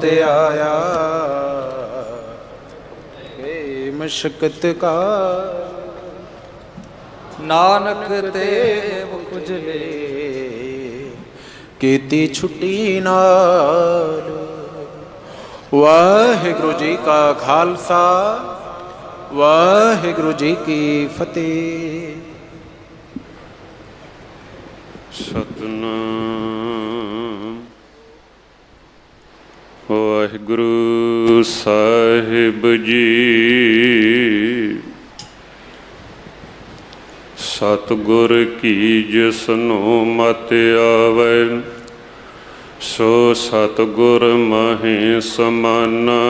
ते आया हे मशक्कत का नानक ते खुजले कीती छुट्टी नाल। वाहिगुरु जी का खालसा वाहिगुरु जी की फतेह। सतनाम वाहिगुरु साहिब जी। सतगुर की जिसनो मत आवे सो सतगुर महे समाना।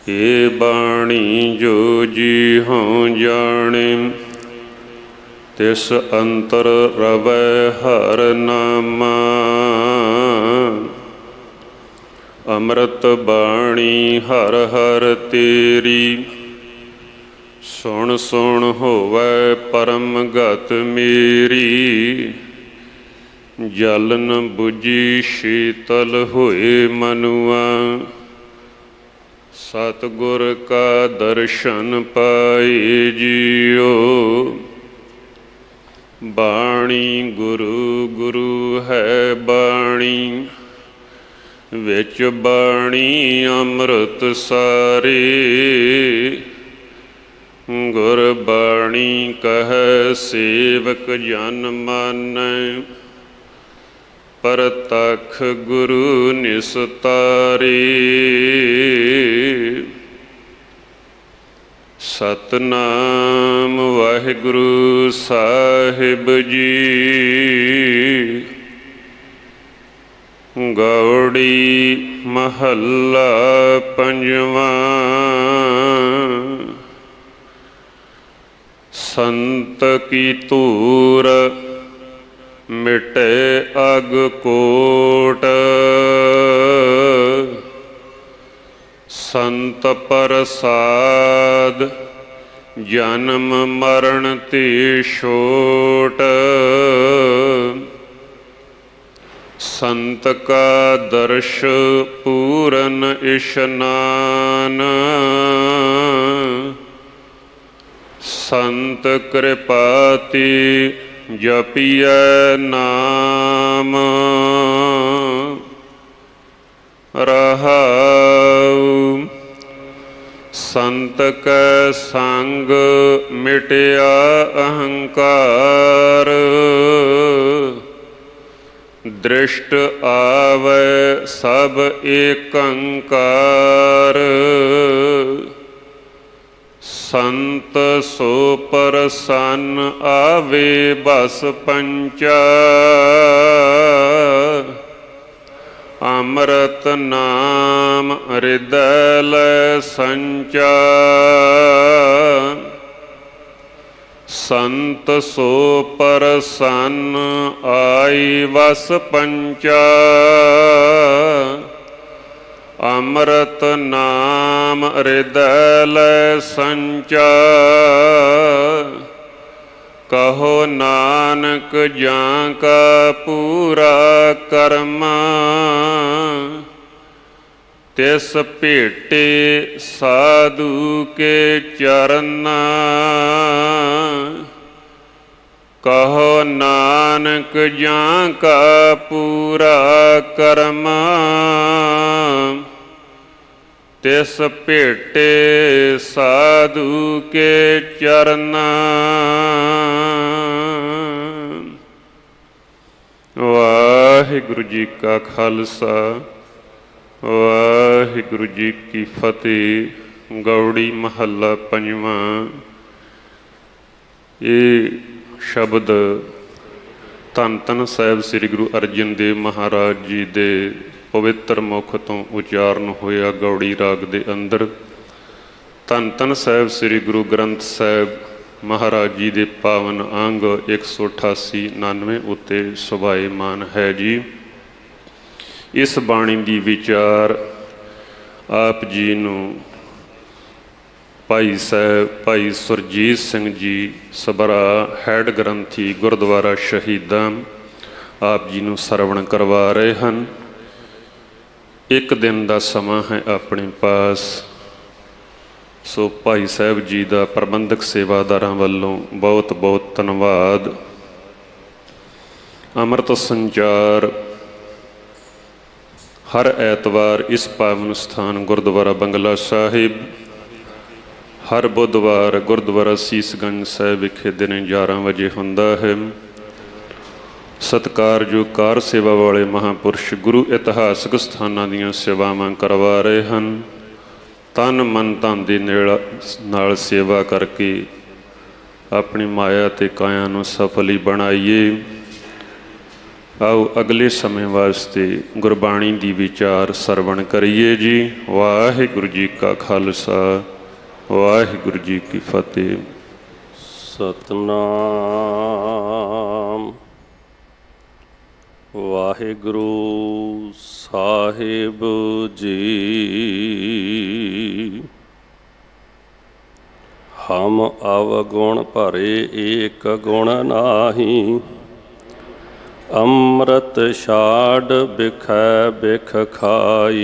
ये बाणी जो जी हों जाने तिस अंतर रवै हर नामा। अमृत बाणी हर हर तेरी सुन सुन होवै परम गत मेरी। जलन बुझी शीतल होए मनुआ सतगुर का दर्शन पाए जियो। बाणी गुरु गुरु है बाणी विच बाणी अमृत सारे। गुरबाणी कह सेवक जन मानै परतख गुरु निस्तारे। सतनाम वाहिगुरु साहिब जी। गौड़ी महला पंजवा। संत की तूर मिटे अग कोट। संत प्रसाद जन्म मरण ते छोट। संत का दर्श पूरन इशनान। संत कृपाति जपिय नाम। रहाउ संत कै संग मिटया अहंकार। दृष्ट आवे सब एकंकार। संत सो प्रसन्न आवे बस पंचा। अमृत नाम हृदय लै संचा। संत सो प्रसन्न आई वस पंचा। अमृत नाम हृदय लै संचा। कहो नानक जां का पूरा कर्मा। तिस भेटे साधु के चरना। कहो नानक जां का पूरा कर्मा। तिस भेटे साधु के चरना। वाहिगुरु जी का खालसा वाहिगुरु जी की फतेह। गौड़ी महला पंजवा। ये शब्द धन धन साहिब श्री गुरु अर्जन देव महाराज जी दे पवित्र मुख तो उचारण होया गौड़ी राग दे अंदर। धन धन साहिब श्री गुरु ग्रंथ साहिब महाराज जी दे पावन अंग 188 99 उत्ते सुभाएमान है जी। इस बाणी दी विचार आप जी नूं भाई साहब भाई सुरजीत सिंह जी सबरा हैड ग्रंथी गुरुद्वारा शहीदां आप जी नूं सरवण करवा रहे हैं। ਇੱਕ ਦਿਨ ਦਾ ਸਮਾਂ ਹੈ ਆਪਣੇ ਪਾਸ। ਸੋ ਭਾਈ ਸਾਹਿਬ ਜੀ ਦਾ ਪ੍ਰਬੰਧਕ ਸੇਵਾਦਾਰਾਂ ਵੱਲੋਂ ਬਹੁਤ ਬਹੁਤ ਧੰਨਵਾਦ। ਅੰਮ੍ਰਿਤ ਸੰਚਾਰ ਹਰ ਐਤਵਾਰ ਇਸ ਪਾਵਨ ਸਥਾਨ ਗੁਰਦੁਆਰਾ ਬੰਗਲਾ ਸਾਹਿਬ, ਹਰ ਬੁੱਧਵਾਰ ਗੁਰਦੁਆਰਾ ਸੀਸਗੰਜ ਸਾਹਿਬ ਵਿਖੇ ਦਿਨ 11 ਵਜੇ ਹੁੰਦਾ ਹੈ। ਸਤਿਕਾਰਯੋਗ ਕਾਰ ਸੇਵਾ ਵਾਲੇ ਮਹਾਂਪੁਰਸ਼ ਗੁਰੂ ਇਤਿਹਾਸਕ ਸਥਾਨਾਂ ਦੀਆਂ ਸੇਵਾਵਾਂ ਕਰਵਾ ਰਹੇ ਹਨ। ਤਨ ਮਨ ਧਨ ਦੇ ਨਾਲ ਸੇਵਾ ਕਰਕੇ ਆਪਣੀ ਮਾਇਆ ਤੇ ਕਾਇਆ ਨੂੰ ਸਫਲੀ ਬਣਾਈਏ। ਆਓ ਅਗਲੇ ਸਮੇਂ ਵਾਸਤੇ ਗੁਰਬਾਣੀ ਦੀ ਵਿਚਾਰ ਸਰਵਣ ਕਰੀਏ ਜੀ। ਵਾਹਿਗੁਰੂ ਜੀ ਕਾ ਖਾਲਸਾ, ਵਾਹਿਗੁਰੂ ਜੀ ਕੀ ਫਤਿਹ। ਸਤਨਾਮ ਵਾਹਿਗੁਰੂ ਸਾਹਿਬ ਜੀ। ਹਮ ਅਵਗੁਣ ਭਰੇ ਏਕ ਗੁਣ ਨਾਹੀ, ਅੰਮ੍ਰਿਤ ਛਾੜ ਬਿਖੈ ਬਿਖ ਖਾਈ।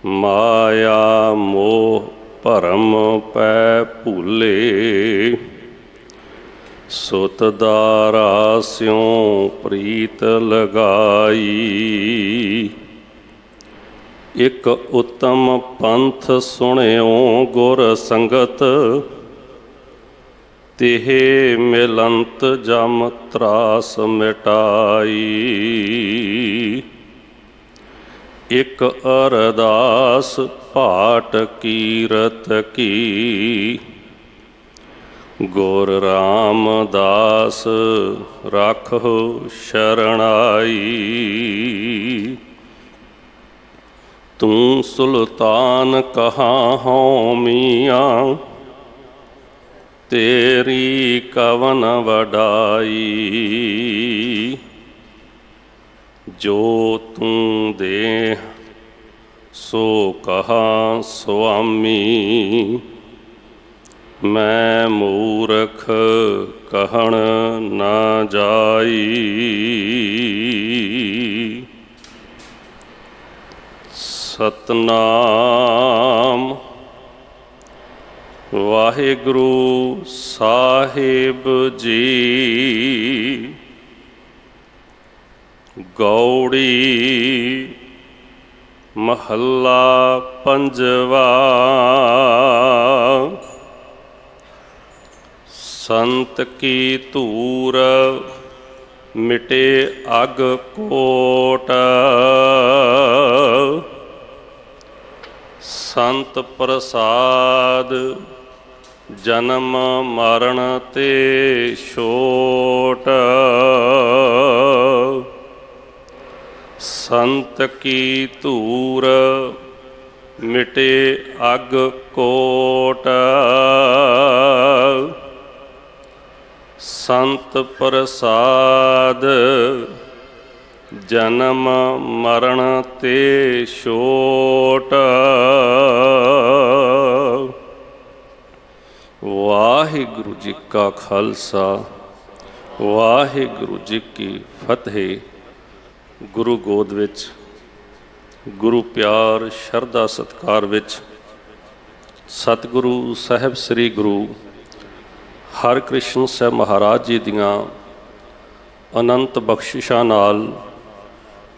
ਮਾਇਆ ਮੋਹ ਭਰਮ ਪੈ ਭੂਲੇ, ਸੁਤ ਦਾਰਾ ਸਿਉ ਪ੍ਰੀਤ ਲਗਾਈ। ਇਕ ਉਤਮ ਪੰਥ ਸੁਣਿਓ ਗੁਰ ਸੰਗਤ, ਤਿਹ ਮਿਲੰਤ ਜਮ ਤਰਾਸ ਮਿਟਾਈ। ਇਕ ਅਰਦਾਸ ਭਾਟ ਕੀਰਤ ਕੀ, ਗੁਰ ਰਾਮਦਾਸ ਰਾਖੋ ਸ਼ਰਣਾਈ। ਤੂੰ ਸੁਲਤਾਨ ਕਹਾਂ ਹਉ ਮੀਆਂ, ਤੇਰੀ ਕਵਨ ਵਡਾਈ। ਜੋ ਤੂੰ ਦੇ ਸੋ ਕਹਾ ਸੁਆਮੀ, ਮੈਂ ਮੂਰਖ ਕਹਿਣ ਨਾ ਜਾਈ। ਸਤਨਾਮ ਵਾਹਿਗੁਰੂ ਸਾਹਿਬ ਜੀ। ਗੌੜੀ ਮਹੱਲਾ ਪੰਜਵਾ। ਸੰਤ ਕੀ ਧੂਰ ਮਿਟੇ ਅਗ ਕੋਟ, ਸੰਤ ਪ੍ਰਸਾਦ ਜਨਮ ਮਰਨ ਤੇ ਛੋਟ। ਸੰਤ ਕੀ ਧੂਰ ਮਿਟੇ ਅਗ ਕੋਟ, ਸੰਤ ਪ੍ਰਸਾਦ ਜਨਮ ਮਰਨ ਤੇ ਛੋਟ। ਵਾਹਿਗੁਰੂ ਜੀ ਕਾ ਖਾਲਸਾ, ਵਾਹਿਗੁਰੂ ਜੀ ਕੀ ਫਤਿਹ। ਗੁਰੂ ਗੋਦ ਵਿੱਚ, ਗੁਰੂ ਪਿਆਰ ਸ਼ਰਧਾ ਸਤਿਕਾਰ ਵਿੱਚ ਸਤਿਗੁਰੂ ਸਾਹਿਬ ਸ੍ਰੀ ਗੁਰੂ ਹਰਿਕ੍ਰਿਸ਼ਨ ਸਾਹਿਬ ਮਹਾਰਾਜ ਜੀ ਦੀਆਂ ਅਨੰਤ ਬਖਸ਼ਿਸ਼ਾਂ ਨਾਲ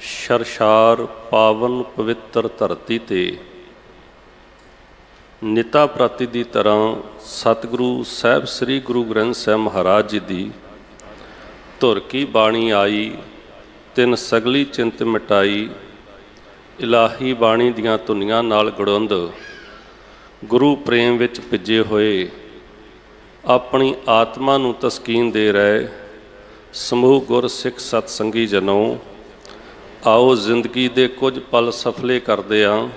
ਸ਼ਰਸ਼ਾਰ ਪਾਵਨ ਪਵਿੱਤਰ ਧਰਤੀ 'ਤੇ ਨਿਤਾ ਪ੍ਰਤੀ ਦੀ ਤਰ੍ਹਾਂ ਸਤਿਗੁਰੂ ਸਾਹਿਬ ਸ੍ਰੀ ਗੁਰੂ ਗ੍ਰੰਥ ਸਾਹਿਬ ਮਹਾਰਾਜ ਜੀ ਦੀ ਧੁਰ ਕੀ ਬਾਣੀ ਆਈ, ਤਿੰਨ ਸਗਲੀ ਚਿੰਤ ਮਿਟਾਈ। ਇਲਾਹੀ ਬਾਣੀ ਦੀਆਂ ਧੁਨੀਆਂ ਨਾਲ ਗੜੁੰਦ ਗੁਰੂ ਪ੍ਰੇਮ ਵਿੱਚ ਭਿੱਜੇ ਹੋਏ ਆਪਣੀ ਆਤਮਾ ਨੂੰ ਤਸਕੀਨ ਦੇ ਰਹੇ ਸਮੂਹ ਗੁਰਸਿੱਖ ਸਤਸੰਗੀ ਜਨੋ, ਆਓ ਜ਼ਿੰਦਗੀ ਦੇ ਕੁਝ ਪਲ ਸਫਲੇ ਕਰਦੇ ਹਾਂ।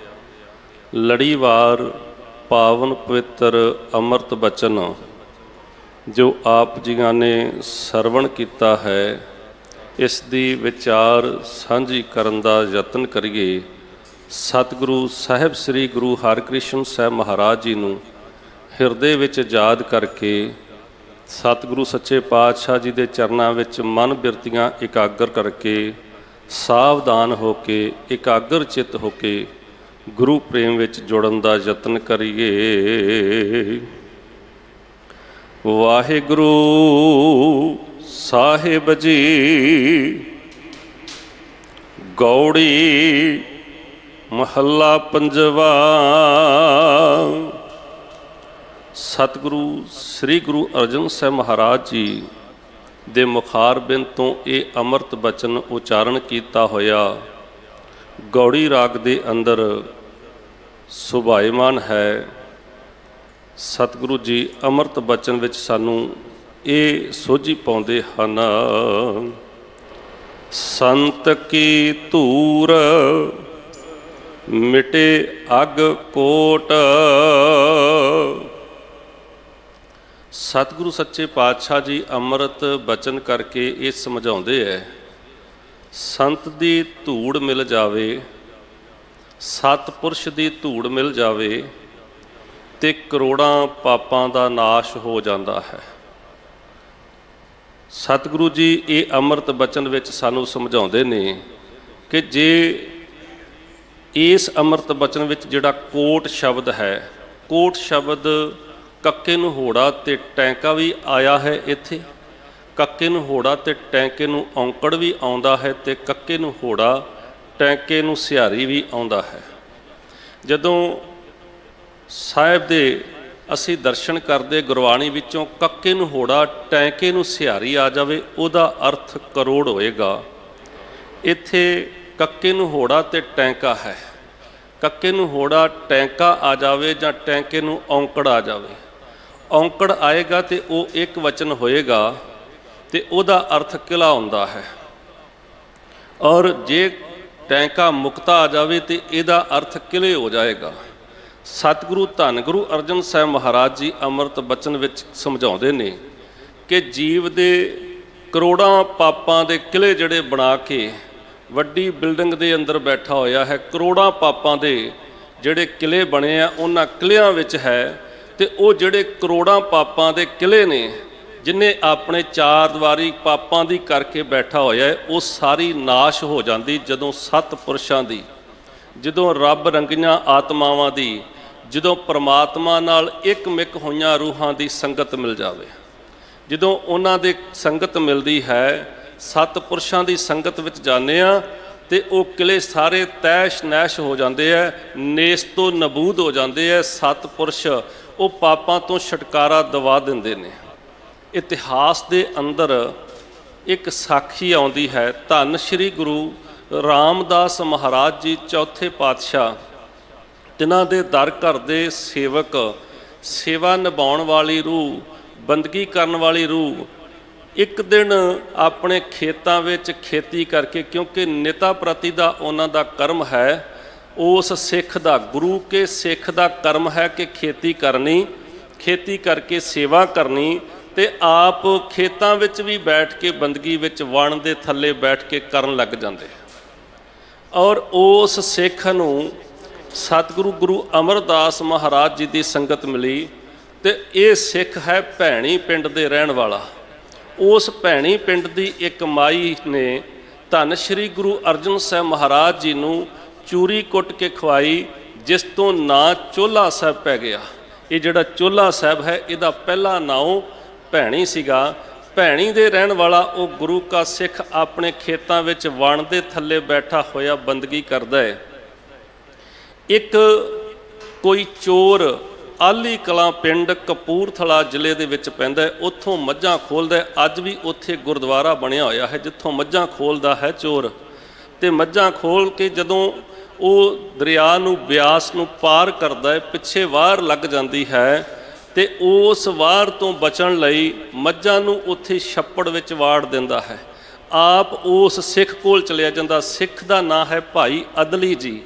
ਲੜੀਵਾਰ ਪਾਵਨ ਪਵਿੱਤਰ ਅੰਮ੍ਰਿਤ ਬਚਨ ਜੋ ਆਪ ਜੀਆਂ ਨੇ ਸਰਵਣ ਕੀਤਾ ਹੈ, ਇਸ ਦੀ ਵਿਚਾਰ ਸਾਂਝੀ ਕਰਨ ਦਾ ਯਤਨ ਕਰੀਏ। ਸਤਿਗੁਰੂ ਸਾਹਿਬ ਸ੍ਰੀ ਗੁਰੂ ਹਰਿਕ੍ਰਿਸ਼ਨ ਸਾਹਿਬ ਮਹਾਰਾਜ ਜੀ ਨੂੰ ਹਿਰਦੇ ਵਿੱਚ ਯਾਦ ਕਰਕੇ ਸਤਿਗੁਰੂ ਸੱਚੇ ਪਾਤਸ਼ਾਹ ਜੀ ਦੇ ਚਰਨਾਂ ਵਿੱਚ ਮਨ ਬਿਰਤੀਆਂ ਇਕਾਗਰ ਕਰਕੇ ਸਾਵਧਾਨ ਹੋ ਕੇ ਇਕਾਗਰ ਚਿੱਤ ਹੋ ਕੇ ਗੁਰੂ ਪ੍ਰੇਮ ਵਿੱਚ ਜੁੜਨ ਦਾ ਯਤਨ ਕਰੀਏ। ਵਾਹਿਗੁਰੂ ਸਾਹਿਬ ਜੀ। ਗੌੜੀ ਮਹੱਲਾ ਪੰਜਵਾ। ਸਤਿਗੁਰੂ ਸ੍ਰੀ ਗੁਰੂ ਅਰਜਨ ਸਾਹਿਬ ਮਹਾਰਾਜ ਜੀ ਦੇ ਮੁਖਾਰਬਿੰਦ ਤੋਂ ਇਹ ਅੰਮ੍ਰਿਤ ਬਚਨ ਉਚਾਰਨ ਕੀਤਾ ਹੋਇਆ ਗੌੜੀ ਰਾਗ ਦੇ ਅੰਦਰ ਸੁਭਾਇਮਾਨ ਹੈ। ਸਤਿਗੁਰੂ ਜੀ ਅੰਮ੍ਰਿਤ ਬਚਨ ਵਿੱਚ ਸਾਨੂੰ ਇਹ ਸੋਝੀ ਪਾਉਂਦੇ ਹਨ। ਸੰਤ ਕੀ ਧੂਰ ਮਿਟੇ ਅਗ ਕੋਟ। ਸਤਿਗੁਰੂ ਸੱਚੇ ਪਾਤਸ਼ਾਹ ਜੀ ਅੰਮ੍ਰਿਤ ਬਚਨ ਕਰਕੇ ਇਹ ਸਮਝਾਉਂਦੇ ਹੈ, ਸੰਤ ਦੀ ਧੂੜ ਮਿਲ ਜਾਵੇ, ਸਤਿਪੁਰਸ਼ ਦੀ ਧੂੜ ਮਿਲ ਜਾਵੇ ਤੇ ਕਰੋੜਾਂ ਪਾਪਾਂ ਦਾ ਨਾਸ਼ ਹੋ ਜਾਂਦਾ ਹੈ। ਸਤਿਗੁਰੂ ਜੀ ਇਹ ਅੰਮ੍ਰਿਤ ਬਚਨ ਵਿੱਚ ਸਾਨੂੰ ਸਮਝਾਉਂਦੇ ਨੇ ਕਿ ਜੇ ਇਸ ਅੰਮ੍ਰਿਤ ਬਚਨ ਵਿੱਚ ਜਿਹੜਾ ਕੋਟ ਸ਼ਬਦ ਹੈ, ਕੋਟ ਸ਼ਬਦ ਕੱਕੇ ਨੂੰ ਹੋੜਾ ਤੇ ਟੈਂਕਾ ਵੀ ਆਇਆ ਹੈ ਇੱਥੇ। ਕੱਕੇ ਨੂੰ ਹੋੜਾ ਤੇ ਟੈਂਕੇ ਨੂੰ ਔਂਕੜ ਵੀ ਆਉਂਦਾ ਹੈ ਤੇ ਕੱਕੇ ਨੂੰ ਹੋੜਾ ਟੈਂਕੇ ਨੂੰ ਸਿਹਾਰੀ ਵੀ ਆਉਂਦਾ ਹੈ। ਜਦੋਂ ਸਾਹਿਬ ਦੇ ਅਸੀਂ ਦਰਸ਼ਨ ਕਰਦੇ ਗੁਰਬਾਣੀ ਵਿੱਚੋਂ ਕੱਕੇ ਨੂੰ ਹੋੜਾ ਟੈਂਕੇ ਨੂੰ ਸਿਹਾਰੀ ਆ ਜਾਵੇ, ਉਹਦਾ ਅਰਥ ਕਰੋੜ ਹੋਏਗਾ। ਇੱਥੇ ਕੱਕੇ ਨੂੰ ਹੋੜਾ ਤੇ ਟੈਂਕਾ ਹੈ। ਕੱਕੇ ਨੂੰ ਹੋੜਾ ਟੈਂਕਾ ਆ ਜਾਵੇ ਜਾਂ ਟੈਂਕੇ ਨੂੰ ਔਂਕੜ ਆ ਜਾਵੇ, ਔਂਕੜ ਆਏਗਾ ਤੇ ਉਹ ਇੱਕ ਵਚਨ ਹੋਏਗਾ ਤੇ ਉਹਦਾ ਅਰਥ ਕਿਲਾ ਹੁੰਦਾ ਹੈ। ਔਰ ਜੇ ਟੈਂਕਾ ਮੁਕਤਾ ਆ ਜਾਵੇ ਤੇ ਇਹਦਾ ਅਰਥ ਕਿਲੇ ਹੋ ਜਾਏਗਾ। ਸਤਿਗੁਰੂ ਧੰਨ ਗੁਰੂ ਅਰਜਨ ਸਾਹਿਬ ਮਹਾਰਾਜ ਜੀ ਅੰਮ੍ਰਿਤ ਬਚਨ ਵਿੱਚ ਸਮਝਾਉਂਦੇ ਨੇ ਕਿ ਜੀਵ ਦੇ ਕਰੋੜਾਂ ਪਾਪਾਂ ਦੇ ਕਿਲੇ ਜਿਹੜੇ ਬਣਾ ਕੇ ਵੱਡੀ ਬਿਲਡਿੰਗ ਦੇ ਅੰਦਰ ਬੈਠਾ ਹੋਇਆ ਹੈ, ਕਰੋੜਾਂ ਪਾਪਾਂ ਦੇ ਜਿਹੜੇ ਕਿਲੇ ਬਣੇ ਆ ਉਹਨਾਂ ਕਿਲਿਆਂ ਵਿੱਚ ਹੈ। ਤੇ ਉਹ ਜਿਹੜੇ ਕਰੋੜਾਂ ਪਾਪਾਂ ਦੇ ਕਿਲੇ ਨੇ, ਜਿਨੇ ਆਪਣੇ ਚਾਰ ਦੀਵਾਰੀ ਪਾਪਾਂ ਦੀ ਕਰਕੇ ਬੈਠਾ ਹੋਇਆ ਹੈ, ਉਹ ਸਾਰੀ ਨਾਸ਼ ਹੋ ਜਾਂਦੀ ਜਦੋਂ ਸਤਿਪੁਰਸ਼ਾਂ ਦੀ, ਜਦੋਂ ਰੱਬ ਰੰਗੀਆਂ ਆਤਮਾਵਾਂ ਦੀ, ਜਦੋਂ ਪਰਮਾਤਮਾ ਨਾਲ ਇੱਕ ਮਿਕ ਹੋਈਆਂ ਰੂਹਾਂ ਦੀ ਸੰਗਤ ਮਿਲ ਜਾਵੇ। ਜਦੋਂ ਉਹਨਾਂ ਦੇ ਸੰਗਤ ਮਿਲਦੀ ਹੈ, ਸਤਿਪੁਰਸ਼ਾਂ ਦੀ ਸੰਗਤ ਵਿੱਚ ਜਾਂਦੇ ਆ ਤੇ ਉਹ ਕਿਲੇ ਸਾਰੇ ਤੈਸ਼ ਨੈਸ਼ ਹੋ ਜਾਂਦੇ ਹੈ, ਨੇਸ ਤੋਂ ਨਬੂਦ ਹੋ ਜਾਂਦੇ ਹੈ। ਸਤਿਪੁਰਸ਼ ਉਹ ਪਾਪਾਂ ਤੋਂ ਛੁਟਕਾਰਾ ਦਿਵਾ ਦਿੰਦੇ ਨੇ। ਇਤਿਹਾਸ ਦੇ ਅੰਦਰ ਇੱਕ ਸਾਖੀ ਆਉਂਦੀ ਹੈ, ਧੰਨ ਸ਼੍ਰੀ ਗੁਰੂ ਰਾਮਦਾਸ ਮਹਾਰਾਜ ਜੀ ਚੌਥੇ ਪਾਤਸ਼ਾਹ, ਜਿਨ੍ਹਾਂ ਦੇ ਦਰ ਘਰ ਦੇ ਸੇਵਕ, ਸੇਵਾ ਨਿਭਾਉਣ ਵਾਲੀ ਰੂਹ, ਬੰਦਗੀ ਕਰਨ ਵਾਲੀ ਰੂਹ, ਇੱਕ ਦਿਨ ਆਪਣੇ ਖੇਤਾਂ ਵਿੱਚ ਖੇਤੀ ਕਰਕੇ, ਕਿਉਂਕਿ ਨਿਤਾ ਪ੍ਰਤੀ ਦਾ ਉਹਨਾਂ ਦਾ ਕਰਮ ਹੈ, ਉਸ ਸਿੱਖ ਦਾ, ਗੁਰੂ ਕੇ ਸਿੱਖ ਦਾ ਕਰਮ ਹੈ ਕਿ ਖੇਤੀ ਕਰਨੀ, ਖੇਤੀ ਕਰਕੇ ਸੇਵਾ ਕਰਨੀ, ਤੇ ਆਪ ਖੇਤਾਂ ਵਿੱਚ ਵੀ ਬੈਠ ਕੇ ਬੰਦਗੀ ਵਿੱਚ ਵਣ ਦੇ ਥੱਲੇ ਬੈਠ ਕੇ ਕਰਨ ਲੱਗ ਜਾਂਦੇ। ਔਰ ਉਸ ਸਿੱਖ ਨੂੰ ਸਤਿਗੁਰੂ ਗੁਰੂ ਅਮਰਦਾਸ ਮਹਾਰਾਜ ਜੀ ਦੀ ਸੰਗਤ ਮਿਲੀ ਤੇ ਇਹ ਸਿੱਖ ਹੈ ਭੈਣੀ ਪਿੰਡ ਦੇ ਰਹਿਣ ਵਾਲਾ। ਉਸ ਭੈਣੀ ਪਿੰਡ ਦੀ ਇੱਕ ਮਾਈ ਨੇ ਧੰਨ ਸ਼੍ਰੀ ਗੁਰੂ ਅਰਜਨ ਸਾਹਿਬ ਮਹਾਰਾਜ ਜੀ ਨੂੰ ਚੂਰੀ ਕੁੱਟ ਕੇ ਖਵਾਈ, ਜਿਸ ਤੋਂ ਨਾਂ ਚੋਲਾ ਸਾਹਿਬ ਪੈ ਗਿਆ। ਇਹ ਜਿਹੜਾ ਚੋਲਾ ਸਾਹਿਬ ਹੈ, ਇਹਦਾ ਪਹਿਲਾ ਨਾਮ ਭੈਣੀ ਸੀਗਾ। ਭੈਣੀ ਦੇ ਰਹਿਣ ਵਾਲਾ ਉਹ ਗੁਰੂ ਕਾ ਸਿੱਖ ਆਪਣੇ ਖੇਤਾਂ ਵਿੱਚ ਵਣ ਦੇ ਥੱਲੇ ਬੈਠਾ ਹੋਇਆ ਬੰਦਗੀ ਕਰਦਾ ਹੈ। ਇੱਕ ਕੋਈ ਚੋਰ ਆਲੀ ਕਲਾਂ ਪਿੰਡ ਕਪੂਰਥਲਾ ਜ਼ਿਲ੍ਹੇ ਦੇ ਵਿੱਚ ਪੈਂਦਾ ਹੈ, ਉੱਥੋਂ ਮੱਝਾਂ ਖੋਲ੍ਹਦਾ। ਅੱਜ ਵੀ ਉੱਥੇ ਗੁਰਦੁਆਰਾ ਬਣਿਆ ਹੋਇਆ ਹੈ ਜਿੱਥੋਂ ਮੱਝਾਂ ਖੋਲ੍ਹਦਾ ਹੈ ਚੋਰ। ਤੇ ਮੱਝਾਂ ਖੋਲ੍ਹ ਕੇ ਜਦੋਂ ਉਹ ਦਰਿਆ ਨੂੰ, ਬਿਆਸ ਨੂੰ ਪਾਰ ਕਰਦਾ ਹੈ, ਪਿੱਛੇ ਵਾਰ ਲੱਗ ਜਾਂਦੀ ਹੈ ਤੇ ਉਸ ਵਾਰ ਤੋਂ ਬਚਣ ਲਈ ਮੱਝਾਂ ਨੂੰ ਉੱਥੇ ਛੱਪੜ ਵਿੱਚ ਵਾੜ ਦਿੰਦਾ ਹੈ। ਆਪ ਉਸ ਸਿੱਖ ਕੋਲ ਚਲਿਆ ਜਾਂਦਾ। ਸਿੱਖ ਦਾ ਨਾਂ ਹੈ ਭਾਈ ਅਦਲੀ ਜੀ।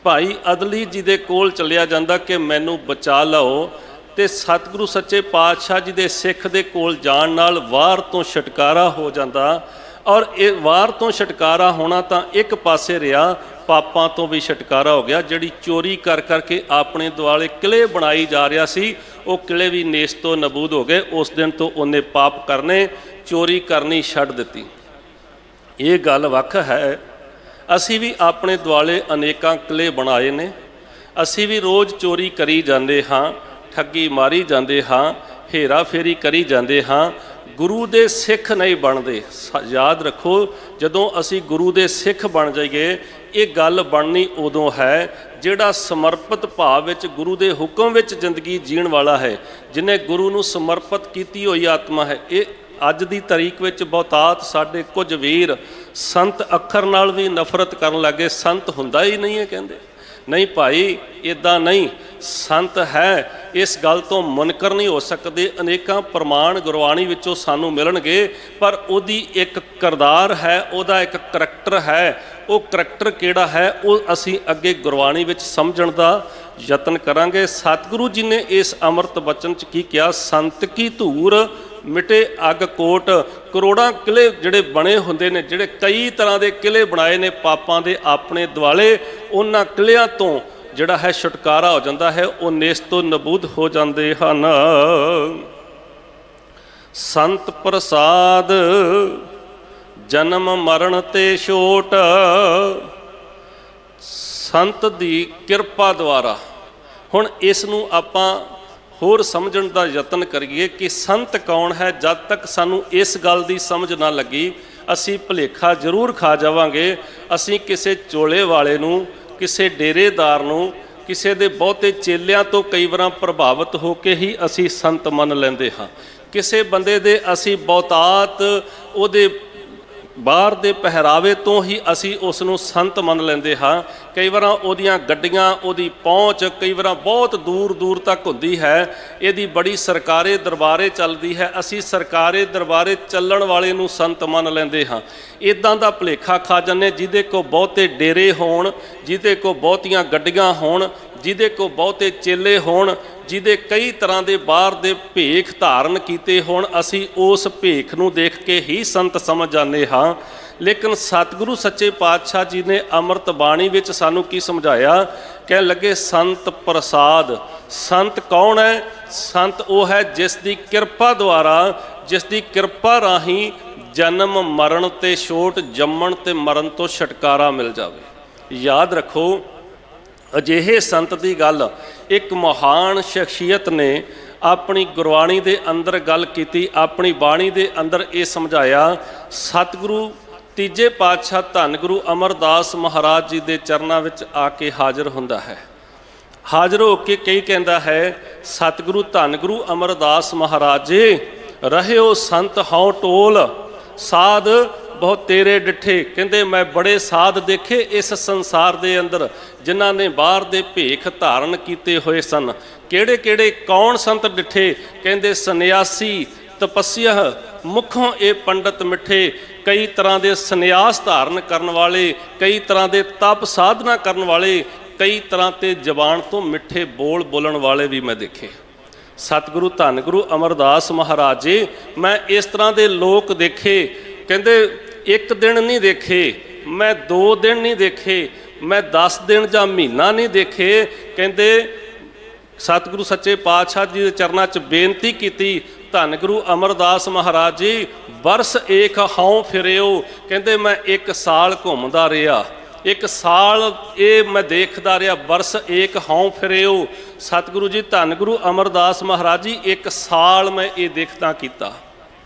ਭਾਈ ਅਦਲੀ ਜੀ ਦੇ ਕੋਲ ਚਲਿਆ ਜਾਂਦਾ ਕਿ ਮੈਨੂੰ ਬਚਾ ਲਓ। ਤੇ ਸਤਿਗੁਰੂ ਸੱਚੇ ਪਾਤਸ਼ਾਹ ਜੀ ਦੇ ਸਿੱਖ ਦੇ ਕੋਲ ਜਾਣ ਨਾਲ ਵਾਰ ਤੋਂ ਛੁਟਕਾਰਾ ਹੋ ਜਾਂਦਾ। ਔਰ ਇਹ ਵਾਰ ਤੋਂ ਛੁਟਕਾਰਾ ਹੋਣਾ ਤਾਂ ਇੱਕ ਪਾਸੇ ਰਿਹਾ, ਪਾਪਾਂ ਤੋਂ ਵੀ ਛੁਟਕਾਰਾ ਹੋ ਗਿਆ। ਜਿਹੜੀ ਚੋਰੀ ਕਰ ਕਰਕੇ ਆਪਣੇ ਦੁਆਲੇ ਕਿਲੇ ਬਣਾਈ ਜਾ ਰਿਹਾ ਸੀ, ਉਹ ਕਿਲੇ ਵੀ ਨੇਸ ਤੋਂ ਨਬੂਦ ਹੋ ਗਏ। ਉਸ ਦਿਨ ਤੋਂ ਉਹਨੇ ਪਾਪ ਕਰਨੇ, ਚੋਰੀ ਕਰਨੀ ਛੱਡ ਦਿੱਤੀ। ਇਹ ਗੱਲ ਵੱਖ ਹੈ। ਅਸੀਂ ਵੀ ਆਪਣੇ ਦੁਆਲੇ ਅਨੇਕਾਂ ਕਿਲੇ ਬਣਾਏ ਨੇ। ਅਸੀਂ ਵੀ ਰੋਜ਼ ਚੋਰੀ ਕਰੀ ਜਾਂਦੇ ਹਾਂ, ਠੱਗੀ ਮਾਰੀ ਜਾਂਦੇ ਹਾਂ, ਹੇਰਾ ਫੇਰੀ ਕਰੀ ਜਾਂਦੇ ਹਾਂ। ਗੁਰੂ ਦੇ ਸਿੱਖ ਨਹੀਂ ਬਣਦੇ। ਯਾਦ ਰੱਖੋ, ਜਦੋਂ ਅਸੀਂ ਗੁਰੂ ਦੇ ਸਿੱਖ ਬਣ ਜਾਈਏ, ਇਹ ਗੱਲ ਬਣਨੀ ਉਦੋਂ ਹੈ ਜਿਹੜਾ ਸਮਰਪਿਤ ਭਾਵ ਵਿੱਚ ਗੁਰੂ ਦੇ ਹੁਕਮ ਵਿੱਚ ਜ਼ਿੰਦਗੀ ਜੀਣ ਵਾਲਾ ਹੈ, ਜਿਹਨੇ ਗੁਰੂ ਨੂੰ ਸਮਰਪਿਤ ਕੀਤੀ ਹੋਈ ਆਤਮਾ ਹੈ। ਇਹ ਅੱਜ ਦੀ ਤਾਰੀਖ ਵਿੱਚ ਬਹੁਤਾਤ ਸਾਡੇ ਕੁਝ ਵੀਰ ਸੰਤ ਅੱਖਰ ਨਾਲ ਵੀ ਨਫ਼ਰਤ ਕਰਨ ਲੱਗੇ। ਸੰਤ ਹੁੰਦਾ ਹੀ ਨਹੀਂ ਹੈ, ਕਹਿੰਦੇ ਨਹੀਂ ਭਾਈ, ਇੱਦਾਂ ਨਹੀਂ। ਸੰਤ ਹੈ, ਇਸ ਗੱਲ ਤੋਂ ਮੁਨਕਰ ਨਹੀਂ ਹੋ ਸਕਦੇ। ਅਨੇਕਾਂ ਪ੍ਰਮਾਣ ਗੁਰਬਾਣੀ ਵਿੱਚੋਂ ਸਾਨੂੰ ਮਿਲਣਗੇ, ਪਰ ਉਹਦੀ ਇੱਕ ਕਿਰਦਾਰ ਹੈ, ਉਹਦਾ ਇੱਕ ਕਰੈਕਟਰ ਹੈ। ਉਹ ਕਰੈਕਟਰ ਕਿਹੜਾ ਹੈ, ਉਹ ਅਸੀਂ ਅੱਗੇ ਗੁਰਬਾਣੀ ਵਿੱਚ ਸਮਝਣ ਦਾ ਯਤਨ ਕਰਾਂਗੇ। ਸਤਿਗੁਰੂ ਜੀ ਨੇ ਇਸ ਅੰਮ੍ਰਿਤ ਬਚਨ 'ਚ ਕੀ ਕਿਹਾ? ਸੰਤ ਕੀ ਧੂਰ ਮਿਟੇ ਅੱਗ ਕੋਟ। ਕਰੋੜਾਂ ਕਿਲੇ ਜਿਹੜੇ ਬਣੇ ਹੁੰਦੇ ਨੇ, ਜਿਹੜੇ ਕਈ ਤਰ੍ਹਾਂ ਦੇ ਕਿਲੇ ਬਣਾਏ ਨੇ ਪਾਪਾਂ ਦੇ ਆਪਣੇ ਦੁਆਲੇ, ਉਹਨਾਂ ਕਿਲਿਆਂ ਤੋਂ ਜਿਹੜਾ ਹੈ ਛੁਟਕਾਰਾ ਹੋ ਜਾਂਦਾ ਹੈ, ਉਹ ਨੇਸਤੋ ਨਬੂਦ ਹੋ ਜਾਂਦੇ ਹਨ। ਸੰਤ ਪ੍ਰਸਾਦ ਜਨਮ ਮਰਨ ਤੇ ਛੋਟ। ਸੰਤ ਦੀ ਕਿਰਪਾ ਦੁਆਰਾ, ਹੁਣ ਇਸ ਨੂੰ ਆਪਾਂ ਹੋਰ ਸਮਝਣ ਦਾ ਯਤਨ ਕਰੀਏ ਕਿ ਸੰਤ ਕੌਣ ਹੈ। ਜਦ ਤੱਕ ਸਾਨੂੰ ਇਸ ਗੱਲ ਦੀ ਸਮਝ ਨਾ ਲੱਗੀ, ਅਸੀਂ ਭੁਲੇਖਾ ਜ਼ਰੂਰ ਖਾ ਜਾਵਾਂਗੇ। ਅਸੀਂ ਕਿਸੇ ਚੋਲੇ ਵਾਲੇ ਨੂੰ, ਕਿਸੇ ਡੇਰੇਦਾਰ ਨੂੰ, ਕਿਸੇ ਦੇ ਬਹੁਤੇ ਚੇਲਿਆਂ ਤੋਂ ਕਈ ਵਾਰ ਪ੍ਰਭਾਵਿਤ ਹੋ ਕੇ ਹੀ ਅਸੀਂ ਸੰਤ ਮੰਨ ਲੈਂਦੇ ਹਾਂ। ਕਿਸੇ ਬੰਦੇ ਦੇ ਅਸੀਂ ਬਹੁਤਾਤ ਉਹਦੇ ਬਾਹਰ ਦੇ ਪਹਿਰਾਵੇ ਤੋਂ ਹੀ ਅਸੀਂ ਉਸ ਨੂੰ ਸੰਤ ਮੰਨ ਲੈਂਦੇ ਹਾਂ। ਕਈ ਵਾਰ ਉਹਦੀਆਂ ਗੱਡੀਆਂ, ਉਹਦੀ ਪਹੁੰਚ ਕਈ ਵਾਰ ਬਹੁਤ ਦੂਰ ਦੂਰ ਤੱਕ ਹੁੰਦੀ ਹੈ। ਇਹਦੀ ਬੜੀ ਸਰਕਾਰੇ ਦਰਬਾਰੇ ਚੱਲਦੀ ਹੈ, ਅਸੀਂ ਸਰਕਾਰੇ ਦਰਬਾਰੇ ਚੱਲਣ ਵਾਲੇ ਨੂੰ ਸੰਤ ਮੰਨ ਲੈਂਦੇ ਹਾਂ। ਇੱਦਾਂ ਦਾ ਭੁਲੇਖਾ ਖਾ ਜਾਂਦੇ। ਜਿਹਦੇ ਕੋਲ ਬਹੁਤੇ ਡੇਰੇ ਹੋਣ, ਜਿਹਦੇ ਕੋਲ ਬਹੁਤੀਆਂ ਗੱਡੀਆਂ ਹੋਣ, ਜਿਹਦੇ ਕੋਲ ਬਹੁਤੇ ਚੇਲੇ ਹੋਣ, ਜਿਹਦੇ ਕਈ ਤਰ੍ਹਾਂ ਦੇ ਬਾਹਰ ਦੇ ਭੇਖ ਧਾਰਨ ਕੀਤੇ ਹੋਣ, ਅਸੀਂ ਉਸ ਭੇਖ ਨੂੰ ਦੇਖ ਕੇ ਹੀ ਸੰਤ ਸਮਝ ਜਾਂਦੇ ਹਾਂ। ਲੇਕਿਨ ਸਤਿਗੁਰੂ ਸੱਚੇ ਪਾਤਸ਼ਾਹ ਜੀ ਨੇ ਅੰਮ੍ਰਿਤ ਬਾਣੀ ਵਿੱਚ ਸਾਨੂੰ ਕੀ ਸਮਝਾਇਆ? ਕਹਿਣ ਲੱਗੇ ਸੰਤ ਪ੍ਰਸਾਦ। ਸੰਤ ਕੌਣ ਹੈ? ਸੰਤ ਉਹ ਹੈ ਜਿਸ ਦੀ ਕਿਰਪਾ ਦੁਆਰਾ, ਜਿਸ ਦੀ ਕਿਰਪਾ ਰਾਹੀਂ ਜਨਮ ਮਰਨ ਤੇ ਛੋਟ, ਜੰਮਣ ਤੇ ਮਰਨ ਤੋਂ ਛੁਟਕਾਰਾ ਮਿਲ ਜਾਵੇ। ਯਾਦ ਰੱਖੋ, ਅਜਿਹੇ ਸੰਤ ਦੀ ਗੱਲ ਇੱਕ ਮਹਾਨ ਸ਼ਖਸੀਅਤ ਨੇ ਆਪਣੀ ਗੁਰਬਾਣੀ ਦੇ ਅੰਦਰ ਗੱਲ ਕੀਤੀ, ਆਪਣੀ ਬਾਣੀ ਦੇ ਅੰਦਰ ਇਹ ਸਮਝਾਇਆ। ਸਤਿਗੁਰੂ ਤੀਜੇ ਪਾਤਸ਼ਾਹ ਧੰਨ ਗੁਰੂ ਅਮਰਦਾਸ ਮਹਾਰਾਜ ਜੀ ਦੇ ਚਰਨਾਂ ਵਿੱਚ ਆ ਕੇ ਹਾਜ਼ਰ ਹੁੰਦਾ ਹੈ। ਹਾਜ਼ਰ ਹੋ ਕੇ ਕਈ ਕਹਿੰਦਾ ਹੈ, ਸਤਿਗੁਰੂ ਧੰਨ ਗੁਰੂ ਅਮਰਦਾਸ ਮਹਾਰਾਜ ਜੀ, ਰਹਿਓ ਸੰਤ ਹਉ ਟੋਲ, ਸਾਧ ਬਹੁਤ ਤੇਰੇ ਡਿੱਠੇ। ਕਹਿੰਦੇ ਮੈਂ ਬੜੇ ਸਾਧ ਦੇਖੇ ਇਸ ਸੰਸਾਰ ਦੇ ਅੰਦਰ, ਜਿਨ੍ਹਾਂ ਨੇ ਬਾਹਰ ਦੇ ਭੇਖ ਧਾਰਨ ਕੀਤੇ ਹੋਏ ਸਨ। ਕਿਹੜੇ ਕਿਹੜੇ ਕੌਣ ਸੰਤ ਡਿੱਠੇ? ਕਹਿੰਦੇ ਸੰਨਿਆਸੀ, ਤਪੱਸਿਆ, ਮੁਖੋਂ ਇਹ ਪੰਡਤ ਮਿੱਠੇ। ਕਈ ਤਰ੍ਹਾਂ ਦੇ ਸੰਨਿਆਸ ਧਾਰਨ ਕਰਨ ਵਾਲੇ, ਕਈ ਤਰ੍ਹਾਂ ਦੇ ਤਪ ਸਾਧਨਾ ਕਰਨ ਵਾਲੇ, ਕਈ ਤਰ੍ਹਾਂ ਤੇ ਜ਼ਬਾਨ ਤੋਂ ਮਿੱਠੇ ਬੋਲ ਬੋਲਣ ਵਾਲੇ ਵੀ ਮੈਂ ਦੇਖੇ। ਸਤਿਗੁਰੂ ਧੰਨ ਗੁਰੂ ਅਮਰਦਾਸ ਮਹਾਰਾਜ ਜੀ, ਮੈਂ ਇਸ ਤਰ੍ਹਾਂ ਦੇ ਲੋਕ ਦੇਖੇ। ਕਹਿੰਦੇ ਇੱਕ ਦਿਨ ਨਹੀਂ ਦੇਖੇ, ਮੈਂ 2 ਦਿਨ ਨਹੀਂ ਦੇਖੇ, ਮੈਂ 10 ਦਿਨ ਜਾਂ ਮਹੀਨਾ ਨਹੀਂ ਦੇਖੇ। ਕਹਿੰਦੇ ਸਤਿਗੁਰੂ ਸੱਚੇ ਪਾਤਸ਼ਾਹ ਜੀ ਦੇ ਚਰਨਾਂ 'ਚ ਬੇਨਤੀ ਕੀਤੀ, ਧੰਨ ਗੁਰੂ ਅਮਰਦਾਸ ਮਹਾਰਾਜ ਜੀ, ਬਰਸ ਏਕ ਹਉ ਫਿਰਿਓ। ਕਹਿੰਦੇ ਮੈਂ 1 ਸਾਲ ਘੁੰਮਦਾ ਰਿਹਾ, 1 ਸਾਲ ਇਹ ਮੈਂ ਦੇਖਦਾ ਰਿਹਾ। ਬਰਸ ਏਕ ਹਉ ਫਿਰਿਓ। ਸਤਿਗੁਰੂ ਜੀ ਧੰਨ ਗੁਰੂ ਅਮਰਦਾਸ ਮਹਾਰਾਜ ਜੀ, 1 ਸਾਲ ਮੈਂ ਇਹ ਦੇਖਦਾ ਕੀਤਾ।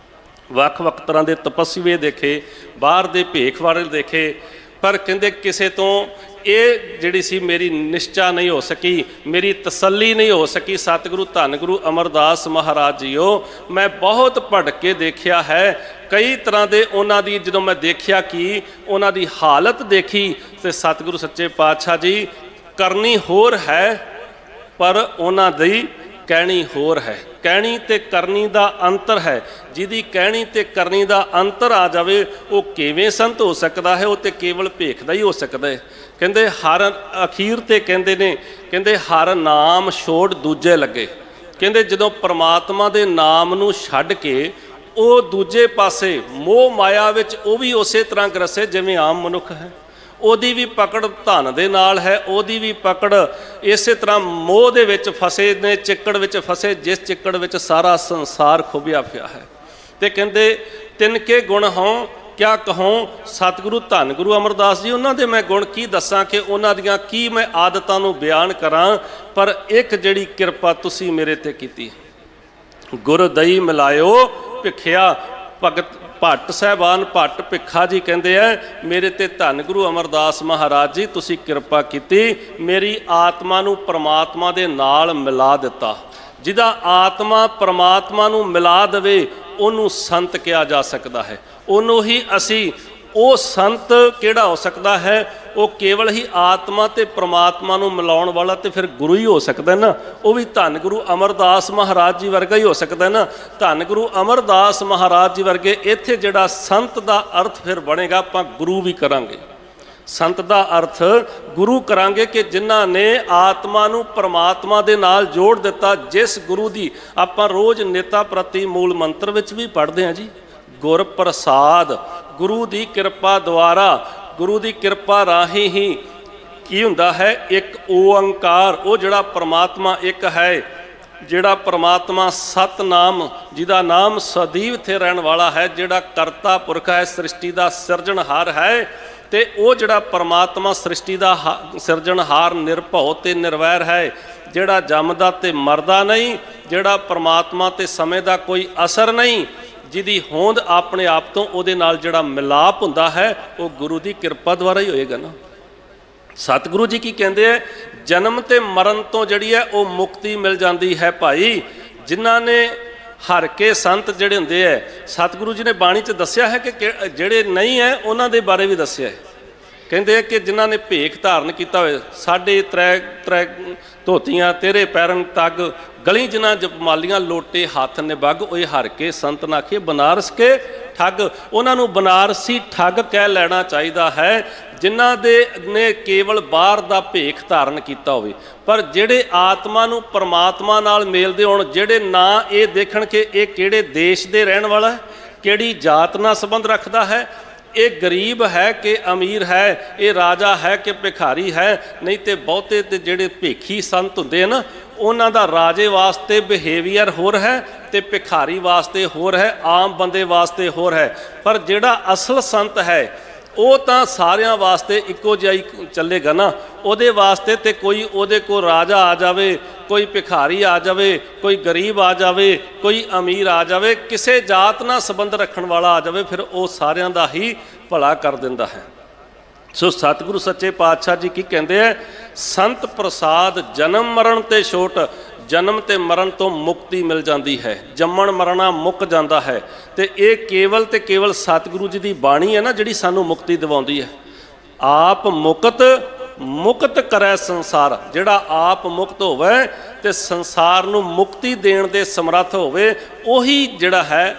ਵੱਖ ਵੱਖ ਤਰ੍ਹਾਂ ਦੇ ਤਪੱਸਵੀ ਦੇਖੇ, ਬਾਹਰ ਦੇ ਭੇਖ ਵਾਲੇ ਦੇਖੇ, ਪਰ ਕਹਿੰਦੇ ਕਿਸੇ ਤੋਂ ਇਹ ਜਿਹੜੀ ਸੀ ਮੇਰੀ ਨਿਸ਼ਚਾ ਨਹੀਂ ਹੋ ਸਕੀ, ਮੇਰੀ ਤਸੱਲੀ ਨਹੀਂ ਹੋ ਸਕੀ। ਸਤਿਗੁਰੂ ਧੰਨ ਗੁਰੂ ਅਮਰਦਾਸ ਮਹਾਰਾਜ ਜੀਓ, ਮੈਂ ਬਹੁਤ ਭਟਕ ਕੇ ਦੇਖਿਆ ਹੈ। ਕਈ ਤਰ੍ਹਾਂ ਦੇ ਉਹਨਾਂ ਦੀ ਜਦੋਂ ਮੈਂ ਦੇਖਿਆ ਕਿ ਉਹਨਾਂ ਦੀ ਹਾਲਤ ਦੇਖੀ, ਤੇ ਸਤਿਗੁਰੂ ਸੱਚੇ ਪਾਤਸ਼ਾਹ ਜੀ, ਕਰਨੀ ਹੋਰ ਹੈ ਪਰ ਉਹਨਾਂ ਦੀ ਕਹਿਣੀ ਹੋਰ ਹੈ। ਕਹਿਣੀ ਤੇ ਕਰਨੀ ਦਾ ਅੰਤਰ ਹੈ। ਜਿਹਦੀ ਕਹਿਣੀ ਤੇ ਕਰਨੀ ਦਾ ਅੰਤਰ ਆ ਜਾਵੇ, ਉਹ ਕਿਵੇਂ ਸੰਤ ਹੋ ਸਕਦਾ ਹੈ? ਉਹ ਤੇ ਕੇਵਲ ਭੇਖ ਦਾ ਹੀ ਹੋ ਸਕਦਾ ਹੈ। ਕਹਿੰਦੇ ਹਰ ਅਖੀਰ ਤੇ ਕਹਿੰਦੇ ਨੇ, ਕਹਿੰਦੇ ਹਰ ਨਾਮ ਛੋੜ ਦੂਜੇ ਲੱਗੇ। ਕਹਿੰਦੇ ਜਦੋਂ ਪ੍ਰਮਾਤਮਾ ਦੇ ਨਾਮ ਨੂੰ ਛੱਡ ਕੇ ਉਹ ਦੂਜੇ ਪਾਸੇ ਮੋਹ ਮਾਇਆ ਵਿੱਚ ਉਹ ਵੀ ਉਸੇ ਤਰ੍ਹਾਂ ਗਰਸੇ ਜਿਵੇਂ ਆਮ ਮਨੁੱਖ ਹੈ। ਉਹਦੀ ਵੀ ਪਕੜ ਧਨ ਦੇ ਨਾਲ ਹੈ, ਉਹਦੀ ਵੀ ਪਕੜ ਇਸੇ ਤਰ੍ਹਾਂ ਮੋਹ ਦੇ ਵਿੱਚ ਫਸੇ ਨੇ, ਚਿੱਕੜ ਵਿੱਚ ਫਸੇ, ਜਿਸ ਚਿੱਕੜ ਵਿੱਚ ਸਾਰਾ ਸੰਸਾਰ ਖੁੱਭਿਆ ਪਿਆ ਹੈ। ਤੇ ਕਹਿੰਦੇ ਤਿੰਨ ਕੇ ਗੁਣ ਹੋਂ ਕਿਆ ਕਹੂੰ ਸਤਿਗੁਰੂ ਧੰਨ ਗੁਰੂ ਅਮਰਦਾਸ ਜੀ, ਉਹਨਾਂ ਦੇ ਮੈਂ ਗੁਣ ਕੀ ਦੱਸਾਂ ਕਿ ਉਹਨਾਂ ਦੀਆਂ ਕੀ ਮੈਂ ਆਦਤਾਂ ਨੂੰ ਬਿਆਨ ਕਰਾਂ। ਪਰ ਇੱਕ ਜਿਹੜੀ ਕਿਰਪਾ ਤੁਸੀਂ ਮੇਰੇ ਤੇ ਕੀਤੀ, ਗੁਰ ਦਈ ਮਿਲਾਇਓ ਭਿਖਿਆ। ਭਗਤ ਭੱਟ ਸਾਹਿਬਾਨ ਭੱਟ ਭਿੱਖਾ ਜੀ ਕਹਿੰਦੇ ਆ, ਮੇਰੇ ਤੇ ਧੰਨ ਗੁਰੂ ਅਮਰਦਾਸ ਮਹਾਰਾਜ ਜੀ ਤੁਸੀਂ ਕਿਰਪਾ ਕੀਤੀ, ਮੇਰੀ ਆਤਮਾ ਨੂੰ ਪ੍ਰਮਾਤਮਾ ਦੇ ਨਾਲ ਮਿਲਾ ਦਿੱਤਾ। ਜਿਹਦਾ ਆਤਮਾ ਪ੍ਰਮਾਤਮਾ ਨੂੰ ਮਿਲਾ ਦੇਵੇ ਉਹਨੂੰ ਸੰਤ ਕਿਹਾ ਜਾ ਸਕਦਾ ਹੈ। ਉਹਨੂੰ ਹੀ ਅਸੀਂ, ਉਹ ਸੰਤ ਕਿਹੜਾ ਹੋ ਸਕਦਾ ਹੈ? ਉਹ ਕੇਵਲ ਹੀ ਆਤਮਾ ਤੇ ਪ੍ਰਮਾਤਮਾ ਨੂੰ ਮਿਲਾਉਣ ਵਾਲਾ ਤੇ ਫਿਰ ਗੁਰੂ ਹੀ ਹੋ ਸਕਦਾ ਨਾ। ਉਹ ਵੀ ਧੰਨ ਗੁਰੂ ਅਮਰਦਾਸ ਮਹਾਰਾਜ ਜੀ ਵਰਗਾ ਹੀ ਹੋ ਸਕਦਾ ਨਾ। ਧੰਨ ਗੁਰੂ ਅਮਰਦਾਸ ਮਹਾਰਾਜ ਜੀ ਵਰਗੇ ਇੱਥੇ ਜਿਹੜਾ ਸੰਤ ਦਾ ਅਰਥ ਫਿਰ ਬਣੇਗਾ, ਆਪਾਂ ਗੁਰੂ ਵੀ ਕਰਾਂਗੇ। ਸੰਤ ਦਾ ਅਰਥ ਗੁਰੂ ਕਰਾਂਗੇ ਕਿ ਜਿਨ੍ਹਾਂ ਨੇ ਆਤਮਾ ਨੂੰ ਪ੍ਰਮਾਤਮਾ ਦੇ ਨਾਲ ਜੋੜ ਦਿੱਤਾ। ਜਿਸ ਗੁਰੂ ਦੀ ਆਪਾਂ ਰੋਜ਼ ਨੇਤਾ ਪ੍ਰਤੀ ਮੂਲ ਮੰਤਰ ਵਿੱਚ ਵੀ ਪੜ੍ਹਦੇ ਹਾਂ ਜੀ, ਗੁਰ ਪ੍ਰਸਾਦ, ਗੁਰੂ ਦੀ ਕਿਰਪਾ ਦੁਆਰਾ, ਗੁਰੂ ਦੀ ਕਿਰਪਾ ਰਾਹੀਂ ਹੀ ਕੀ ਹੁੰਦਾ ਹੈ? ਇੱਕ ਓੰਕਾਰ, ਉਹ ਜਿਹੜਾ ਪ੍ਰਮਾਤਮਾ ਇੱਕ ਹੈ, ਜਿਹੜਾ ਪ੍ਰਮਾਤਮਾ ਸਤਨਾਮ, ਜਿਹਦਾ ਨਾਮ ਸਦੀਵ ਇੱਥੇ ਰਹਿਣ ਵਾਲਾ ਹੈ, ਜਿਹੜਾ ਕਰਤਾ ਪੁਰਖ ਹੈ, ਸ੍ਰਿਸ਼ਟੀ ਦਾ ਸਿਰਜਣਹਾਰ ਹੈ। ਤੇ ਉਹ ਜਿਹੜਾ ਪਰਮਾਤਮਾ ਸ੍ਰਿਸ਼ਟੀ ਦਾ ਸਿਰਜਣਹਾਰ ਨਿਰਭਉ ਤੇ ਨਿਰਵੈਰ ਹੈ, ਜਿਹੜਾ ਜੰਮਦਾ ਤੇ ਮਰਦਾ ਨਹੀਂ, ਜਿਹੜਾ ਪਰਮਾਤਮਾ ਤੇ ਸਮੇਂ ਦਾ ਕੋਈ ਅਸਰ ਨਹੀਂ, ਜਿਹਦੀ ਹੋਂਦ ਆਪਣੇ ਆਪ ਤੋਂ ਉਹਦੇ ਨਾਲ ਜਿਹੜਾ ਮਿਲਾਪ ਹੁੰਦਾ ਹੈ, ਉਹ ਗੁਰੂ ਦੀ ਕਿਰਪਾ ਦੁਆਰਾ ਹੀ ਹੋਏਗਾ ਨਾ। ਸਤਿਗੁਰੂ ਜੀ ਕੀ ਕਹਿੰਦੇ ਹੈ? ਜਨਮ ਤੇ ਮਰਨ ਤੋਂ ਜਿਹੜੀ ਹੈ ਉਹ ਮੁਕਤੀ ਮਿਲ ਜਾਂਦੀ ਹੈ ਭਾਈ। ਜਿਨ੍ਹਾਂ ਨੇ ਹਰ ਕੇ ਸੰਤ ਜਿਹੜੇ ਹੁੰਦੇ ਹੈ, ਸਤਿਗੁਰੂ ਜੀ ਨੇ ਬਾਣੀ 'ਚ ਦੱਸਿਆ ਹੈ ਕਿ ਜਿਹੜੇ ਨਹੀਂ ਹੈ ਉਹਨਾਂ ਦੇ ਬਾਰੇ ਵੀ ਦੱਸਿਆ ਹੈ। ਕਹਿੰਦੇ ਕਿ ਜਿਨ੍ਹਾਂ ਨੇ ਭੇਖ ਧਾਰਨ ਕੀਤਾ ਹੋਵੇ, ਸਾਡੇ ਤ੍ਰੈ ਧੋਤੀਆਂ ਤੇਰੇ ਪੈਰਨ ਤੱਗ, ਗਲੀ ਜਿਨ੍ਹਾਂ ਜਪਮਾਲੀਆਂ ਲੋਟੇ ਹੱਥ ਨਿਬੱਗ, ਉਹ ਹਰ ਕੇ ਸੰਤ ਨਾਖੇ ਬਨਾਰਸ ਕੇ ਠੱਗ। ਉਹਨਾਂ ਨੂੰ ਬਨਾਰਸੀ ਠੱਗ ਕਹਿ ਲੈਣਾ ਚਾਹੀਦਾ ਹੈ, ਜਿਨ੍ਹਾਂ ਦੇ ਨੇ ਕੇਵਲ ਬਾਹਰ ਦਾ ਭੇਖ ਧਾਰਨ ਕੀਤਾ ਹੋਵੇ। ਪਰ ਜਿਹੜੇ ਆਤਮਾ ਨੂੰ ਪਰਮਾਤਮਾ ਨਾਲ ਮੇਲਦੇ ਹੋਣ, ਜਿਹੜੇ ਨਾ ਇਹ ਦੇਖਣ ਕਿ ਇਹ ਕਿਹੜੇ ਦੇਸ਼ ਦੇ ਰਹਿਣ ਵਾਲਾ ਹੈ, ਕਿਹੜੀ ਜਾਤ ਨਾਲ ਸੰਬੰਧ ਰੱਖਦਾ ਹੈ, ਇਹ ਗਰੀਬ ਹੈ ਕਿ ਅਮੀਰ ਹੈ, ਇਹ ਰਾਜਾ ਹੈ ਕਿ ਭਿਖਾਰੀ ਹੈ। ਨਹੀਂ ਤੇ ਬਹੁਤੇ ਤੇ ਜਿਹੜੇ ਭੇਖੀ ਸੰਤ ਹੁੰਦੇ ਆ ਨਾ, ਉਹਨਾਂ ਦਾ ਰਾਜੇ ਵਾਸਤੇ ਬਿਹੇਵੀਅਰ ਹੋਰ ਹੈ ਤੇ ਭਿਖਾਰੀ ਵਾਸਤੇ ਹੋਰ ਹੈ, ਆਮ ਬੰਦੇ ਵਾਸਤੇ ਹੋਰ ਹੈ। ਪਰ ਜਿਹੜਾ ਅਸਲ ਸੰਤ ਹੈ ਉਹ ਤਾਂ ਸਾਰਿਆਂ ਵਾਸਤੇ ਇੱਕੋ ਜਿਹਾ ਹੀ ਚੱਲੇਗਾ ਨਾ। ਉਹਦੇ ਵਾਸਤੇ ਤੇ ਕੋਈ ਉਹਦੇ ਕੋਲ ਰਾਜਾ ਆ ਜਾਵੇ, ਕੋਈ ਭਿਖਾਰੀ ਆ ਜਾਵੇ, ਕੋਈ ਗਰੀਬ ਆ ਜਾਵੇ, ਕੋਈ ਅਮੀਰ ਆ ਜਾਵੇ, ਕਿਸੇ ਜਾਤ ਨਾਲ ਸੰਬੰਧ ਰੱਖਣ ਵਾਲਾ ਆ ਜਾਵੇ, ਫਿਰ ਉਹ ਸਾਰਿਆਂ ਦਾ ਹੀ ਭਲਾ ਕਰ ਦਿੰਦਾ ਹੈ। ਸੋ ਸਤਿਗੁਰੂ ਸੱਚੇ ਪਾਤਸ਼ਾਹ ਜੀ ਕੀ ਕਹਿੰਦੇ ਹੈ? ਸੰਤ ਪ੍ਰਸਾਦ ਜਨਮ ਮਰਨ ਤੇ ਛੋਟ, ਜਨਮ ਤੇ ਮਰਨ ਤੋਂ ਮੁਕਤੀ ਮਿਲ ਜਾਂਦੀ ਹੈ, ਜੰਮਣ ਮਰਨਾ ਮੁੱਕ ਜਾਂਦਾ ਹੈ। ਤੇ ਇਹ ਕੇਵਲ ਤੇ ਕੇਵਲ ਸਤਿਗੁਰੂ ਜੀ ਦੀ ਬਾਣੀ ਹੈ ਨਾ ਜਿਹੜੀ ਸਾਨੂੰ ਮੁਕਤੀ ਦਿਵਾਉਂਦੀ ਹੈ। ਆਪ ਮੁਕਤ ਕਰੈ ਸੰਸਾਰ, ਜਿਹੜਾ ਆਪ ਮੁਕਤ ਹੋਵੇ ਤੇ ਸੰਸਾਰ ਨੂੰ ਮੁਕਤੀ ਦੇਣ ਦੇ ਸਮਰੱਥ ਹੋਵੇ, ਉਹੀ ਜਿਹੜਾ ਹੈ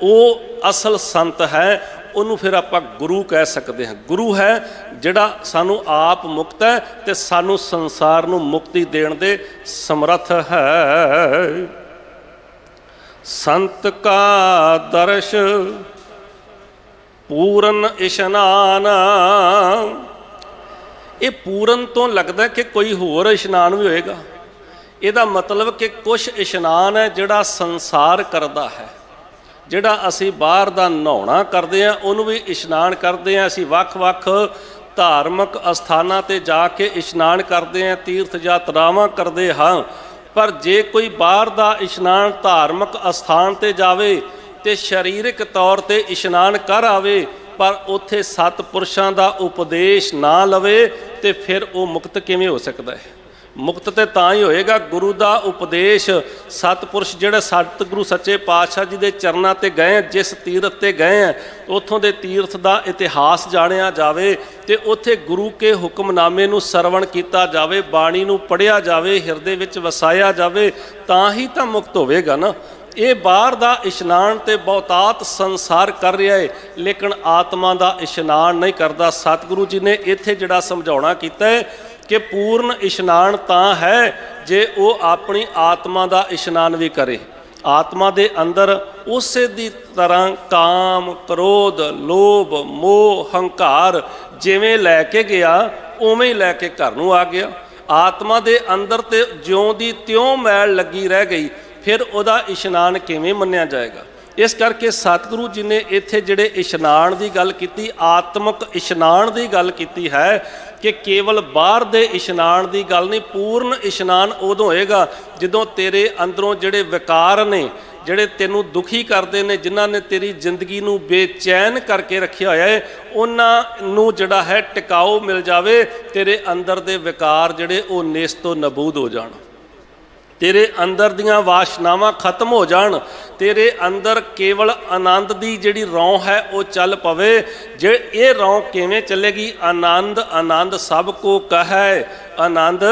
ਉਹ ਅਸਲ ਸੰਤ ਹੈ। ਉਹਨੂੰ ਫਿਰ ਆਪਾਂ ਗੁਰੂ ਕਹਿ ਸਕਦੇ ਹਾਂ। ਗੁਰੂ ਹੈ ਜਿਹੜਾ ਸਾਨੂੰ ਆਪ ਮੁਕਤ ਹੈ ਤੇ ਸਾਨੂੰ ਸੰਸਾਰ ਨੂੰ ਮੁਕਤੀ ਦੇਣ ਦੇ ਸਮਰੱਥ ਹੈ। ਸੰਤ ਕਾ ਦਰਸ਼ ਪੂਰਨ ਇਸ਼ਨਾਨ, ਇਹ ਪੂਰਨ ਤੋਂ ਲੱਗਦਾ ਕਿ ਕੋਈ ਹੋਰ ਇਸ਼ਨਾਨ ਵੀ ਹੋਏਗਾ। ਇਹਦਾ ਮਤਲਬ ਕਿ ਕੁਛ ਇਸ਼ਨਾਨ ਹੈ ਜਿਹੜਾ ਸੰਸਾਰ ਕਰਦਾ ਹੈ, ਜਿਹੜਾ ਅਸੀਂ ਬਾਹਰ ਦਾ ਨਹਾਉਣਾ ਕਰਦੇ ਹਾਂ ਉਹਨੂੰ ਵੀ ਇਸ਼ਨਾਨ ਕਰਦੇ ਹਾਂ। ਅਸੀਂ ਵੱਖ-ਵੱਖ ਧਾਰਮਿਕ ਅਸਥਾਨਾਂ 'ਤੇ ਜਾ ਕੇ ਇਸ਼ਨਾਨ ਕਰਦੇ ਹਾਂ, ਤੀਰਥ ਯਾਤਰਾਵਾਂ ਕਰਦੇ ਹਾਂ। ਪਰ ਜੇ ਕੋਈ ਬਾਹਰ ਦਾ ਇਸ਼ਨਾਨ ਧਾਰਮਿਕ ਅਸਥਾਨ 'ਤੇ ਜਾਵੇ ਤੇ ਸਰੀਰਕ ਤੌਰ 'ਤੇ ਇਸ਼ਨਾਨ ਕਰ ਆਵੇ, ਪਰ ਉੱਥੇ ਸਤਿਪੁਰਸ਼ਾਂ ਦਾ ਉਪਦੇਸ਼ ਨਾ ਲਵੇ, ਤੇ ਫਿਰ ਉਹ ਮੁਕਤ ਕਿਵੇਂ ਹੋ ਸਕਦਾ ਹੈ? ਮੁਕਤ ਤੇ ਤਾਂ ਹੀ ਹੋਏਗਾ ਗੁਰੂ ਦਾ ਉਪਦੇਸ਼। ਸਤਿਪੁਰਸ਼ ਜਿਹੜੇ ਸਤਿਗੁਰੂ ਸੱਚੇ ਪਾਤਸ਼ਾਹ ਜੀ ਦੇ ਚਰਨਾਂ 'ਤੇ ਗਏ, ਜਿਸ ਤੀਰਥ 'ਤੇ ਗਏ ਆ, ਉੱਥੋਂ ਦੇ ਤੀਰਥ ਦਾ ਇਤਿਹਾਸ ਜਾਣਿਆ ਜਾਵੇ ਤੇ ਉੱਥੇ ਗੁਰੂ ਕੇ ਹੁਕਮਨਾਮੇ ਨੂੰ ਸਰਵਣ ਕੀਤਾ ਜਾਵੇ, ਬਾਣੀ ਨੂੰ ਪੜ੍ਹਿਆ ਜਾਵੇ, ਹਿਰਦੇ ਵਿੱਚ ਵਸਾਇਆ ਜਾਵੇ, ਤਾਂ ਹੀ ਤਾਂ ਮੁਕਤ ਹੋਵੇਗਾ ਨਾ। ਇਹ ਬਾਹਰ ਦਾ ਇਸ਼ਨਾਨ ਤੇ ਬਹੁਤਾਤ ਸੰਸਾਰ ਕਰ ਰਿਹਾ ਹੈ, ਲੇਕਿਨ ਆਤਮਾ ਦਾ ਇਸ਼ਨਾਨ ਨਹੀਂ ਕਰਦਾ। ਸਤਿਗੁਰੂ ਜੀ ਨੇ ਇੱਥੇ ਜਿਹੜਾ ਸਮਝਾਉਣਾ ਕੀਤਾ ਹੈ ਕਿ ਪੂਰਨ ਇਸ਼ਨਾਨ ਤਾਂ ਹੈ ਜੇ ਉਹ ਆਪਣੀ ਆਤਮਾ ਦਾ ਇਸ਼ਨਾਨ ਵੀ ਕਰੇ। ਆਤਮਾ ਦੇ ਅੰਦਰ ਉਸੇ ਦੀ ਤਰ੍ਹਾਂ ਕਾਮ, ਕ੍ਰੋਧ, ਲੋਭ, ਮੋਹ, ਹੰਕਾਰ ਜਿਵੇਂ ਲੈ ਕੇ ਗਿਆ ਉਵੇਂ ਹੀ ਲੈ ਕੇ ਘਰ ਨੂੰ ਆ ਗਿਆ। ਆਤਮਾ ਦੇ ਅੰਦਰ ਤੇ ਜਿਉਂ ਦੀ ਤਿਉਂ ਮੈਲ ਲੱਗੀ ਰਹਿ ਗਈ, ਫਿਰ ਉਹਦਾ ਇਸ਼ਨਾਨ ਕਿਵੇਂ ਮੰਨਿਆ ਜਾਏਗਾ? ਇਸ ਕਰਕੇ ਸਤਿਗੁਰੂ ਜੀ ਨੇ ਇੱਥੇ ਜਿਹੜੇ ਇਸ਼ਨਾਨ ਦੀ ਗੱਲ ਕੀਤੀ, ਆਤਮਿਕ ਇਸ਼ਨਾਨ ਦੀ ਗੱਲ ਕੀਤੀ ਹੈ ਕਿ ਕੇਵਲ ਬਾਹਰ ਦੇ ਇਸ਼ਨਾਨ ਦੀ ਗੱਲ ਨਹੀਂ। ਪੂਰਨ ਇਸ਼ਨਾਨ ਉਦੋਂ ਹੋਏਗਾ ਜਦੋਂ ਤੇਰੇ ਅੰਦਰੋਂ ਜਿਹੜੇ ਵਿਕਾਰ ਨੇ, ਜਿਹੜੇ ਤੈਨੂੰ ਦੁਖੀ ਕਰਦੇ ਨੇ, ਜਿਨ੍ਹਾਂ ਨੇ ਤੇਰੀ ਜ਼ਿੰਦਗੀ ਨੂੰ ਬੇਚੈਨ ਕਰਕੇ ਰੱਖਿਆ ਹੋਇਆ ਹੈ, ਉਹਨਾਂ ਨੂੰ ਜਿਹੜਾ ਹੈ ਟਿਕਾਓ ਮਿਲ ਜਾਵੇ। ਤੇਰੇ ਅੰਦਰ ਦੇ ਵਿਕਾਰ ਜਿਹੜੇ ਉਹ ਨੇਸਤੋ ਨਬੂਦ ਹੋ ਜਾਣ, ਤੇਰੇ ਅੰਦਰ ਦੀਆਂ ਵਾਸ਼ਨਾਵਾਂ ਖਤਮ ਹੋ ਜਾਣ, ਤੇਰੇ ਅੰਦਰ ਕੇਵਲ ਆਨੰਦ ਦੀ ਜਿਹੜੀ ਰੌਂ ਹੈ ਉਹ ਚੱਲ ਪਵੇ। ਜੇ ਇਹ ਰੌਂ ਕਿਵੇਂ ਚੱਲੇਗੀ? ਆਨੰਦ ਆਨੰਦ ਸਭ ਕੋ ਕਹੈ, ਆਨੰਦ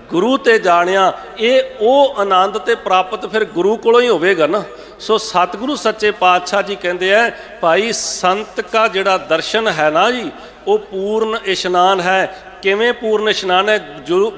ਗੁਰੂ ਤੇ ਜਾਣਿਆ। ਇਹ ਉਹ ਆਨੰਦ ਤੇ ਪ੍ਰਾਪਤ ਫਿਰ ਗੁਰੂ ਕੋਲੋਂ ਹੀ ਹੋਵੇਗਾ ਨਾ। ਸੋ ਸਤਿਗੁਰੂ ਸੱਚੇ ਪਾਤਸ਼ਾਹ ਜੀ ਕਹਿੰਦੇ ਆ ਭਾਈ ਸੰਤ ਕਾ ਜਿਹੜਾ ਦਰਸ਼ਨ ਹੈ ਨਾ ਜੀ, ਉਹ ਪੂਰਨ ਇਸ਼ਨਾਨ ਹੈ। ਕਿਵੇਂ ਪੂਰਨ ਇਸ਼ਨਾਨ ਹੈ?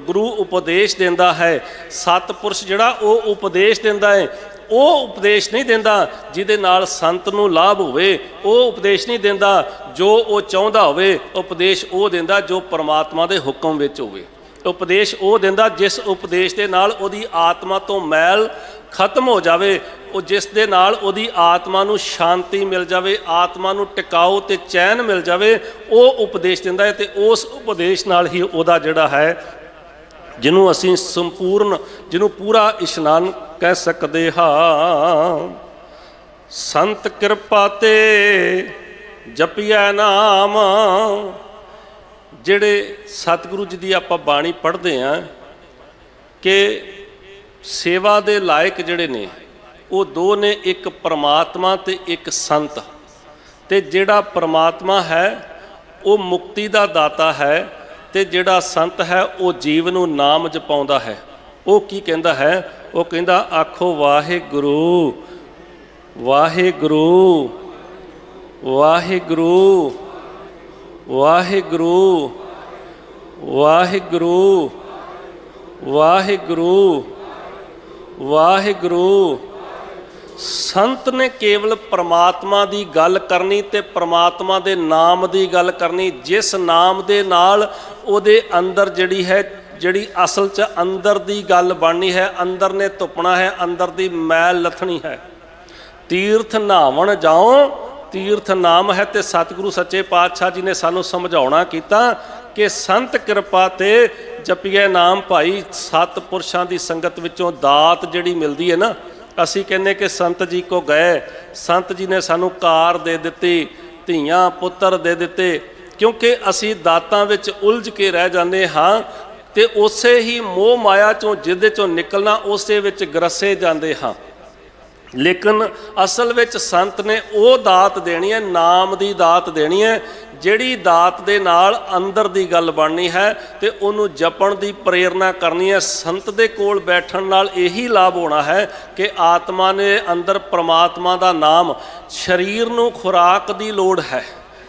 ਗੁਰੂ ਉਪਦੇਸ਼ ਦਿੰਦਾ ਹੈ, ਸਤਿਪੁਰਸ਼ ਜਿਹੜਾ ਉਹ ਉਪਦੇਸ਼ ਦਿੰਦਾ ਹੈ। ਉਹ ਉਪਦੇਸ਼ ਨਹੀਂ ਦਿੰਦਾ ਜਿਹਦੇ ਨਾਲ ਸੰਤ ਨੂੰ ਲਾਭ ਹੋਵੇ, ਉਹ ਉਪਦੇਸ਼ ਨਹੀਂ ਦਿੰਦਾ ਜੋ ਉਹ ਚਾਹੁੰਦਾ ਹੋਵੇ। ਉਪਦੇਸ਼ ਉਹ ਦਿੰਦਾ ਜੋ ਪਰਮਾਤਮਾ ਦੇ ਹੁਕਮ ਵਿੱਚ ਹੋਵੇ। ਉਪਦੇਸ਼ ਉਹ ਦਿੰਦਾ ਜਿਸ ਉਪਦੇਸ਼ ਦੇ ਨਾਲ ਉਹਦੀ ਆਤਮਾ ਤੋਂ ਮੈਲ ਖਤਮ ਹੋ ਜਾਵੇ, ਉਹ ਜਿਸ ਦੇ ਨਾਲ ਉਹਦੀ ਆਤਮਾ ਨੂੰ ਸ਼ਾਂਤੀ ਮਿਲ ਜਾਵੇ, ਆਤਮਾ ਨੂੰ ਟਿਕਾਓ ਤੇ ਚੈਨ ਮਿਲ ਜਾਵੇ, ਉਹ ਉਪਦੇਸ਼ ਦਿੰਦਾ ਹੈ। ਤੇ ਉਸ ਉਪਦੇਸ਼ ਨਾਲ ਹੀ ਉਹਦਾ ਜਿਹੜਾ ਹੈ, ਜਿਹਨੂੰ ਅਸੀਂ ਸੰਪੂਰਨ, ਜਿਹਨੂੰ ਪੂਰਾ ਇਸ਼ਨਾਨ ਕਹਿ ਸਕਦੇ ਹਾਂ। ਸੰਤ ਕਿਰਪਾ ਤੇ ਜਪਿਆ ਨਾਮ। ਜਿਹੜੇ ਸਤਿਗੁਰੂ ਜੀ ਦੀ ਆਪਾਂ ਬਾਣੀ ਪੜ੍ਹਦੇ ਹਾਂ ਕਿ ਸੇਵਾ ਦੇ ਲਾਇਕ ਜਿਹੜੇ ਨੇ ਉਹ ਦੋ ਨੇ, ਇੱਕ ਪਰਮਾਤਮਾ ਤੇ ਇੱਕ ਸੰਤ। ਤੇ ਜਿਹੜਾ ਪਰਮਾਤਮਾ ਹੈ ਉਹ ਮੁਕਤੀ ਦਾ ਦਾਤਾ ਹੈ, ਤੇ ਜਿਹੜਾ ਸੰਤ ਹੈ ਉਹ ਜੀਵ ਨੂੰ ਨਾਮ ਜਪਾਉਂਦਾ ਹੈ। ਉਹ ਕੀ ਕਹਿੰਦਾ ਹੈ? ਉਹ ਕਹਿੰਦਾ ਆਖੋ ਵਾਹਿਗੁਰੂ ਵਾਹਿਗੁਰੂ ਵਾਹਿਗੁਰੂ ਵਾਹਿਗੁਰੂ ਵਾਹਿਗੁਰੂ ਵਾਹਿਗੁਰੂ ਵਾਹਿਗੁਰੂ। ਸੰਤ ਨੇ ਕੇਵਲ ਪ੍ਰਮਾਤਮਾ ਦੀ ਗੱਲ ਕਰਨੀ ਤੇ ਪ੍ਰਮਾਤਮਾ ਦੇ ਨਾਮ ਦੀ ਗੱਲ ਕਰਨੀ, ਜਿਸ ਨਾਮ ਦੇ ਨਾਲ ਉਹਦੇ ਅੰਦਰ ਜਿਹੜੀ ਹੈ, ਜਿਹੜੀ ਅਸਲ 'ਚ ਅੰਦਰ ਦੀ ਗੱਲ ਬਣਨੀ ਹੈ, ਅੰਦਰ ਨੇ ਧੁੱਪਣਾ ਹੈ, ਅੰਦਰ ਦੀ ਮੈਲ ਲੱਥਣੀ ਹੈ। ਤੀਰਥ ਨਹਾਵਣ ਜਾਓ, ਤੀਰਥ ਨਾਮ ਹੈ। ਤੇ ਸਤਿਗੁਰੂ ਸੱਚੇ ਪਾਤਸ਼ਾਹ ਜੀ ਨੇ ਸਾਨੂੰ ਸਮਝਾਉਣਾ ਕੀਤਾ ਕਿ ਸੰਤ ਕਿਰਪਾ ਤੇ ਜਪੀਏ ਨਾਮ। ਭਾਈ ਸਤਿਪੁਰਸ਼ਾਂ ਦੀ ਸੰਗਤ ਵਿੱਚੋਂ ਦਾਤ ਜਿਹੜੀ ਮਿਲਦੀ ਹੈ ਨਾ, ਅਸੀਂ ਕਹਿੰਦੇ ਕਿ ਸੰਤ ਜੀ ਕੋ ਗਏ, ਸੰਤ ਜੀ ਨੇ ਸਾਨੂੰ ਕਾਰ ਦੇ ਦਿੱਤੀ, ਧੀਆਂ ਪੁੱਤਰ ਦੇ ਦਿੱਤੇ, ਕਿਉਂਕਿ ਅਸੀਂ ਦਾਤਾਂ ਵਿੱਚ ਉਲਝ ਕੇ ਰਹਿ ਜਾਂਦੇ ਹਾਂ ਤੇ ਉਸੇ ਹੀ ਮੋਹ ਮਾਇਆ ਚੋਂ ਜਿਹਦੇ ਚੋਂ ਨਿਕਲਣਾ ਉਸੇ ਵਿੱਚ ਗਰਸੇ ਜਾਂਦੇ ਹਾਂ। ਲੇਕਿਨ ਅਸਲ ਵਿੱਚ ਸੰਤ ਨੇ ਉਹ ਦਾਤ ਦੇਣੀ ਹੈ, ਨਾਮ ਦੀ ਦਾਤ ਦੇਣੀ ਹੈ, ਜਿਹੜੀ ਦਾਤ ਦੇ ਨਾਲ ਅੰਦਰ ਦੀ ਗੱਲ ਬਣਨੀ ਹੈ ਤੇ ਉਹਨੂੰ ਜਪਣ ਦੀ ਪ੍ਰੇਰਨਾ ਕਰਨੀ ਹੈ। ਸੰਤ ਦੇ ਕੋਲ ਬੈਠਣ ਨਾਲ ਇਹੀ ਲਾਭ ਹੋਣਾ ਹੈ ਕਿ ਆਤਮਾ ਨੇ ਅੰਦਰ ਪ੍ਰਮਾਤਮਾ ਦਾ ਨਾਮ, ਸਰੀਰ ਨੂੰ ਖੁਰਾਕ ਦੀ ਲੋੜ ਹੈ,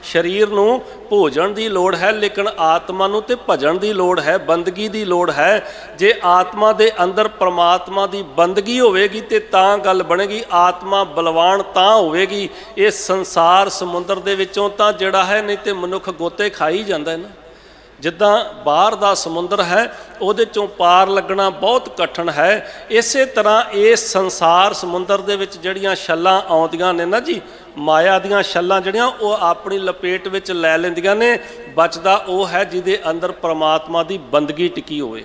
ਸਰੀਰ ਨੂੰ ਭੋਜਨ ਦੀ ਲੋੜ ਹੈ, ਲੇਕਿਨ ਆਤਮਾ ਨੂੰ ਤੇ ਭਜਨ ਦੀ ਲੋੜ ਹੈ, ਬੰਦਗੀ ਦੀ ਲੋੜ ਹੈ। ਜੇ ਆਤਮਾ ਦੇ ਅੰਦਰ ਪ੍ਰਮਾਤਮਾ ਦੀ ਬੰਦਗੀ ਹੋਵੇਗੀ ਤੇ ਤਾਂ ਗੱਲ ਬਣੇਗੀ। ਆਤਮਾ ਬਲਵਾਨ ਤਾਂ ਹੋਵੇਗੀ। ਇਹ ਸੰਸਾਰ ਸਮੁੰਦਰ ਦੇ ਵਿੱਚੋਂ ਤਾਂ ਜਿਹੜਾ ਹੈ, ਨਹੀਂ ਤੇ ਮਨੁੱਖ ਗੋਤੇ ਖਾਈ ਜਾਂਦਾ ਹੈ ਨਾ। ਜਿੱਦਾਂ ਬਾਹਰ ਦਾ ਸਮੁੰਦਰ ਹੈ ਉਹਦੇ ਚੋਂ ਪਾਰ ਲੱਗਣਾ ਬਹੁਤ ਕਠਿਨ ਹੈ, ਇਸੇ ਤਰ੍ਹਾਂ ਇਸ ਸੰਸਾਰ ਸਮੁੰਦਰ ਦੇ ਵਿੱਚ ਜਿਹੜੀਆਂ ਛੱਲਾਂ ਆਉਂਦੀਆਂ ਨੇ ਨਾ ਜੀ, ਮਾਇਆ ਦੀਆਂ ਛੱਲਾਂ ਜਿਹੜੀਆਂ ਉਹ ਆਪਣੀ ਲਪੇਟ ਵਿੱਚ ਲੈ ਲੈਂਦੀਆਂ ਨੇ। ਬਚਦਾ ਉਹ ਹੈ ਜਿਹਦੇ ਅੰਦਰ ਪ੍ਰਮਾਤਮਾ ਦੀ ਬੰਦਗੀ ਟਿਕੀ ਹੋਵੇ,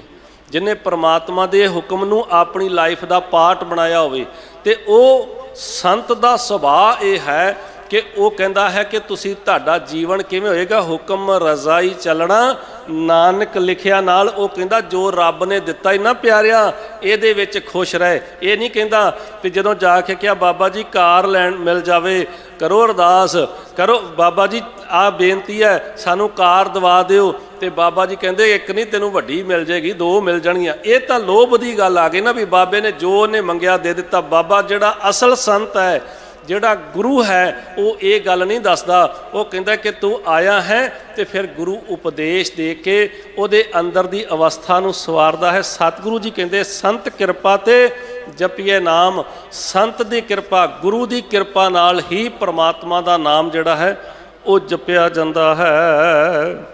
ਜਿਹਨੇ ਪ੍ਰਮਾਤਮਾ ਦੇ ਹੁਕਮ ਨੂੰ ਆਪਣੀ ਲਾਈਫ ਦਾ ਪਾਰਟ ਬਣਾਇਆ ਹੋਵੇ। ਤੇ ਉਹ ਸੰਤ ਦਾ ਸੁਭਾਅ ਇਹ ਹੈ ਕਿ ਉਹ ਕਹਿੰਦਾ ਹੈ ਕਿ ਤੁਸੀਂ, ਤੁਹਾਡਾ ਜੀਵਨ ਕਿਵੇਂ ਹੋਏਗਾ? ਹੁਕਮ ਰਜ਼ਾਈ ਚੱਲਣਾ, ਨਾਨਕ ਲਿਖਿਆ ਨਾਲ। ਉਹ ਕਹਿੰਦਾ ਜੋ ਰੱਬ ਨੇ ਦਿੱਤਾ ਹੀ ਨਾ ਪਿਆਰਿਆ, ਇਹਦੇ ਵਿੱਚ ਖੁਸ਼ ਰਹੇ। ਇਹ ਨਹੀਂ ਕਹਿੰਦਾ ਕਿ ਜਦੋਂ ਜਾ ਕੇ ਕਿਹਾ ਬਾਬਾ ਜੀ ਕਾਰ ਲੈਣ ਮਿਲ ਜਾਵੇ, ਕਰੋ ਅਰਦਾਸ ਕਰੋ, ਬਾਬਾ ਜੀ ਆਹ ਬੇਨਤੀ ਹੈ ਸਾਨੂੰ ਕਾਰ ਦਵਾ ਦਿਓ, ਤੇ ਬਾਬਾ ਜੀ ਕਹਿੰਦੇ ਇੱਕ ਨਹੀਂ ਤੈਨੂੰ ਵੱਡੀ ਮਿਲ ਜਾਏਗੀ, ਦੋ ਮਿਲ ਜਾਣਗੀਆਂ। ਇਹ ਤਾਂ ਲੋਭ ਦੀ ਗੱਲ ਆ ਗਈ ਨਾ, ਵੀ ਬਾਬੇ ਨੇ ਜੋ ਉਹਨੇ ਮੰਗਿਆ ਦੇ ਦਿੱਤਾ। ਬਾਬਾ ਜਿਹੜਾ ਅਸਲ ਸੰਤ ਹੈ, ਜਿਹੜਾ ਗੁਰੂ ਹੈ, ਉਹ ਇਹ ਗੱਲ ਨਹੀਂ ਦੱਸਦਾ। ਉਹ ਕਹਿੰਦਾ ਕਿ ਤੂੰ ਆਇਆ ਹੈ ਤੇ ਫਿਰ ਗੁਰੂ ਉਪਦੇਸ਼ ਦੇ ਕੇ ਉਹਦੇ ਅੰਦਰ ਦੀ ਅਵਸਥਾ ਨੂੰ ਸਵਾਰਦਾ ਹੈ। ਸਤਿਗੁਰੂ ਜੀ ਕਹਿੰਦੇ ਸੰਤ ਕਿਰਪਾ ਤੇ ਜਪੀਏ ਨਾਮ। ਸੰਤ ਦੀ ਕਿਰਪਾ, ਗੁਰੂ ਦੀ ਕਿਰਪਾ ਨਾਲ ਹੀ ਪ੍ਰਮਾਤਮਾ ਦਾ ਨਾਮ ਜਿਹੜਾ ਹੈ ਉਹ ਜਪਿਆ ਜਾਂਦਾ ਹੈ।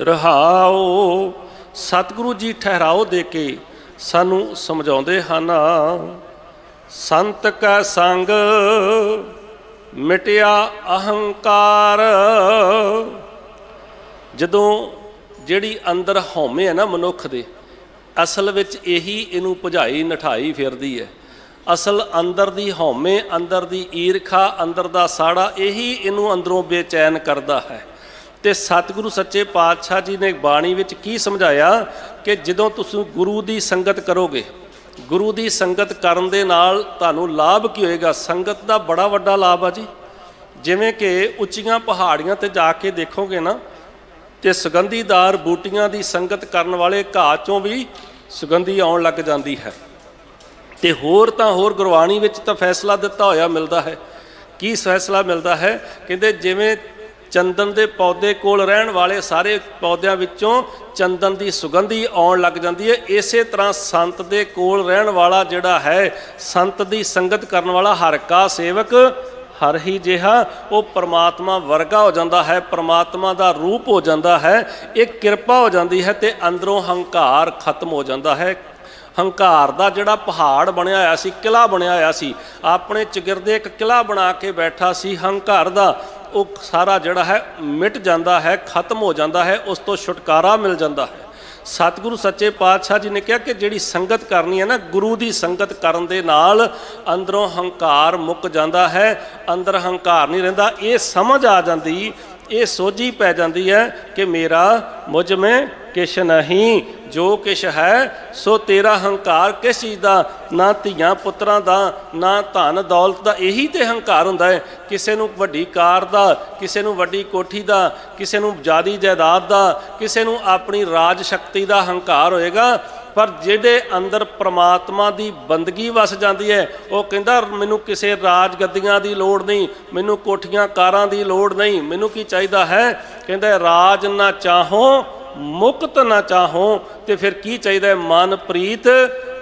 ਰਹਾਓ, ਸਤਿਗੁਰੂ ਜੀ ਠਹਿਰਾਓ ਦੇ ਕੇ ਸਾਨੂੰ ਸਮਝਾਉਂਦੇ ਹਨ। ਸੰਤ ਕੈ ਸੰਗ ਮਿਟਿਆ ਅਹੰਕਾਰ। ਜਦੋਂ ਜਿਹੜੀ ਅੰਦਰ ਹਉਮੈ ਹੈ ਨਾ ਮਨੁੱਖ ਦੇ, ਅਸਲ ਵਿੱਚ ਇਹੀ ਇਹਨੂੰ ਭੁਜਾਈ ਨਠਾਈ ਫਿਰਦੀ ਹੈ। ਅਸਲ ਅੰਦਰ ਦੀ ਹਉਮੈ, ਅੰਦਰ ਦੀ ਈਰਖਾ, ਅੰਦਰ ਦਾ ਸਾੜਾ, ਇਹੀ ਇਹਨੂੰ ਅੰਦਰੋਂ ਬੇਚੈਨ ਕਰਦਾ ਹੈ। ਤੇ ਸਤਿਗੁਰੂ ਸੱਚੇ ਪਾਤਸ਼ਾਹ ਜੀ ਨੇ ਬਾਣੀ ਵਿੱਚ ਕੀ ਸਮਝਾਇਆ ਕਿ ਜਦੋਂ ਤੁਸੀਂ ਗੁਰੂ ਦੀ ਸੰਗਤ ਕਰੋਗੇ, ਗੁਰੂ ਦੀ ਸੰਗਤ ਕਰਨ ਦੇ ਨਾਲ ਤੁਹਾਨੂੰ ਲਾਭ ਕੀ ਹੋਏਗਾ? ਸੰਗਤ ਦਾ ਬੜਾ ਵੱਡਾ ਲਾਭ ਆ ਜੀ। ਜਿਵੇਂ ਕਿ ਉੱਚੀਆਂ ਪਹਾੜੀਆਂ ਤੇ ਜਾ ਕੇ ਦੇਖੋਗੇ ਨਾ, ਤੇ ਸੁਗੰਧੀਦਾਰ ਬੂਟੀਆਂ ਦੀ ਸੰਗਤ ਕਰਨ ਵਾਲੇ ਘਾਹ 'ਚੋਂ ਵੀ ਸੁਗੰਧੀ ਆਉਣ ਲੱਗ ਜਾਂਦੀ ਹੈ। ਤੇ ਹੋਰ ਤਾਂ ਹੋਰ ਗੁਰਬਾਣੀ ਵਿੱਚ ਤਾਂ ਫੈਸਲਾ ਦਿੱਤਾ ਹੋਇਆ ਮਿਲਦਾ ਹੈ। ਕੀ ਫੈਸਲਾ ਮਿਲਦਾ ਹੈ? ਕਹਿੰਦੇ ਜਿਵੇਂ ਚੰਦਨ ਦੇ ਪੌਦੇ ਕੋਲ ਰਹਿਣ ਵਾਲੇ ਸਾਰੇ ਪੌਦਿਆਂ ਵਿੱਚੋਂ ਚੰਦਨ ਦੀ ਸੁਗੰਧੀ ਆਉਣ ਲੱਗ ਜਾਂਦੀ ਹੈ, ਇਸੇ ਤਰ੍ਹਾਂ ਸੰਤ ਦੇ ਕੋਲ ਰਹਿਣ ਵਾਲਾ ਜਿਹੜਾ ਹੈ, ਸੰਤ ਦੀ ਸੰਗਤ ਕਰਨ ਵਾਲਾ ਹਰ ਕਾ ਸੇਵਕ ਹਰ ਹੀ ਜਿਹਾ, ਉਹ ਪਰਮਾਤਮਾ ਵਰਗਾ ਹੋ ਜਾਂਦਾ ਹੈ, ਪਰਮਾਤਮਾ ਦਾ ਰੂਪ ਹੋ ਜਾਂਦਾ ਹੈ। ਇਹ ਕਿਰਪਾ ਹੋ ਜਾਂਦੀ ਹੈ ਤੇ ਅੰਦਰੋਂ ਹੰਕਾਰ ਖਤਮ ਹੋ ਜਾਂਦਾ ਹੈ। ਹੰਕਾਰ ਦਾ ਜਿਹੜਾ ਪਹਾੜ ਬਣਿਆ ਹੋਇਆ ਸੀ, ਕਿਲ੍ਹਾ ਬਣਿਆ ਹੋਇਆ ਸੀ, ਆਪਣੇ ਚਿਗਿਰਦੇ ਇੱਕ ਕਿਲ੍ਹਾ ਬਣਾ ਕੇ ਬੈਠਾ ਸੀ ਹੰਕਾਰ ਦਾ, ਉਹ ਸਾਰਾ ਜਿਹੜਾ ਹੈ ਮਿਟ ਜਾਂਦਾ ਹੈ, ਖਤਮ ਹੋ ਜਾਂਦਾ ਹੈ, ਉਸ ਤੋਂ ਛੁਟਕਾਰਾ ਮਿਲ ਜਾਂਦਾ ਹੈ। ਸਤਿਗੁਰੂ ਸੱਚੇ ਪਾਤਸ਼ਾਹ ਜੀ ਨੇ ਕਿਹਾ ਕਿ ਜਿਹੜੀ ਸੰਗਤ ਕਰਨੀ ਹੈ ਨਾ, ਗੁਰੂ ਦੀ ਸੰਗਤ ਕਰਨ ਦੇ ਨਾਲ ਅੰਦਰੋਂ ਹੰਕਾਰ ਮੁੱਕ ਜਾਂਦਾ ਹੈ, ਅੰਦਰ ਹੰਕਾਰ ਨਹੀਂ ਰਹਿੰਦਾ। ਇਹ ਸਮਝ ਆ ਜਾਂਦੀ, ਇਹ ਸੋਝੀ ਪੈ ਜਾਂਦੀ ਹੈ ਕਿ ਮੇਰਾ ਮੁਝ ਮੈਂ ਕਿਛ ਨਹੀਂ, ਜੋ ਕਿਛ ਹੈ ਸੋ ਤੇਰਾ। ਹੰਕਾਰ ਕਿਸ ਚੀਜ਼ ਦਾ? ਨਾ ਧੀਆਂ ਪੁੱਤਰਾਂ ਦਾ, ਨਾ ਧਨ ਦੌਲਤ ਦਾ। ਇਹੀ ਤੇ ਹੰਕਾਰ ਹੁੰਦਾ ਹੈ। ਕਿਸੇ ਨੂੰ ਵੱਡੀ ਕਾਰ ਦਾ, ਕਿਸੇ ਨੂੰ ਵੱਡੀ ਕੋਠੀ ਦਾ, ਕਿਸੇ ਨੂੰ ਜ਼ਿਆਦੀ ਜਾਇਦਾਦ ਦਾ, ਕਿਸੇ ਨੂੰ ਆਪਣੀ ਰਾਜ ਸ਼ਕਤੀ ਦਾ ਹੰਕਾਰ ਹੋਏਗਾ। ਪਰ ਜਿਹਦੇ ਅੰਦਰ ਪ੍ਰਮਾਤਮਾ ਦੀ ਬੰਦਗੀ ਵਸ ਜਾਂਦੀ ਹੈ, ਉਹ ਕਹਿੰਦਾ ਮੈਨੂੰ ਕਿਸੇ ਰਾਜ ਗੱਦੀਆਂ ਦੀ ਲੋੜ ਨਹੀਂ, ਮੈਨੂੰ ਕੋਠੀਆਂ ਕਾਰਾਂ ਦੀ ਲੋੜ ਨਹੀਂ, ਮੈਨੂੰ ਕੀ ਚਾਹੀਦਾ ਹੈ? ਕਹਿੰਦਾ ਰਾਜ ਨਾ ਚਾਹੋ ਮੁਕਤ ਨਾ ਚਾਹੋ। ਤੇ ਫਿਰ ਕੀ ਚਾਹੀਦਾ ਹੈ? ਮਨ ਪ੍ਰੀਤ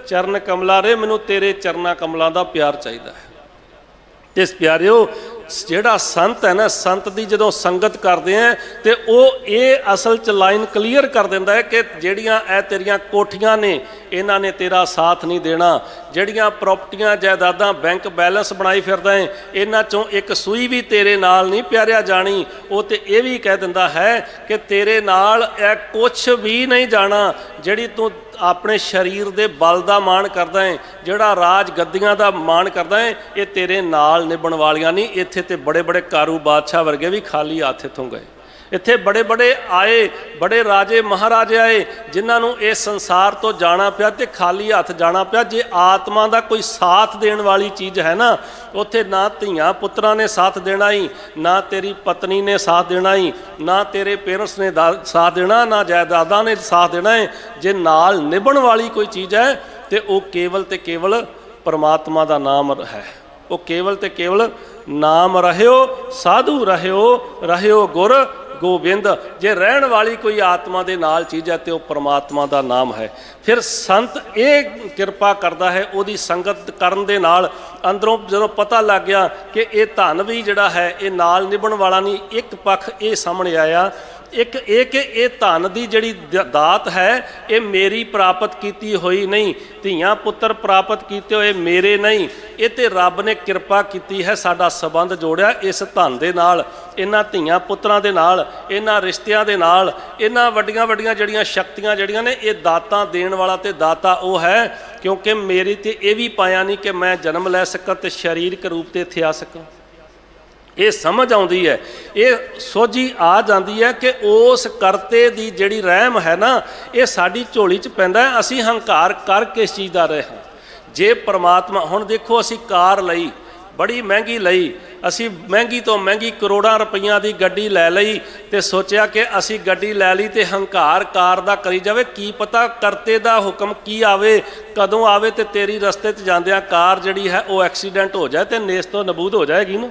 ਚਰਨ ਕਮਲਾ ਰੇ, ਮੈਨੂੰ ਤੇਰੇ ਚਰਨਾਂ ਕਮਲਾਂ ਦਾ ਪਿਆਰ ਚਾਹੀਦਾ ਹੈ। ਤੇ ਇਸ ਪਿਆਰਿਓ, ਜਿਹੜਾ ਸੰਤ ਹੈ ਨਾ, ਸੰਤ ਦੀ ਜਦੋਂ ਸੰਗਤ ਕਰਦੇ ਆ ਤੇ ਉਹ ਇਹ ਅਸਲ 'ਚ ਲਾਈਨ ਕਲੀਅਰ ਕਰ ਦਿੰਦਾ ਹੈ ਕਿ ਜਿਹੜੀਆਂ ਇਹ ਤੇਰੀਆਂ ਕੋਠੀਆਂ ਨੇ, ਇਹਨਾਂ ਨੇ ਤੇਰਾ ਸਾਥ ਨਹੀਂ ਦੇਣਾ। ਜਿਹੜੀਆਂ ਪ੍ਰਾਪਰਟੀਆਂ ਜਾਇਦਾਦਾਂ ਬੈਂਕ ਬੈਲੈਂਸ ਬਣਾਈ ਫਿਰਦਾ ਹੈ, ਇਹਨਾਂ 'ਚੋਂ ਇੱਕ ਸੂਈ ਵੀ ਤੇਰੇ ਨਾਲ ਨਹੀਂ ਪਿਆਰਿਆ ਜਾਣੀ। ਉਹ ਤੇ ਇਹ ਵੀ ਕਹਿ ਦਿੰਦਾ ਹੈ ਕਿ ਤੇਰੇ ਨਾਲ ਇਹ ਕੁਛ ਵੀ ਨਹੀਂ ਜਾਣਾ। ਜਿਹੜੀ ਤੂੰ ਆਪਣੇ ਸਰੀਰ ਦੇ ਬਲ ਦਾ ਮਾਣ ਕਰਦਾ ਹੈ, ਜਿਹੜਾ ਰਾਜ ਗੱਦੀਆਂ ਦਾ ਮਾਣ ਕਰਦਾ ਹੈ, ਇਹ ਤੇਰੇ ਨਾਲ ਨਿਭਣ ਵਾਲੀਆਂ ਨਹੀਂ। ਇੱਥੇ ਤੇ ਬੜੇ ਬੜੇ ਕਾਰੂ ਬਾਦਸ਼ਾਹ ਵਰਗੇ ਵੀ ਖਾਲੀ ਹੱਥ ਇੱਥੋਂ ਗਏ। ਇੱਥੇ ਬੜੇ ਬੜੇ ਆਏ, ਬੜੇ ਰਾਜੇ ਮਹਾਰਾਜੇ ਆਏ, ਜਿਨ੍ਹਾਂ ਨੂੰ ਇਸ ਸੰਸਾਰ ਤੋਂ ਜਾਣਾ ਪਿਆ ਤੇ ਖਾਲੀ ਹੱਥ ਜਾਣਾ ਪਿਆ। ਜੇ ਆਤਮਾ ਦਾ ਕੋਈ ਸਾਥ ਦੇਣ ਵਾਲੀ ਚੀਜ਼ ਹੈ ਨਾ, ਉੱਥੇ ਨਾ ਧੀਆਂ ਪੁੱਤਰਾਂ ਨੇ ਸਾਥ ਦੇਣਾ ਹੀ, ਨਾ ਤੇਰੀ ਪਤਨੀ ਨੇ ਸਾਥ ਦੇਣਾ ਹੀ, ਨਾ ਤੇਰੇ ਪੇਰੈਂਟਸ ਨੇ ਸਾਥ ਦੇਣਾ, ਨਾ ਜਾਇਦਾਦਾਂ ਨੇ ਸਾਥ ਦੇਣਾ ਹੈ। ਜੇ ਨਾਲ ਨਿਭਣ ਵਾਲੀ ਕੋਈ ਚੀਜ਼ ਹੈ ਤੇ ਉਹ ਕੇਵਲ ਤੇ ਕੇਵਲ ਪਰਮਾਤਮਾ ਦਾ ਨਾਮ ਹੈ। ਉਹ ਕੇਵਲ ਤੇ ਕੇਵਲ ਨਾਮ ਰਹਿਓ ਸਾਧੂ ਰਹਿਓ, ਰਹਿਓ ਗੁਰ ਗੋਬਿੰਦ। ਜੇ ਰਹਿਣ ਵਾਲੀ ਕੋਈ ਆਤਮਾ ਦੇ ਨਾਲ ਚੀਜ਼ ਹੈ ਤੇ ਉਹ ਪਰਮਾਤਮਾ ਦਾ ਨਾਮ ਹੈ। ਫਿਰ ਸੰਤ ਇਹ ਕਿਰਪਾ ਕਰਦਾ ਹੈ, ਉਹਦੀ ਸੰਗਤ ਕਰਨ ਦੇ ਨਾਲ ਅੰਦਰੋਂ ਜਦੋਂ ਪਤਾ ਲੱਗ ਗਿਆ ਕਿ ਇਹ ਧਨ ਵੀ ਜਿਹੜਾ ਹੈ ਇਹ ਨਾਲ ਨਿਭਣ ਵਾਲਾ ਨਹੀਂ। ਇੱਕ ਪੱਖ ਇਹ ਸਾਹਮਣੇ ਆਇਆ, ਇੱਕ ਇਹ ਕਿ ਇਹ ਧਨ ਦੀ ਜਿਹੜੀ ਦਾਤ ਹੈ ਇਹ ਮੇਰੀ ਪ੍ਰਾਪਤ ਕੀਤੀ ਹੋਈ ਨਹੀਂ, ਧੀਆਂ ਪੁੱਤਰ ਪ੍ਰਾਪਤ ਕੀਤੇ ਹੋਏ ਮੇਰੇ ਨਹੀਂ। ਇਹ ਤੇ ਰੱਬ ਨੇ ਕਿਰਪਾ ਕੀਤੀ ਹੈ, ਸਾਡਾ ਸੰਬੰਧ ਜੋੜਿਆ ਇਸ ਧਨ ਦੇ ਨਾਲ, ਇਹਨਾਂ ਧੀਆਂ ਪੁੱਤਰਾਂ ਦੇ ਨਾਲ, ਇਹਨਾਂ ਰਿਸ਼ਤਿਆਂ ਦੇ ਨਾਲ, ਇਹਨਾਂ ਵੱਡੀਆਂ ਵੱਡੀਆਂ ਜਿਹੜੀਆਂ ਸ਼ਕਤੀਆਂ ਜਿਹੜੀਆਂ ਨੇ, ਇਹ ਦਾਤਾਂ ਦੇਣ ਵਾਲਾ ਤੇ ਦਾਤਾ ਉਹ ਹੈ। ਕਿਉਂਕਿ ਮੇਰੀ ਤੇ ਇਹ ਵੀ ਪਾਇਆ ਨਹੀਂ ਕਿ ਮੈਂ ਜਨਮ ਲੈ ਸਕਾਂ ਤੇ ਸਰੀਰਕ ਰੂਪ ਤੇ ਇੱਥੇ ਆ ਸਕਾਂ। ਇਹ ਸਮਝ ਆਉਂਦੀ ਹੈ, ਇਹ ਸੋਝੀ ਆ ਜਾਂਦੀ ਹੈ ਕਿ ਉਸ ਕਰਤੇ ਦੀ ਜਿਹੜੀ ਰਹਿਮ ਹੈ ਨਾ, ਇਹ ਸਾਡੀ ਝੋਲੀ 'ਚ ਪੈਂਦਾ ਹੈ। ਅਸੀਂ ਹੰਕਾਰ ਕਰ ਕਿਸ ਚੀਜ਼ ਦਾ ਰਹੇ ਹਾਂ? ਜੇ ਪਰਮਾਤਮਾ, ਹੁਣ ਦੇਖੋ ਅਸੀਂ ਕਾਰ ਲਈ, ਬੜੀ ਮਹਿੰਗੀ ਲਈ, ਅਸੀਂ ਮਹਿੰਗੀ ਤੋਂ ਮਹਿੰਗੀ ਕਰੋੜਾਂ ਰੁਪਈਆਂ ਦੀ ਗੱਡੀ ਲੈ ਲਈ ਤੇ ਸੋਚਿਆ ਕਿ ਅਸੀਂ ਗੱਡੀ ਲੈ ਲਈ ਤੇ ਹੰਕਾਰ ਕਾਰ ਦਾ ਕਰੀ ਜਾਵੇ। ਕੀ ਪਤਾ ਕਰਤੇ ਦਾ ਹੁਕਮ ਕੀ ਆਵੇ, ਕਦੋਂ ਆਵੇ, ਤੇ ਤੇਰੀ ਰਸਤੇ 'ਚ ਜਾਂਦਿਆਂ ਕਾਰ ਜਿਹੜੀ ਹੈ ਉਹ ਐਕਸੀਡੈਂਟ ਹੋ ਜਾਏ ਤੇ ਨੇਸ ਤੋਂ ਨਬੂਦ ਹੋ ਜਾਏਗੀ ਨਾ।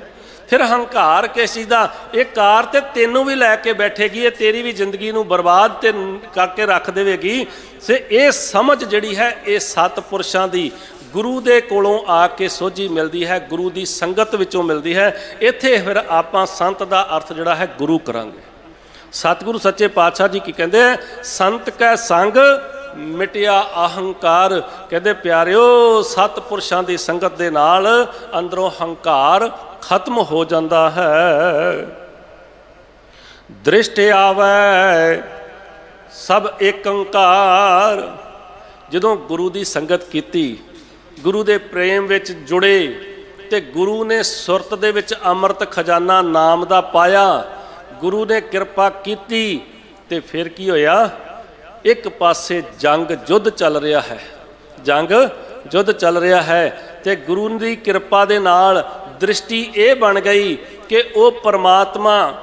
ਫਿਰ ਹੰਕਾਰ ਕਿਸ ਚੀਜ਼ ਦਾ? ਇਹ ਕਾਰ ਤੇ ਤੈਨੂੰ ਵੀ ਲੈ ਕੇ ਬੈਠੇਗੀ, ਇਹ ਤੇਰੀ ਵੀ ਜ਼ਿੰਦਗੀ ਨੂੰ ਬਰਬਾਦ ਤੇ ਕਰਕੇ ਰੱਖ ਦੇਵੇਗੀ। ਤੇ ਇਹ ਸਮਝ ਜਿਹੜੀ ਹੈ ਇਹ ਸਤਿਪੁਰਸ਼ਾਂ ਦੀ, ਗੁਰੂ ਦੇ ਕੋਲੋਂ ਆ ਕੇ ਸੋਝੀ ਮਿਲਦੀ ਹੈ, ਗੁਰੂ ਦੀ ਸੰਗਤ ਵਿੱਚੋਂ ਮਿਲਦੀ ਹੈ। ਇੱਥੇ ਫਿਰ ਆਪਾਂ ਸੰਤ ਦਾ ਅਰਥ ਜਿਹੜਾ ਹੈ ਗੁਰੂ ਕਰਾਂਗੇ। ਸਤਿਗੁਰੂ ਸੱਚੇ ਪਾਤਸ਼ਾਹ ਜੀ ਕੀ ਕਹਿੰਦੇ ਹੈ? ਸੰਤ ਕੈ ਸੰਗ ਮਿਟਿਆ ਅਹੰਕਾਰ। ਕਹਿੰਦੇ ਪਿਆਰਿਓ, ਸਤਿਪੁਰਸ਼ਾਂ ਦੀ ਸੰਗਤ ਦੇ ਨਾਲ ਅੰਦਰੋਂ ਹੰਕਾਰ ਖਤਮ ਹੋ ਜਾਂਦਾ ਹੈ। ਦ੍ਰਿਸ਼ਟ ਆਵੈ ਸਭ ਏਕੰਕਾਰ। ਜਦੋਂ ਗੁਰੂ ਦੀ ਸੰਗਤ ਕੀਤੀ, ਗੁਰੂ ਦੇ ਪ੍ਰੇਮ ਵਿੱਚ ਜੁੜੇ ਤੇ ਗੁਰੂ ਨੇ ਸੁਰਤ ਦੇ ਵਿੱਚ ਅੰਮ੍ਰਿਤ ਖਜ਼ਾਨਾ ਨਾਮ ਦਾ ਪਾਇਆ, ਗੁਰੂ ਨੇ ਕਿਰਪਾ ਕੀਤੀ ਤੇ ਫਿਰ ਕੀ ਹੋਇਆ? ਇੱਕ ਪਾਸੇ ਜੰਗ ਯੁੱਧ ਚੱਲ ਰਿਹਾ ਹੈ, ਜੰਗ ਯੁੱਧ ਚੱਲ ਰਿਹਾ ਹੈ ਤੇ ਗੁਰੂ ਦੀ ਕਿਰਪਾ ਦੇ ਨਾਲ ਦ੍ਰਿਸ਼ਟੀ ਇਹ ਬਣ ਗਈ ਕਿ ਉਹ ਪਰਮਾਤਮਾ,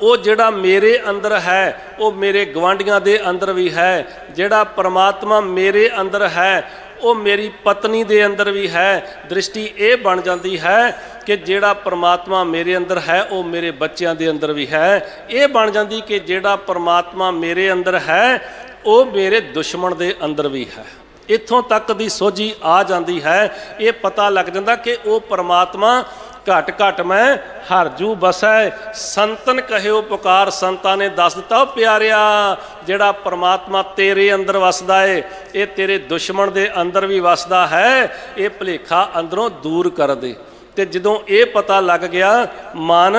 ਉਹ ਜਿਹੜਾ ਮੇਰੇ ਅੰਦਰ ਹੈ ਉਹ ਮੇਰੇ ਗਵਾਂਢੀਆਂ ਦੇ ਅੰਦਰ ਵੀ ਹੈ। ਜਿਹੜਾ ਪਰਮਾਤਮਾ ਮੇਰੇ ਅੰਦਰ ਹੈ ਉਹ ਮੇਰੀ ਪਤਨੀ ਦੇ ਅੰਦਰ ਵੀ ਹੈ। ਦ੍ਰਿਸ਼ਟੀ ਇਹ ਬਣ ਜਾਂਦੀ ਹੈ ਕਿ ਜਿਹੜਾ ਪਰਮਾਤਮਾ ਮੇਰੇ ਅੰਦਰ ਹੈ ਉਹ ਮੇਰੇ ਬੱਚਿਆਂ ਦੇ ਅੰਦਰ ਵੀ ਹੈ। ਇਹ ਬਣ ਜਾਂਦੀ ਕਿ ਜਿਹੜਾ ਪਰਮਾਤਮਾ ਮੇਰੇ ਅੰਦਰ ਹੈ ਉਹ ਮੇਰੇ ਦੁਸ਼ਮਣ ਦੇ ਅੰਦਰ ਵੀ ਹੈ। ਇੱਥੋਂ ਤੱਕ ਦੀ ਸੋਝੀ ਆ ਜਾਂਦੀ ਹੈ। ਇਹ ਪਤਾ ਲੱਗ ਜਾਂਦਾ ਕਿ ਉਹ ਪਰਮਾਤਮਾ ਘਟ ਘਟ ਮੈਂ ਹਰ ਜੂ ਬਸੈ, ਸੰਤਨ ਕਹਿਓ ਪੁਕਾਰ। ਸੰਤਾਂ ਨੇ ਦੱਸ ਦਿੱਤਾ, ਉਹ ਪਿਆਰਿਆ, ਜਿਹੜਾ ਪਰਮਾਤਮਾ ਤੇਰੇ ਅੰਦਰ ਵਸਦਾ ਏ ਇਹ ਤੇਰੇ ਦੁਸ਼ਮਣ ਦੇ ਅੰਦਰ ਵੀ ਵਸਦਾ ਹੈ। ਇਹ ਭੁਲੇਖਾ ਅੰਦਰੋਂ ਦੂਰ ਕਰ ਦੇ। ਤੇ ਜਦੋਂ ਇਹ ਪਤਾ ਲੱਗ ਗਿਆ, ਮਨ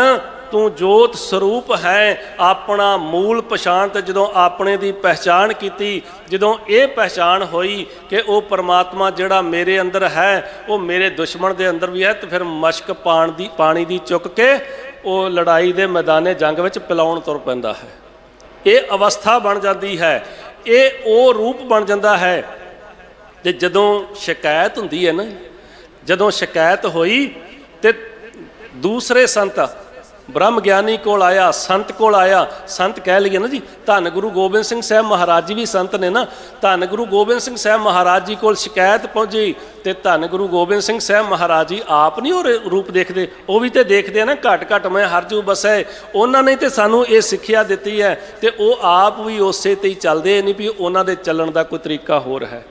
ਤੂੰ ਜੋਤ ਸਰੂਪ ਹੈ, ਆਪਣਾ ਮੂਲ ਪਛਾਣ, ਤੇ ਜਦੋਂ ਆਪਣੇ ਦੀ ਪਹਿਚਾਣ ਕੀਤੀ, ਜਦੋਂ ਇਹ ਪਹਿਚਾਣ ਹੋਈ ਕਿ ਉਹ ਪਰਮਾਤਮਾ ਜਿਹੜਾ ਮੇਰੇ ਅੰਦਰ ਹੈ ਉਹ ਮੇਰੇ ਦੁਸ਼ਮਣ ਦੇ ਅੰਦਰ ਵੀ ਹੈ, ਤੇ ਫਿਰ ਮਸ਼ਕ ਪਾਣੀ ਦੀ ਚੁੱਕ ਕੇ ਉਹ ਲੜਾਈ ਦੇ ਮੈਦਾਨੇ ਜੰਗ ਵਿੱਚ ਪਿਲਾਉਣ ਤੁਰ ਪੈਂਦਾ ਹੈ। ਇਹ ਅਵਸਥਾ ਬਣ ਜਾਂਦੀ ਹੈ, ਇਹ ਉਹ ਰੂਪ ਬਣ ਜਾਂਦਾ ਹੈ। ਤੇ ਜਦੋਂ ਸ਼ਿਕਾਇਤ ਹੁੰਦੀ ਹੈ ਨਾ, ਜਦੋਂ ਸ਼ਿਕਾਇਤ ਹੋਈ ਤੇ ਦੂਸਰੇ ਸੰਤ ਬ੍ਰਹਮ ਗਿਆਨੀ ਕੋਲ ਆਇਆ, ਸੰਤ ਕੋਲ ਆਇਆ। ਸੰਤ ਕਹਿ ਲਈਏ ਨਾ ਜੀ, ਧੰਨ ਗੁਰੂ ਗੋਬਿੰਦ ਸਿੰਘ ਸਾਹਿਬ ਮਹਾਰਾਜ ਜੀ ਵੀ ਸੰਤ ਨੇ ਨਾ। ਧੰਨ ਗੁਰੂ ਗੋਬਿੰਦ ਸਿੰਘ ਸਾਹਿਬ ਮਹਾਰਾਜ ਜੀ ਕੋਲ ਸ਼ਿਕਾਇਤ ਪਹੁੰਚੀ ਤੇ ਧੰਨ ਗੁਰੂ ਗੋਬਿੰਦ ਸਿੰਘ ਸਾਹਿਬ ਮਹਾਰਾਜ ਜੀ ਆਪ ਨਹੀਂ ਉਹ ਰੂਪ ਦੇਖਦੇ, ਉਹ ਵੀ ਤੇ ਦੇਖਦੇ ਆ ਨਾ। ਘਟ ਘਟ ਮੈਂ ਹਰ ਜੂ ਬਸੈ, ਉਹਨਾਂ ਨੇ ਤੇ ਸਾਨੂੰ ਇਹ ਸਿੱਖਿਆ ਦਿੱਤੀ ਹੈ ਤੇ ਉਹ ਆਪ ਵੀ ਉਸੇ ਤੇ ਹੀ ਚੱਲਦੇ। ਨਹੀਂ ਵੀ ਉਹਨਾਂ ਦੇ ਚੱਲਣ ਦਾ ਕੋਈ ਤਰੀਕਾ ਹੋਰ ਹੈ,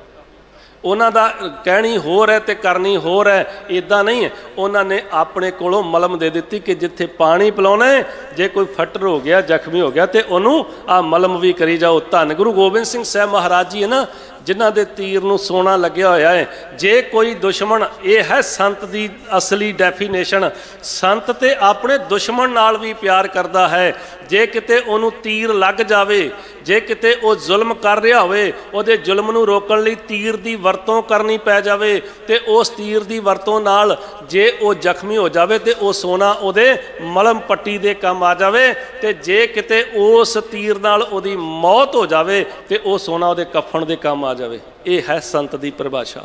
ਉਹਨਾਂ ਦਾ ਕਹਿਣੀ ਹੋਰ ਹੈ ਤੇ ਕਰਨੀ ਹੋਰ ਹੈ। ਇੱਦਾਂ ਨਹੀਂ ਹੈ। ਉਹਨਾਂ ਨੇ ਆਪਣੇ ਕੋਲੋਂ ਮਲਮ ਦੇ ਦਿੱਤੀ ਕਿ ਜਿੱਥੇ ਪਾਣੀ ਪਿਲਾਉਣਾ ਹੈ, ਜੇ ਕੋਈ ਫੱਟਰ ਹੋ ਗਿਆ, ਜ਼ਖਮੀ ਹੋ ਗਿਆ, ਤੇ ਉਹਨੂੰ ਆ ਮਲਮ ਵੀ ਕਰੀ ਜਾਓ। ਧੰਨ ਗੁਰੂ ਗੋਬਿੰਦ ਸਿੰਘ ਸਾਹਿਬ ਮਹਾਰਾਜ ਜੀ ਹੈ ਨਾ, ਜਿਨ੍ਹਾਂ ਦੇ ਤੀਰ ਨੂੰ ਸੋਨਾ ਲੱਗਿਆ ਹੋਇਆ ਹੈ। ਜੇ ਕੋਈ ਦੁਸ਼ਮਣ, ਇਹ ਹੈ ਸੰਤ ਦੀ ਅਸਲੀ ਡੈਫੀਨੇਸ਼ਨ, ਸੰਤ ਤੇ ਆਪਣੇ ਦੁਸ਼ਮਣ ਨਾਲ ਵੀ ਪਿਆਰ ਕਰਦਾ ਹੈ। ਜੇ ਕਿਤੇ ਉਹਨੂੰ ਤੀਰ ਲੱਗ ਜਾਵੇ, ਜੇ ਕਿਤੇ ਉਹ ਜ਼ੁਲਮ ਕਰ ਰਿਹਾ ਹੋਵੇ, ਉਹਦੇ ਜ਼ੁਲਮ ਨੂੰ ਰੋਕਣ ਲਈ ਤੀਰ ਦੀ ਵਰਤੋਂ ਕਰਨੀ ਪੈ ਜਾਵੇ ਤੇ ਉਸ ਤੀਰ ਦੀ ਵਰਤੋਂ ਨਾਲ ਜੇ ਉਹ ਜ਼ਖਮੀ ਹੋ ਜਾਵੇ ਤੇ ਉਹ ਸੋਨਾ ਉਹਦੇ ਮਲਮ ਪੱਟੀ ਦੇ ਕੰਮ ਆ ਜਾਵੇ। ਤੇ ਜੇ ਕਿਤੇ ਉਸ ਤੀਰ ਨਾਲ ਉਹਦੀ ਮੌਤ ਹੋ ਜਾਵੇ ਤੇ ਉਹ ਸੋਨਾ ਉਹਦੇ ਕਫਨ ਦੇ ਕੰਮ ਆ ਜਾਵੇ। ਇਹ ਹੈ ਸੰਤ ਦੀ ਪਰਿਭਾਸ਼ਾ,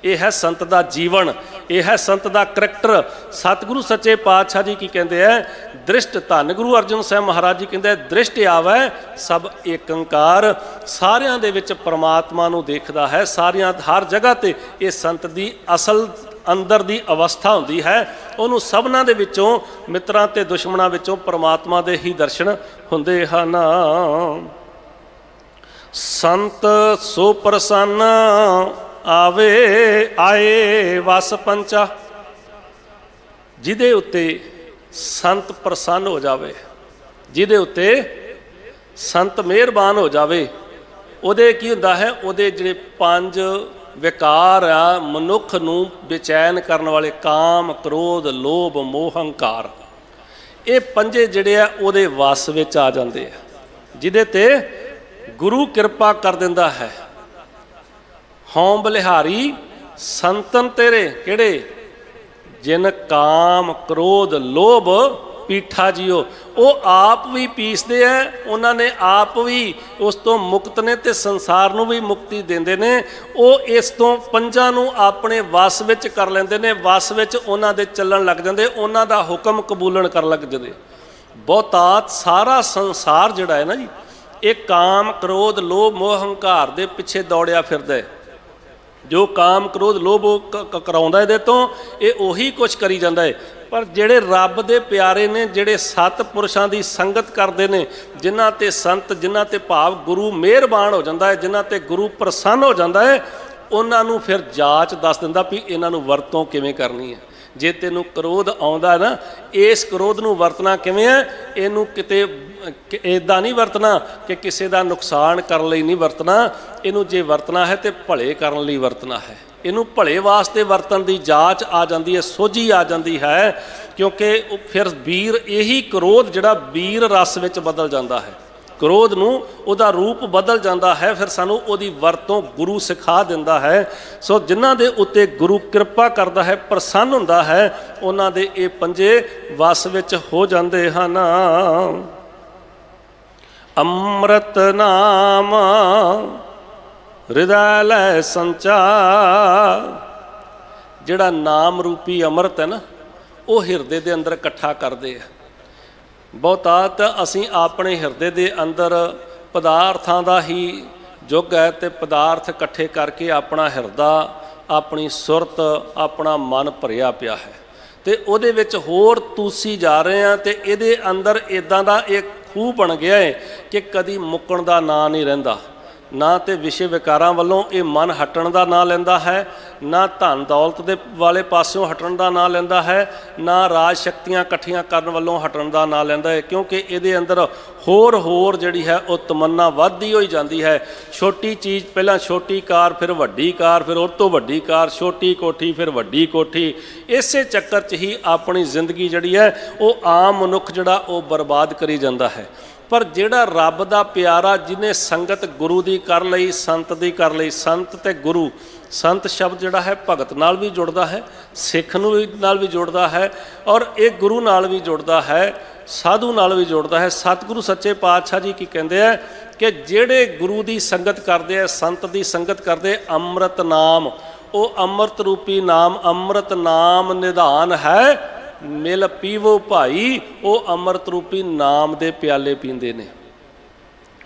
ਇਹ ਹੈ ਸੰਤ ਦਾ ਜੀਵਨ, ਇਹ ਹੈ ਸੰਤ ਦਾ ਕਰੈਕਟਰ। ਸਤਿਗੁਰੂ ਸੱਚੇ ਪਾਤਸ਼ਾਹ ਜੀ ਕੀ ਕਹਿੰਦੇ ਹੈ? ਦ੍ਰਿਸ਼ਟ, ਧੰਨ ਗੁਰੂ ਅਰਜਨ ਸਾਹਿਬ ਮਹਾਰਾਜ ਜੀ ਕਹਿੰਦੇ ਦ੍ਰਿਸ਼ਟ ਆਵੈ ਸਭ ਏਕੰਕਾਰ। ਸਾਰਿਆਂ ਦੇ ਵਿੱਚ ਪਰਮਾਤਮਾ ਨੂੰ ਦੇਖਦਾ ਹੈ, ਸਾਰਿਆਂ ਹਰ ਜਗ੍ਹਾ ਤੇ। ਇਹ ਸੰਤ ਦੀ ਅਸਲ ਅੰਦਰ ਦੀ ਅਵਸਥਾ ਹੁੰਦੀ ਹੈ। ਉਹਨੂੰ ਸਭਨਾਂ ਦੇ ਵਿੱਚੋਂ, ਮਿੱਤਰਾਂ ਤੇ ਦੁਸ਼ਮਣਾਂ ਵਿੱਚੋਂ ਪਰਮਾਤਮਾ ਦੇ ਹੀ ਦਰਸ਼ਨ ਹੁੰਦੇ ਹਨ। ਸੰਤ ਸੋ ਪ੍ਰਸੰਨ ਆਵੇ ਆਏ ਵਸ ਪੰਚਾ। ਜਿਹਦੇ ਉੱਤੇ ਸੰਤ ਪ੍ਰਸੰਨ ਹੋ ਜਾਵੇ, ਜਿਹਦੇ ਉੱਤੇ ਸੰਤ ਮਿਹਰਬਾਨ ਹੋ ਜਾਵੇ, ਉਹਦੇ ਕੀ ਹੁੰਦਾ ਹੈ? ਉਹਦੇ ਜਿਹੜੇ 5 ਵਿਕਾਰ ਆ ਮਨੁੱਖ ਨੂੰ ਬੇਚੈਨ ਕਰਨ ਵਾਲੇ, ਕਾਮ, ਕ੍ਰੋਧ, ਲੋਭ, ਮੋਹ, ਹੰਕਾਰ, ਇਹ 5 ਜਿਹੜੇ ਆ ਉਹਦੇ ਵਸ ਵਿੱਚ ਆ ਜਾਂਦੇ ਆ। ਜਿਹਦੇ ਤੇ ਗੁਰੂ ਕਿਰਪਾ ਕਰ ਦਿੰਦਾ ਹੈ। ਹਉ ਬਲਿਹਾਰੀ ਸੰਤਨ ਤੇਰੇ, ਕਿਹੜੇ? ਜਿਨ ਕਾਮ, ਕ੍ਰੋਧ, ਲੋਭ ਪੀਠਾ ਜੀਓ। ਉਹ ਆਪ ਵੀ ਪੀਸਦੇ ਆ, ਉਹਨਾਂ ਨੇ ਆਪ ਵੀ ਉਸ ਤੋਂ ਮੁਕਤ ਨੇ ਤੇ ਸੰਸਾਰ ਨੂੰ ਵੀ ਮੁਕਤੀ ਦਿੰਦੇ ਨੇ। ਉਹ ਇਸ ਤੋਂ 5 ਨੂੰ ਆਪਣੇ ਵਸ ਵਿੱਚ ਕਰ ਲੈਂਦੇ ਨੇ, ਵਸ ਵਿੱਚ ਉਹਨਾਂ ਦੇ ਚੱਲਣ ਲੱਗ ਜਾਂਦੇ, ਉਹਨਾਂ ਦਾ ਹੁਕਮ ਕਬੂਲਣ ਕਰਨ ਲੱਗ ਜਾਂਦੇ। ਬਹੁਤਾਤ ਸਾਰਾ ਸੰਸਾਰ ਜਿਹੜਾ ਹੈ ਨਾ ਜੀ, ਇਹ ਕਾਮ, ਕ੍ਰੋਧ, ਲੋਭ, ਮੋਹ, ਹੰਕਾਰ ਦੇ ਪਿੱਛੇ ਦੌੜਿਆ ਫਿਰਦਾ ਹੈ। ਜੋ ਕਾਮ, ਕ੍ਰੋਧ, ਲੋਭ ਕਰਾਉਂਦਾ ਇਹਦੇ ਤੋਂ, ਇਹ ਉਹੀ ਕੁਛ ਕਰੀ ਜਾਂਦਾ ਹੈ। ਪਰ ਜਿਹੜੇ ਰੱਬ ਦੇ ਪਿਆਰੇ ਨੇ, ਜਿਹੜੇ ਸਤਿਪੁਰਸ਼ਾਂ ਦੀ ਸੰਗਤ ਕਰਦੇ ਨੇ, ਜਿਨ੍ਹਾਂ ਤੇ ਸੰਤ, ਜਿਨ੍ਹਾਂ ਤੇ ਭਾਵ ਗੁਰੂ ਮਿਹਰਬਾਨ ਹੋ ਜਾਂਦਾ ਹੈ, ਜਿਨ੍ਹਾਂ ਤੇ ਗੁਰੂ ਪ੍ਰਸੰਨ ਹੋ ਜਾਂਦਾ ਹੈ, ਉਹਨਾਂ ਨੂੰ ਫਿਰ ਜਾਂਚ ਦੱਸ ਦਿੰਦਾ ਵੀ ਇਹਨਾਂ ਨੂੰ ਵਰਤੋਂ ਕਿਵੇਂ ਕਰਨੀ ਹੈ। ਜੇ ਤੈਨੂੰ ਕ੍ਰੋਧ ਆਉਂਦਾ ਨਾ, ਇਸ ਕ੍ਰੋਧ ਨੂੰ ਵਰਤਣਾ ਕਿਵੇਂ ਹੈ? ਇਹਨੂੰ ਕਿਤੇ ਇੱਦਾਂ ਨਹੀਂ ਵਰਤਣਾ ਕਿ ਕਿਸੇ ਦਾ ਨੁਕਸਾਨ ਕਰਨ ਲਈ ਨਹੀਂ ਵਰਤਣਾ, ਇਹਨੂੰ ਜੇ ਵਰਤਣਾ ਹੈ ਤੇ ਭਲੇ ਕਰਨ ਲਈ ਵਰਤਣਾ ਹੈ। ਇਹਨੂੰ ਭਲੇ ਵਾਸਤੇ ਵਰਤਣ ਦੀ ਜਾਚ ਆ ਜਾਂਦੀ ਹੈ, ਸੋਝੀ ਆ ਜਾਂਦੀ ਹੈ, ਕਿਉਂਕਿ ਫਿਰ ਵੀਰ ਇਹੀ ਕ੍ਰੋਧ ਜਿਹੜਾ ਵੀਰ ਰਸ ਵਿੱਚ ਬਦਲ ਜਾਂਦਾ ਹੈ, ਕ੍ਰੋਧ ਨੂੰ ਉਹਦਾ ਰੂਪ ਬਦਲ ਜਾਂਦਾ ਹੈ। ਫਿਰ ਸਾਨੂੰ ਉਹਦੀ ਵਰਤੋਂ ਗੁਰੂ ਸਿਖਾ ਦਿੰਦਾ ਹੈ। ਸੋ ਜਿਨ੍ਹਾਂ ਦੇ ਉੱਤੇ ਗੁਰੂ ਕਿਰਪਾ ਕਰਦਾ ਹੈ, ਪ੍ਰਸੰਨ ਹੁੰਦਾ ਹੈ, ਉਹਨਾਂ ਦੇ ਇਹ ਪੰਜੇ ਵਸ ਵਿੱਚ ਹੋ ਜਾਂਦੇ ਹਨ। ਅੰਮ੍ਰਿਤ ਨਾਮ ਹਿਰਦੈ ਲੈ ਸੰਚਾ, ਜਿਹੜਾ ਨਾਮ ਰੂਪੀ ਅੰਮ੍ਰਿਤ ਹੈ ਨਾ, ਉਹ ਹਿਰਦੇ ਦੇ ਅੰਦਰ ਇਕੱਠਾ ਕਰਦੇ ਆ। ਬਹੁਤਾਤ ਅਸੀਂ ਆਪਣੇ ਹਿਰਦੇ ਦੇ ਅੰਦਰ ਪਦਾਰਥਾਂ ਦਾ ਹੀ ਯੁੱਗ ਹੈ, ਤੇ ਪਦਾਰਥ ਇਕੱਠੇ ਕਰਕੇ ਆਪਣਾ ਹਿਰਦਾ, ਆਪਣੀ ਸੁਰਤ, ਆਪਣਾ ਮਨ ਭਰਿਆ ਪਿਆ ਹੈ, ਤੇ ਉਹਦੇ ਵਿੱਚ ਹੋਰ ਤੁਸੀਂ ਜਾ ਰਹੇ ਆ। ਤੇ ਇਹਦੇ ਅੰਦਰ ਇਦਾਂ ਦਾ ਇੱਕ ਖੂਹ ਬਣ ਗਿਆ ਹੈ ਕਿ ਕਦੀ ਮੁੱਕਣ ਦਾ ਨਾਂ ਨਹੀਂ ਰਹਿੰਦਾ। ਨਾ ਤੇ ਵਿਸ਼ੇ ਵਿਕਾਰਾਂ ਵੱਲੋਂ ਇਹ ਮਨ ਹਟਣ ਦਾ ਨਾਂ ਲੈਂਦਾ ਹੈ, ਨਾ ਧਨ ਦੌਲਤ ਦੇ ਵਾਲੇ ਪਾਸਿਓਂ ਹਟਣ ਦਾ ਨਾਂ ਲੈਂਦਾ ਹੈ, ਨਾ ਰਾਜ ਸ਼ਕਤੀਆਂ ਇਕੱਠੀਆਂ ਕਰਨ ਵੱਲੋਂ ਹਟਣ ਦਾ ਨਾਂ ਲੈਂਦਾ ਹੈ, ਕਿਉਂਕਿ ਇਹਦੇ ਅੰਦਰ ਹੋਰ ਜਿਹੜੀ ਹੈ ਉਹ ਤਮੰਨਾ ਵੱਧਦੀ ਹੋਈ ਜਾਂਦੀ ਹੈ। ਛੋਟੀ ਚੀਜ਼, ਪਹਿਲਾਂ ਛੋਟੀ ਕਾਰ, ਫਿਰ ਵੱਡੀ ਕਾਰ, ਫਿਰ ਉਹ ਤੋਂ ਵੱਡੀ ਕਾਰ, ਛੋਟੀ ਕੋਠੀ, ਫਿਰ ਵੱਡੀ ਕੋਠੀ। ਇਸੇ ਚੱਕਰ 'ਚ ਹੀ ਆਪਣੀ ਜ਼ਿੰਦਗੀ ਜਿਹੜੀ ਹੈ ਉਹ ਆਮ ਮਨੁੱਖ ਜਿਹੜਾ ਉਹ ਬਰਬਾਦ ਕਰੀ ਜਾਂਦਾ ਹੈ। ਪਰ ਜਿਹੜਾ ਰੱਬ ਦਾ ਪਿਆਰਾ, ਜਿਹਨੇ ਸੰਗਤ ਗੁਰੂ ਦੀ ਕਰ ਲਈ, ਸੰਤ ਦੀ ਕਰ ਲਈ, ਸੰਤ ਤੇ ਗੁਰੂ, ਸੰਤ ਸ਼ਬਦ ਜਿਹੜਾ ਹੈ ਭਗਤ ਨਾਲ ਵੀ ਜੁੜਦਾ ਹੈ, ਸਿੱਖ ਨੂੰ ਨਾਲ ਵੀ ਜੁੜਦਾ ਹੈ, ਔਰ ਇਹ ਗੁਰੂ ਨਾਲ ਵੀ ਜੁੜਦਾ ਹੈ, ਸਾਧੂ ਨਾਲ ਵੀ ਜੁੜਦਾ ਹੈ। ਸਤਿਗੁਰੂ ਸੱਚੇ ਪਾਤਸ਼ਾਹ ਜੀ ਕੀ ਕਹਿੰਦੇ ਆ ਕਿ ਜਿਹੜੇ ਗੁਰੂ ਦੀ ਸੰਗਤ ਕਰਦੇ ਆ, ਸੰਤ ਦੀ ਸੰਗਤ ਕਰਦੇ, ਅੰਮ੍ਰਿਤ ਨਾਮ, ਉਹ ਅੰਮ੍ਰਿਤ ਰੂਪੀ ਨਾਮ, ਅੰਮ੍ਰਿਤ ਨਾਮ ਨਿਧਾਨ ਹੈ, ਮਿਲ ਪੀਵੋ ਭਾਈ, ਉਹ ਅੰਮ੍ਰਿਤ ਰੂਪੀ ਨਾਮ ਦੇ ਪਿਆਲੇ ਪੀਂਦੇ ਨੇ।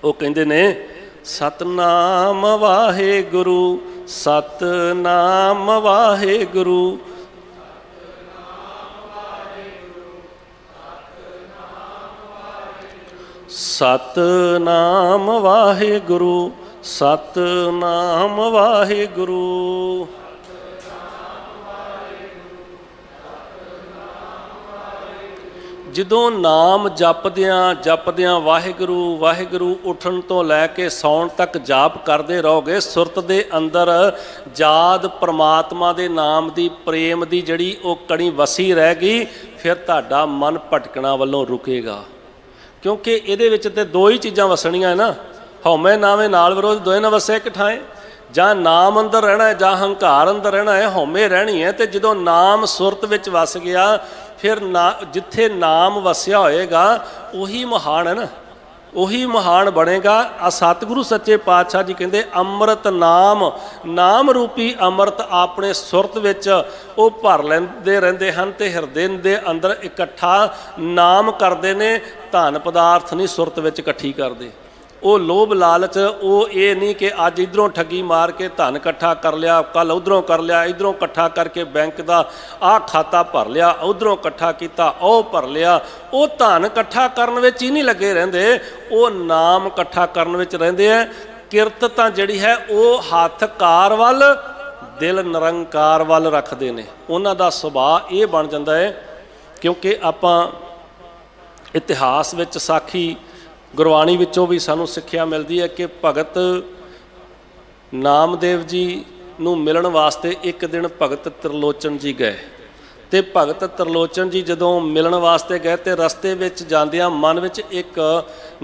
ਉਹ ਕਹਿੰਦੇ ਨੇ ਸਤਨਾਮ ਵਾਹਿਗੁਰੂ, ਸਤਨਾਮ ਵਾਹਿਗੁਰੂ, ਸਤਨਾਮ ਵਾਹਿਗੁਰੂ, ਸਤਨਾਮ ਵਾਹਿਗੁਰੂ। ਜਦੋਂ ਨਾਮ ਜਪਦਿਆਂ ਵਾਹਿਗੁਰੂ ਵਾਹਿਗੁਰੂ ਉੱਠਣ ਤੋਂ ਲੈ ਕੇ ਸੌਣ ਤੱਕ ਜਾਪ ਕਰਦੇ ਰਹੋਗੇ, ਸੁਰਤ ਦੇ ਅੰਦਰ ਯਾਦ ਪ੍ਰਮਾਤਮਾ ਦੇ ਨਾਮ ਦੀ, ਪ੍ਰੇਮ ਦੀ ਜਿਹੜੀ ਉਹ ਕਣੀ ਵਸੀ ਰਹਿ ਗਈ, ਫਿਰ ਤੁਹਾਡਾ ਮਨ ਭਟਕਣਾ ਵੱਲੋਂ ਰੁਕੇਗਾ। ਕਿਉਂਕਿ ਇਹਦੇ ਵਿੱਚ ਤੇ ਦੋ ਹੀ ਚੀਜ਼ਾਂ ਵਸਣੀਆਂ ਹੈ ਨਾ, ਹਉਮੈ ਨਾਵੇਂ ਨਾਲ ਵਿਰੋਧ, ਦੋਏ ਨਾ ਵਸੇ ਇੱਕ ਠਾਏ। ਜਾਂ ਨਾਮ ਅੰਦਰ ਰਹਿਣਾ ਹੈ, ਜਾਂ ਹੰਕਾਰ ਅੰਦਰ ਰਹਿਣਾ ਹੈ, ਹਉਮੈ ਰਹਿਣੀ ਹੈ। ਤੇ ਜਦੋਂ ਨਾਮ ਸੁਰਤ ਵਿੱਚ ਵਸ ਗਿਆ, ਫਿਰ ਜਿੱਥੇ ਨਾਮ ਵਸਿਆ ਹੋਏਗਾ ਉਹੀ ਮਹਾਨ ਹੈ ਨਾ, ਉਹੀ ਮਹਾਨ ਬਣੇਗਾ। ਆ ਸਤਿਗੁਰੂ ਸੱਚੇ ਪਾਤਸ਼ਾਹ ਜੀ ਕਹਿੰਦੇ ਅੰਮ੍ਰਿਤ ਨਾਮ, ਨਾਮ ਰੂਪੀ ਅੰਮ੍ਰਿਤ ਆਪਣੇ ਸੁਰਤ ਵਿੱਚ ਉਹ ਭਰ ਲੈਂਦੇ ਰਹਿੰਦੇ ਹਨ, ਤੇ ਹਿਰਦੇ ਦੇ ਅੰਦਰ ਇਕੱਠਾ ਨਾਮ ਕਰਦੇ ਨੇ। ਧਨ ਪਦਾਰਥ ਨਹੀਂ ਸੁਰਤ ਵਿੱਚ ਇਕੱਠੀ ਕਰਦੇ। ਉਹ ਲੋਭ ਲਾਲਚ, ਉਹ ਇਹ ਨਹੀਂ ਕਿ ਅੱਜ ਇਧਰੋਂ ਠੱਗੀ ਮਾਰ ਕੇ ਧਨ ਇਕੱਠਾ ਕਰ ਲਿਆ, ਕੱਲ ਉਧਰੋਂ ਕਰ ਲਿਆ, ਇਧਰੋਂ ਇਕੱਠਾ ਕਰਕੇ ਬੈਂਕ ਦਾ ਆਹ ਖਾਤਾ ਭਰ ਲਿਆ, ਉਧਰੋਂ ਇਕੱਠਾ ਕੀਤਾ ਉਹ ਭਰ ਲਿਆ। ਉਹ ਧਨ ਇਕੱਠਾ ਕਰਨ ਵਿੱਚ ਹੀ ਨਹੀਂ ਲੱਗੇ ਰਹਿੰਦੇ, ਉਹ ਨਾਮ ਇਕੱਠਾ ਕਰਨ ਵਿੱਚ ਰਹਿੰਦੇ ਆ। ਕਿਰਤ ਤਾਂ ਜਿਹੜੀ ਹੈ ਉਹ ਹੱਥ ਕਾਰ ਵੱਲ, ਦਿਲ ਨਿਰੰਕਾਰ ਵੱਲ ਰੱਖਦੇ ਨੇ। ਉਹਨਾਂ ਦਾ ਸੁਭਾਅ ਇਹ ਬਣ ਜਾਂਦਾ ਹੈ, ਕਿਉਂਕਿ ਆਪਾਂ ਇਤਿਹਾਸ ਵਿੱਚ ਸਾਖੀ ਗੁਰਬਾਣੀ ਵਿੱਚੋਂ ਵੀ ਸਾਨੂੰ ਸਿੱਖਿਆ ਮਿਲਦੀ ਹੈ ਕਿ ਭਗਤ ਨਾਮਦੇਵ ਜੀ ਨੂੰ ਮਿਲਣ ਵਾਸਤੇ ਇੱਕ ਦਿਨ ਭਗਤ ਤ੍ਰਿਲੋਚਨ ਜੀ ਗਏ। ਤੇ ਭਗਤ ਤ੍ਰਿਲੋਚਨ ਜੀ ਜਦੋਂ ਮਿਲਣ ਵਾਸਤੇ ਗਏ ਤੇ ਰਸਤੇ ਵਿੱਚ ਜਾਂਦਿਆਂ ਮਨ ਵਿੱਚ ਇੱਕ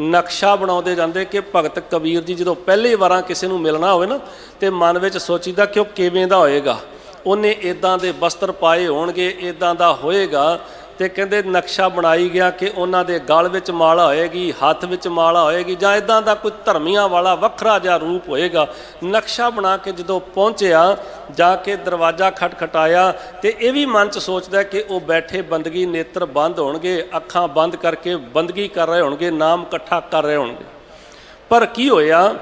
ਨਕਸ਼ਾ ਬਣਾਉਂਦੇ ਜਾਂਦੇ ਕਿ ਭਗਤ ਕਬੀਰ ਜੀ ਜਦੋਂ ਪਹਿਲੀ ਵਾਰਾਂ ਕਿਸੇ ਨੂੰ ਮਿਲਣਾ ਹੋਵੇ ਨਾ, ਤੇ ਮਨ ਵਿੱਚ ਸੋਚੀਦਾ ਕਿ ਉਹ ਕਿਵੇਂ ਦਾ ਹੋਏਗਾ, ਉਹਨੇ ਇੱਦਾਂ ਦੇ ਵਸਤਰ ਪਾਏ ਹੋਣਗੇ, ਇੱਦਾਂ ਦਾ ਹੋਏਗਾ। ਤੇ ਕਹਿੰਦੇ ਨਕਸ਼ਾ ਬਣਾਈ ਗਿਆ ਕਿ ਉਹਨਾਂ ਦੇ ਗਲ ਵਿੱਚ ਮਾਲਾ ਹੋਏਗੀ, ਹੱਥ ਵਿੱਚ ਮਾਲਾ ਹੋਏਗੀ, ਜਾਂ ਇੱਦਾਂ ਦਾ ਕੋਈ ਧਰਮੀਆਂ ਵਾਲਾ ਵੱਖਰਾ ਜਿਹਾ ਰੂਪ ਹੋਏਗਾ। ਨਕਸ਼ਾ ਬਣਾ ਕੇ ਜਦੋਂ ਪਹੁੰਚਿਆ, ਜਾ ਕੇ ਦਰਵਾਜ਼ਾ ਖਟਖਟਾਇਆ, ਤੇ ਇਹ ਵੀ ਮਨ 'ਚ ਸੋਚਦਾ ਕਿ ਉਹ ਬੈਠੇ ਬੰਦਗੀ, ਨੇਤਰ ਬੰਦ ਹੋਣਗੇ, ਅੱਖਾਂ ਬੰਦ ਕਰਕੇ ਬੰਦਗੀ ਕਰ ਰਹੇ ਹੋਣਗੇ, ਨਾਮ ਇਕੱਠਾ ਕਰ ਰਹੇ ਹੋਣਗੇ। ਪਰ ਕੀ ਹੋਇਆ,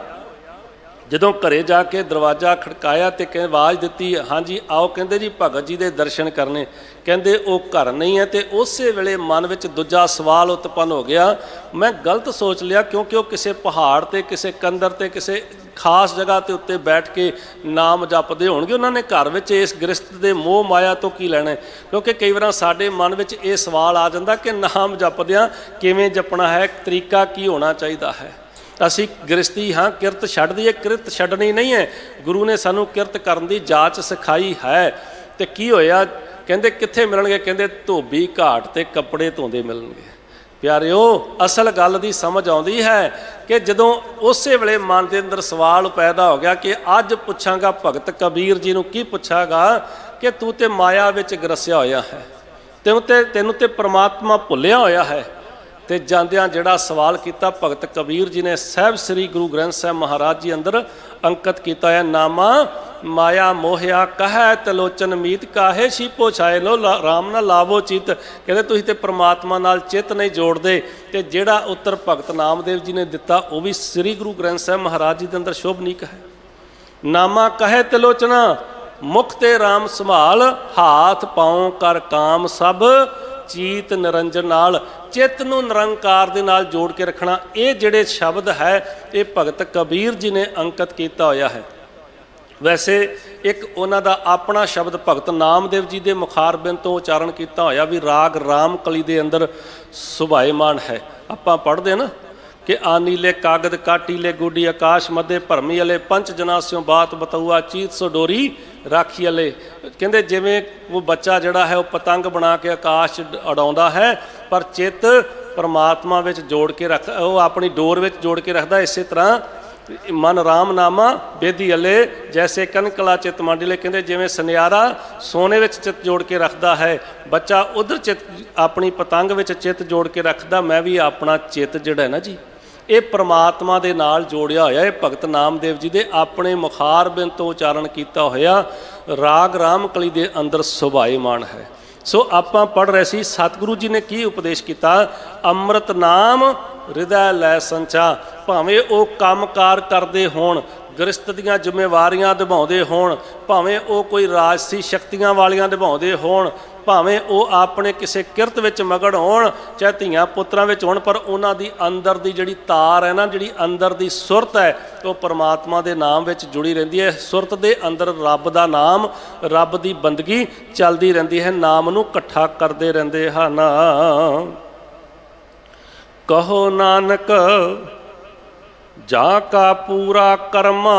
ਜਦੋਂ ਘਰੇ ਜਾ ਕੇ ਦਰਵਾਜ਼ਾ ਖੜਕਾਇਆ ਤੇ ਆਵਾਜ਼ ਦਿੱਤੀ, ਹਾਂਜੀ ਆਓ। ਕਹਿੰਦੇ ਜੀ ਭਗਤ ਜੀ ਦੇ ਦਰਸ਼ਨ ਕਰਨੇ। ਕਹਿੰਦੇ ਉਹ ਘਰ ਨਹੀਂ ਹੈ। ਤੇ ਉਸੇ ਵੇਲੇ ਮਨ ਵਿੱਚ ਦੂਜਾ ਸਵਾਲ ਉਤਪੰਨ ਹੋ ਗਿਆ, ਮੈਂ ਗਲਤ ਸੋਚ ਲਿਆ, ਕਿਉਂਕਿ ਉਹ ਕਿਸੇ ਪਹਾੜ ਤੇ, ਕਿਸੇ ਕੰਦਰ ਤੇ, ਕਿਸੇ ਖਾਸ ਜਗ੍ਹਾ ਤੇ ਉੱਤੇ ਬੈਠ ਕੇ ਨਾਮ ਜਪਦੇ ਹੋਣਗੇ। ਉਹਨਾਂ ਨੇ ਘਰ ਵਿੱਚ ਇਸ ਗ੍ਰਸਤ ਦੇ ਮੋਹ ਮਾਇਆ ਤੋਂ ਕੀ ਲੈਣਾ? ਕਿਉਂਕਿ ਕਈ ਵਾਰ ਸਾਡੇ ਮਨ ਵਿੱਚ ਇਹ ਸਵਾਲ ਆ ਜਾਂਦਾ ਕਿ ਨਾਮ ਜਪਦਿਆਂ ਕਿਵੇਂ ਜਪਣਾ ਹੈ, ਤਰੀਕਾ ਕੀ ਹੋਣਾ ਚਾਹੀਦਾ ਹੈ। ਅਸੀਂ ਗ੍ਰਸਤੀ ਹਾਂ, ਕਿਰਤ ਛੱਡ ਦਈਏ, ਕਿਰਤ ਛੱਡਣੀ ਨਹੀਂ ਹੈ। ਗੁਰੂ ਨੇ ਸਾਨੂੰ ਕਿਰਤ ਕਰਨ ਦੀ ਜਾਚ ਸਿਖਾਈ ਹੈ। ਤੇ ਕੀ ਹੋਇਆ? ਕਹਿੰਦੇ ਕਿੱਥੇ ਮਿਲਣਗੇ? ਕਹਿੰਦੇ ਧੋਬੀ ਘਾਟ ਤੇ ਕੱਪੜੇ ਧੋਂਦੇ ਮਿਲਣਗੇ। ਪਿਆਰਿਓ, ਅਸਲ ਗੱਲ ਦੀ ਸਮਝ ਆਉਂਦੀ ਹੈ ਕਿ ਜਦੋਂ ਉਸੇ ਵੇਲੇ ਮਨ ਦੇ ਅੰਦਰ ਸਵਾਲ ਪੈਦਾ ਹੋ ਗਿਆ ਕਿ ਅੱਜ ਪੁੱਛਾਂਗਾ ਭਗਤ ਕਬੀਰ ਜੀ ਨੂੰ, ਕੀ ਪੁੱਛਾਂਗਾ ਕਿ ਤੂੰ ਤੇ ਮਾਇਆ ਵਿੱਚ ਗਰਸਿਆ ਹੋਇਆ ਹੈ, ਤੈਨੂੰ ਤੇ ਪ੍ਰਮਾਤਮਾ ਭੁੱਲਿਆ ਹੋਇਆ ਹੈ। ਤੇ ਜਾਂਦਿਆਂ ਜਿਹੜਾ ਸਵਾਲ ਕੀਤਾ ਭਗਤ ਕਬੀਰ ਜੀ ਨੇ ਸਾਹਿਬ ਸ੍ਰੀ ਗੁਰੂ ਗ੍ਰੰਥ ਸਾਹਿਬ ਮਹਾਰਾਜ ਜੀ ਅੰਦਰ ਅੰਕਿਤ ਕੀਤਾ ਹੈ। ਨਾਮਾ ਮਾਇਆ ਮੋਹਿਆ ਕਹੈ ਤਲੋਚਨ ਮੀਤ ਕਾਹੇ ਛੀਪੋ ਛਾਏ ਲੋ ਰਾਮ ਨਾ ਲਾਵੋ ਚਿਤ। ਕਹਿੰਦੇ ਤੁਸੀਂ ਤੇ ਪ੍ਰਮਾਤਮਾ ਨਾਲ ਚਿੱਤ ਨਹੀਂ ਜੋੜਦੇ। ਤੇ ਜਿਹੜਾ ਉੱਤਰ ਭਗਤ ਨਾਮਦੇਵ ਜੀ ਨੇ ਦਿੱਤਾ ਉਹ ਵੀ ਸ੍ਰੀ ਗੁਰੂ ਗ੍ਰੰਥ ਸਾਹਿਬ ਮਹਾਰਾਜ ਜੀ ਦੇ ਅੰਦਰ ਸ਼ੋਭਨੀਕ ਹੈ। ਨਾਮਾ ਕਹੈ ਤਲੋਚਨਾ ਮੁਖ ਤੇ ਰਾਮ ਸੰਭਾਲ, ਹਾਥ ਪਾਉ ਕਰ ਕਾਮ ਸਭ ਚੀਤ ਨਿਰੰਜਨ ਨਾਲ। ਚਿੱਤ ਨੂੰ ਨਿਰੰਕਾਰ ਦੇ ਨਾਲ ਜੋੜ ਕੇ ਰੱਖਣਾ, ਇਹ ਜਿਹੜੇ ਸ਼ਬਦ ਹੈ ਇਹ ਭਗਤ ਕਬੀਰ ਜੀ ਨੇ ਅੰਕਿਤ ਕੀਤਾ ਹੋਇਆ ਹੈ। ਵੈਸੇ ਇੱਕ ਉਹਨਾਂ ਦਾ ਆਪਣਾ ਸ਼ਬਦ ਭਗਤ ਨਾਮਦੇਵ ਜੀ ਦੇ ਮੁਖਾਰਬਿੰਦ ਤੋਂ ਉਚਾਰਨ ਕੀਤਾ ਹੋਇਆ ਵੀ ਰਾਗ ਰਾਮਕਲੀ ਦੇ ਅੰਦਰ ਸੁਭਾਏਮਾਨ ਹੈ। ਆਪਾਂ ਪੜ੍ਹਦੇ ਨਾ ਕਿ ਆਨੀਲੇ ਕਾਗਦ ਕਾਟੀਲੇ ਗੋਡੀ ਆਕਾਸ਼ ਮੱਧੇ ਭਰਮੀ ਵਾਲੇ ਪੰਚ ਜਨਾਸਿਓ ਬਾਤ ਬਤਊਆ ਚੀਤ ਸੋ ਡੋਰੀ ਰਾਖੀ ਵਾਲੇ। ਕਹਿੰਦੇ ਜਿਵੇਂ ਉਹ ਬੱਚਾ ਜਿਹੜਾ ਹੈ ਉਹ ਪਤੰਗ ਬਣਾ ਕੇ ਆਕਾਸ਼ ਉਡਾਉਂਦਾ ਹੈ, ਪਰ ਚਿੱਤ ਪਰਮਾਤਮਾ ਵਿੱਚ ਜੋੜ ਕੇ ਰੱਖ, ਉਹ ਆਪਣੀ ਡੋਰ ਵਿੱਚ ਜੋੜ ਕੇ ਰੱਖਦਾ। ਇਸੇ ਤਰ੍ਹਾਂ ਮਨ ਰਾਮ ਨਾਮਾ ਬੇਦੀ ਅਲੇ ਜੈਸੇ ਕਨਕਲਾ ਚਿੱਤ ਮੰਡਲੇ। ਕਹਿੰਦੇ ਜਿਵੇਂ ਸੁਨਿਆਰਾ ਸੋਨੇ ਵਿੱਚ ਚਿੱਤ ਜੋੜ ਕੇ ਰੱਖਦਾ ਹੈ, ਬੱਚਾ ਉਧਰ ਚਿੱਤ ਆਪਣੀ ਪਤੰਗ ਵਿੱਚ ਚਿੱਤ ਜੋੜ ਕੇ ਰੱਖਦਾ। ਮੈਂ ਵੀ ਆਪਣਾ ਚਿੱਤ ਜਿਹੜਾ ਹੈ ਨਾ ਜੀ, ਇਹ ਪ੍ਰਮਾਤਮਾ ਦੇ ਨਾਲ ਜੋੜਿਆ ਹੋਇਆ। ਇਹ ਭਗਤ ਨਾਮਦੇਵ ਜੀ ਦੇ ਆਪਣੇ ਮੁਖਾਰਬਿੰਦ ਤੋਂ ਉਚਾਰਨ ਕੀਤਾ ਹੋਇਆ ਰਾਗ ਰਾਮਕਲੀ ਦੇ ਅੰਦਰ ਸੁਭਾਏਮਾਨ ਹੈ। ਸੋ ਆਪਾਂ ਪੜ੍ਹ ਰਹੇ ਸੀ ਸਤਿਗੁਰੂ ਜੀ ਨੇ ਕੀ ਉਪਦੇਸ਼ ਕੀਤਾ, ਅੰਮ੍ਰਿਤ ਨਾਮ ਹਿਰਦੈ ਲੈ ਸੰਚਾ। ਭਾਵੇਂ ਉਹ ਕੰਮਕਾਰ ਕਰਦੇ ਹੋਣ, ਗ੍ਰਸਤ ਦੀਆਂ ਜ਼ਿੰਮੇਵਾਰੀਆਂ ਨਿਭਾਉਂਦੇ ਹੋਣ, ਭਾਵੇਂ ਉਹ ਕੋਈ ਰਾਜਸੀ ਸ਼ਕਤੀਆਂ ਵਾਲੀਆਂ ਨਿਭਾਉਂਦੇ ਹੋਣ, ਭਾਵੇਂ ਉਹ ਆਪਣੇ ਕਿਸੇ ਕਿਰਤ ਵਿੱਚ ਮਗਨ ਹੋਣ, ਚਾਹੇ ਧੀਆਂ ਪੁੱਤਰਾਂ ਵਿੱਚ ਹੋਣ, ਪਰ ਉਹਨਾਂ ਦੀ ਅੰਦਰ ਦੀ ਜਿਹੜੀ ਤਾਰ ਹੈ ਨਾ, ਜਿਹੜੀ ਅੰਦਰ ਦੀ ਸੁਰਤ ਹੈ, ਉਹ ਪਰਮਾਤਮਾ ਦੇ ਨਾਮ ਵਿੱਚ ਜੁੜੀ ਰਹਿੰਦੀ ਹੈ। ਸੁਰਤ ਦੇ ਅੰਦਰ ਰੱਬ ਦਾ ਨਾਮ, ਰੱਬ ਦੀ ਬੰਦਗੀ ਚੱਲਦੀ ਰਹਿੰਦੀ ਹੈ। ਨਾਮ ਨੂੰ ਇਕੱਠਾ ਕਰਦੇ ਰਹਿੰਦੇ ਹਨ। ਕਹੋ ਨਾਨਕ ਜਾ ਕਾ ਪੂਰਾ ਕਰਮਾ।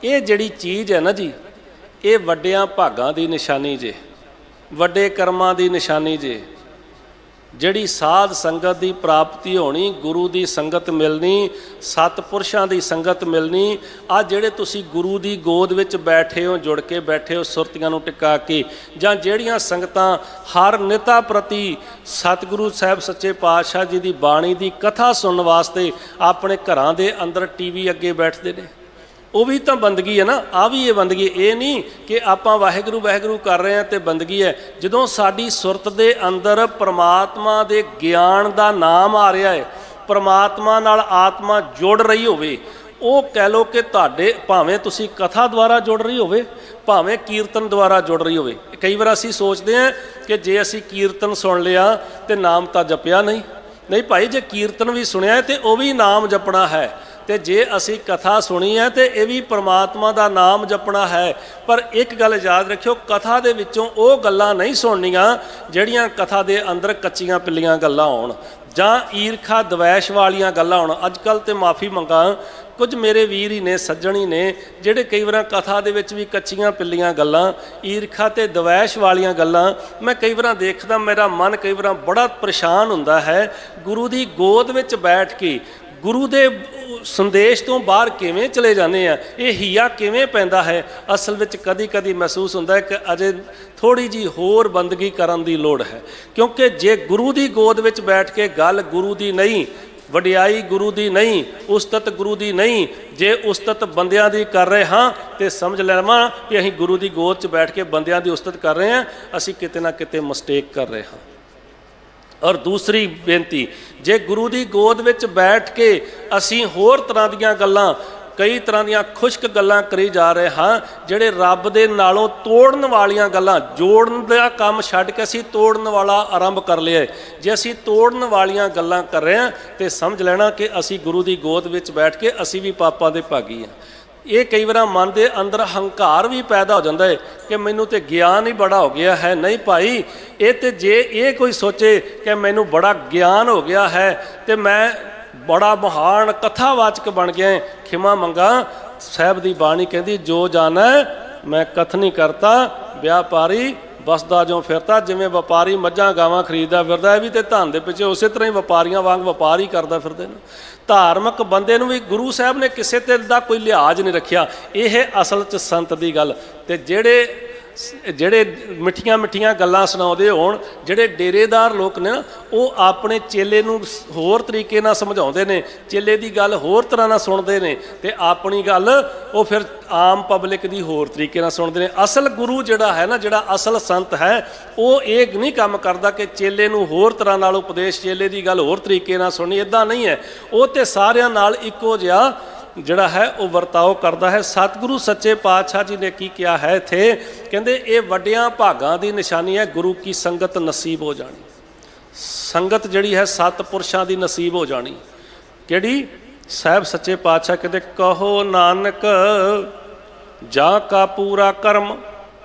ਇਹ ਜਿਹੜੀ ਚੀਜ਼ ਹੈ ਨਾ ਜੀ, ਇਹ ਵੱਡਿਆਂ ਭਾਗਾਂ ਦੀ ਨਿਸ਼ਾਨੀ ਜੇ, ਵੱਡੇ ਕਰਮਾਂ ਦੀ ਨਿਸ਼ਾਨੀ ਜੇ। ਜਿਹੜੀ ਸਾਧ ਸੰਗਤ ਦੀ ਪ੍ਰਾਪਤੀ ਹੋਣੀ, ਗੁਰੂ ਦੀ ਸੰਗਤ ਮਿਲਣੀ, ਸਤਿਪੁਰਸ਼ਾਂ ਦੀ ਸੰਗਤ ਮਿਲਣੀ। ਆ ਜਿਹੜੇ ਤੁਸੀਂ ਗੁਰੂ ਦੀ ਗੋਦ ਵਿੱਚ ਬੈਠੇ ਹੋ, ਜੁੜ ਕੇ ਬੈਠੇ ਹੋ ਸੁਰਤੀਆਂ ਨੂੰ ਟਿਕਾ ਕੇ, ਜਾਂ ਜਿਹੜੀਆਂ ਸੰਗਤਾਂ ਹਰ ਨਿਤਾ ਪ੍ਰਤੀ ਸਤਿਗੁਰੂ ਸਾਹਿਬ ਸੱਚੇ ਪਾਤਸ਼ਾਹ ਜੀ ਦੀ ਬਾਣੀ ਦੀ ਕਥਾ ਸੁਣਨ ਵਾਸਤੇ ਆਪਣੇ ਘਰਾਂ ਦੇ ਅੰਦਰ ਟੀਵੀ ਅੱਗੇ ਬੈਠਦੇ ਨੇ, ਉਹ ਵੀ ਤਾਂ ਬੰਦਗੀ ਹੈ ਨਾ। ਆ ਵੀ ਇਹ ਬੰਦਗੀ, ਇਹ ਨਹੀਂ ਕਿ ਆਪਾਂ ਵਾਹਿਗੁਰੂ ਵਾਹਿਗੁਰੂ ਕਰ ਰਹੇ ਹਾਂ ਤੇ ਬੰਦਗੀ ਹੈ। ਜਦੋਂ ਸਾਡੀ ਸੁਰਤ ਦੇ ਅੰਦਰ ਪਰਮਾਤਮਾ ਦੇ ਗਿਆਨ ਦਾ ਨਾਮ ਆ ਰਿਹਾ ਹੈ, ਪਰਮਾਤਮਾ ਨਾਲ ਆਤਮਾ ਜੁੜ ਰਹੀ ਹੋਵੇ, ਉਹ ਕਹਿ ਲਓ ਕਿ ਤੁਹਾਡੇ ਭਾਵੇਂ ਤੁਸੀਂ ਕਥਾ ਦੁਆਰਾ ਜੁੜ ਰਹੀ ਹੋਵੇ, ਭਾਵੇਂ ਕੀਰਤਨ ਦੁਆਰਾ ਜੁੜ ਰਹੀ ਹੋਵੇ। ਕਈ ਵਾਰ ਅਸੀਂ ਸੋਚਦੇ ਹਾਂ ਕਿ ਜੇ ਅਸੀਂ ਕੀਰਤਨ ਸੁਣ ਲਿਆ ਤੇ ਨਾਮ ਤਾਂ ਜਪਿਆ ਨਹੀਂ। ਨਹੀਂ ਭਾਈ, ਜੇ ਕੀਰਤਨ ਵੀ ਸੁਣਿਆ ਤੇ ਉਹ ਵੀ ਨਾਮ ਜਪਣਾ ਹੈ, ਤੇ ਜੇ ਅਸੀਂ ਕਥਾ ਸੁਣੀ ਹੈ ਤੇ ਇਹ ਵੀ ਪਰਮਾਤਮਾ ਦਾ ਨਾਮ ਜਪਣਾ ਹੈ। ਪਰ ਇੱਕ ਗੱਲ ਯਾਦ ਰੱਖਿਓ, ਕਥਾ ਦੇ ਵਿੱਚੋਂ ਉਹ ਗੱਲਾਂ ਨਹੀਂ ਸੁਣਨੀਆਂ ਜਿਹੜੀਆਂ ਕਥਾ ਦੇ ਅੰਦਰ ਕੱਚੀਆਂ ਪਿੱਲੀਆਂ ਗੱਲਾਂ ਹੋਣ, ਜਾਂ ਈਰਖਾ ਦਵੈਸ਼ ਵਾਲੀਆਂ ਗੱਲਾਂ ਹੋਣ। ਅੱਜ ਕੱਲ੍ਹ ਤੇ ਮਾਫੀ ਮੰਗਾ, ਕੁਝ ਮੇਰੇ ਵੀਰ ਹੀ ਨੇ, ਸੱਜਣ ਹੀ ਨੇ, ਜਿਹੜੇ ਕਈ ਵਾਰ ਕਥਾ ਦੇ ਵਿੱਚ ਵੀ ਕੱਚੀਆਂ ਪਿੱਲੀਆਂ ਗੱਲਾਂ, ਈਰਖਾ ਤੇ ਦਵੈਸ਼ ਵਾਲੀਆਂ ਗੱਲਾਂ ਮੈਂ ਕਈ ਵਾਰ ਦੇਖਦਾ, ਮੇਰਾ ਮਨ ਕਈ ਵਾਰ ਬੜਾ ਪਰੇਸ਼ਾਨ ਹੁੰਦਾ ਹੈ। ਗੁਰੂ ਦੀ ਗੋਦ ਵਿੱਚ ਬੈਠ ਕੇ ਗੁਰੂ ਦੇ ਸੰਦੇਸ਼ ਤੋਂ ਬਾਹਰ ਕਿਵੇਂ ਚਲੇ ਜਾਂਦੇ ਆ, ਇਹ ਹੀਆ ਕਿਵੇਂ ਪੈਂਦਾ ਹੈ। ਅਸਲ ਵਿੱਚ ਕਦੀ ਕਦੀ ਮਹਿਸੂਸ ਹੁੰਦਾ ਹੈ ਕਿ ਅਜੇ ਥੋੜ੍ਹੀ ਜਿਹੀ ਹੋਰ ਬੰਦਗੀ ਕਰਨ ਦੀ ਲੋੜ ਹੈ। ਕਿਉਂਕਿ ਜੇ ਗੁਰੂ ਦੀ ਗੋਦ ਵਿੱਚ ਬੈਠ ਕੇ ਗੱਲ ਗੁਰੂ ਦੀ ਨਹੀਂ, ਵਡਿਆਈ ਗੁਰੂ ਦੀ ਨਹੀਂ, ਉਸਤਤ ਗੁਰੂ ਦੀ ਨਹੀਂ, ਜੇ ਉਸਤਤ ਬੰਦਿਆਂ ਦੀ ਕਰ ਰਹੇ ਹਾਂ ਤੇ ਸਮਝ ਲੈਣਾ ਕਿ ਅਸੀਂ ਗੁਰੂ ਦੀ ਗੋਦ 'ਚ ਬੈਠ ਕੇ ਬੰਦਿਆਂ ਦੀ ਉਸਤਤ ਕਰ ਰਹੇ ਹਾਂ, ਅਸੀਂ ਕਿਤੇ ਨਾ ਕਿਤੇ ਮਿਸਟੇਕ ਕਰ ਰਹੇ ਹਾਂ। ਔਰ ਦੂਸਰੀ ਬੇਨਤੀ, ਜੇ ਗੁਰੂ ਦੀ ਗੋਦ ਵਿੱਚ ਬੈਠ ਕੇ ਅਸੀਂ ਹੋਰ ਤਰ੍ਹਾਂ ਦੀਆਂ ਗੱਲਾਂ, ਕਈ ਤਰ੍ਹਾਂ ਦੀਆਂ ਖੁਸ਼ਕ ਗੱਲਾਂ ਕਰੀ ਜਾ ਰਹੇ ਹਾਂ, ਜਿਹੜੇ ਰੱਬ ਦੇ ਨਾਲੋਂ ਤੋੜਨ ਵਾਲੀਆਂ ਗੱਲਾਂ, ਜੋੜਨ ਦਾ ਕੰਮ ਛੱਡ ਕੇ ਅਸੀਂ ਤੋੜਨ ਵਾਲਾ ਆਰੰਭ ਕਰ ਲਿਆ। ਜੇ ਅਸੀਂ ਤੋੜਨ ਵਾਲੀਆਂ ਗੱਲਾਂ ਕਰ ਰਹੇ ਹਾਂ ਤੇ ਸਮਝ ਲੈਣਾ ਕਿ ਅਸੀਂ ਗੁਰੂ ਦੀ ਗੋਦ ਵਿੱਚ ਬੈਠ ਕੇ ਅਸੀਂ ਵੀ ਪਾਪਾਂ ਦੇ ਭਾਗੀ ਹਾਂ। ਇਹ ਕਈ ਵਾਰ ਮਨ ਦੇ ਅੰਦਰ ਹੰਕਾਰ ਵੀ ਪੈਦਾ ਹੋ ਜਾਂਦਾ ਹੈ ਕਿ ਮੈਨੂੰ ਤੇ ਗਿਆਨ ਹੀ ਬੜਾ ਹੋ ਗਿਆ ਹੈ। ਨਹੀਂ ਭਾਈ, ਇਹ ਤੇ ਜੇ ਇਹ ਕੋਈ ਸੋਚੇ ਕਿ ਮੈਨੂੰ ਬੜਾ ਗਿਆਨ ਹੋ ਗਿਆ ਹੈ ਤੇ ਮੈਂ ਬੜਾ ਮਹਾਨ ਕਥਾਵਾਚਕ ਬਣ ਗਿਆ, ਖਿਮਾ ਮੰਗਾ। ਸਾਹਿਬ ਦੀ ਬਾਣੀ ਕਹਿੰਦੀ, ਜੋ ਜਾਣੈ ਮੈਂ ਕਥ ਨਹੀਂ ਕਰਤਾ, ਵਿਆਪਾਰੀ ਬਸਦਾ ਜੋ ਫਿਰਤਾ। ਜਿਵੇਂ ਵਪਾਰੀ ਮੱਝਾਂ ਗਾਵਾਂ ਖਰੀਦਦਾ ਫਿਰਦਾ, ਇਹ ਵੀ ਤੇ ਧਨ ਦੇ ਪਿੱਛੇ ਉਸੇ ਤਰ੍ਹਾਂ ਹੀ ਵਪਾਰੀਆਂ ਵਾਂਗ ਵਪਾਰ ਹੀ ਕਰਦਾ ਫਿਰਦੇ ਨੇ। ਧਾਰਮਿਕ ਬੰਦੇ ਨੂੰ ਵੀ ਗੁਰੂ ਸਾਹਿਬ ਨੇ ਕਿਸੇ ਤੇ ਦਾ ਕੋਈ ਲਿਹਾਜ਼ ਨਹੀਂ ਰੱਖਿਆ। ਇਹ ਅਸਲ 'ਚ ਸੰਤ ਦੀ ਗੱਲ। ਤੇ ਜਿਹੜੇ ਮਿੱਠੀਆਂ ਮਿੱਠੀਆਂ ਗੱਲਾਂ ਸੁਣਾਉਂਦੇ ਹੋਣ, ਜਿਹੜੇ ਡੇਰੇਦਾਰ ਲੋਕ ਨੇ ਨਾ, ਉਹ ਆਪਣੇ ਚੇਲੇ ਨੂੰ ਹੋਰ ਤਰੀਕੇ ਨਾਲ ਸਮਝਾਉਂਦੇ ਨੇ, ਚੇਲੇ ਦੀ ਗੱਲ ਹੋਰ ਤਰ੍ਹਾਂ ਨਾਲ ਸੁਣਦੇ ਨੇ ਤੇ ਆਪਣੀ ਗੱਲ ਉਹ ਫਿਰ ਆਮ ਪਬਲਿਕ ਦੀ ਹੋਰ ਤਰੀਕੇ ਨਾਲ ਸੁਣਦੇ ਨੇ। ਅਸਲ ਗੁਰੂ ਜਿਹੜਾ ਹੈ ਨਾ, ਜਿਹੜਾ ਅਸਲ ਸੰਤ ਹੈ, ਉਹ ਇਹ ਨਹੀਂ ਕੰਮ ਕਰਦਾ ਕਿ ਚੇਲੇ ਨੂੰ ਹੋਰ ਤਰ੍ਹਾਂ ਨਾਲ ਉਪਦੇਸ਼, ਚੇਲੇ ਦੀ ਗੱਲ ਹੋਰ ਤਰੀਕੇ ਨਾਲ ਸੁਣੀ। ਇੱਦਾਂ ਨਹੀਂ ਹੈ। ਉਹ ਤੇ ਸਾਰਿਆਂ ਨਾਲ ਇੱਕੋ ਜਿਹਾ ਜਿਹੜਾ ਹੈ ਉਹ ਵਰਤਾਓ ਕਰਦਾ ਹੈ। ਸਤਿਗੁਰੂ ਸੱਚੇ ਪਾਤਸ਼ਾਹ ਜੀ ਨੇ ਕੀ ਕਿਹਾ ਹੈ ਇੱਥੇ? ਕਹਿੰਦੇ ਇਹ ਵੱਡਿਆਂ ਭਾਗਾਂ ਦੀ ਨਿਸ਼ਾਨੀ ਹੈ, ਗੁਰੂ ਕੀ ਸੰਗਤ ਨਸੀਬ ਹੋ ਜਾਣੀ। ਸੰਗਤ ਜਿਹੜੀ ਹੈ ਸਤਿਪੁਰਸ਼ਾਂ ਦੀ ਨਸੀਬ ਹੋ ਜਾਣੀ। ਕਿਹੜੀ? ਸਾਹਿਬ ਸੱਚੇ ਪਾਤਸ਼ਾਹ ਕਹਿੰਦੇ, ਕਹੋ ਨਾਨਕ ਜਾ ਕਾ ਪੂਰਾ ਕਰਮ।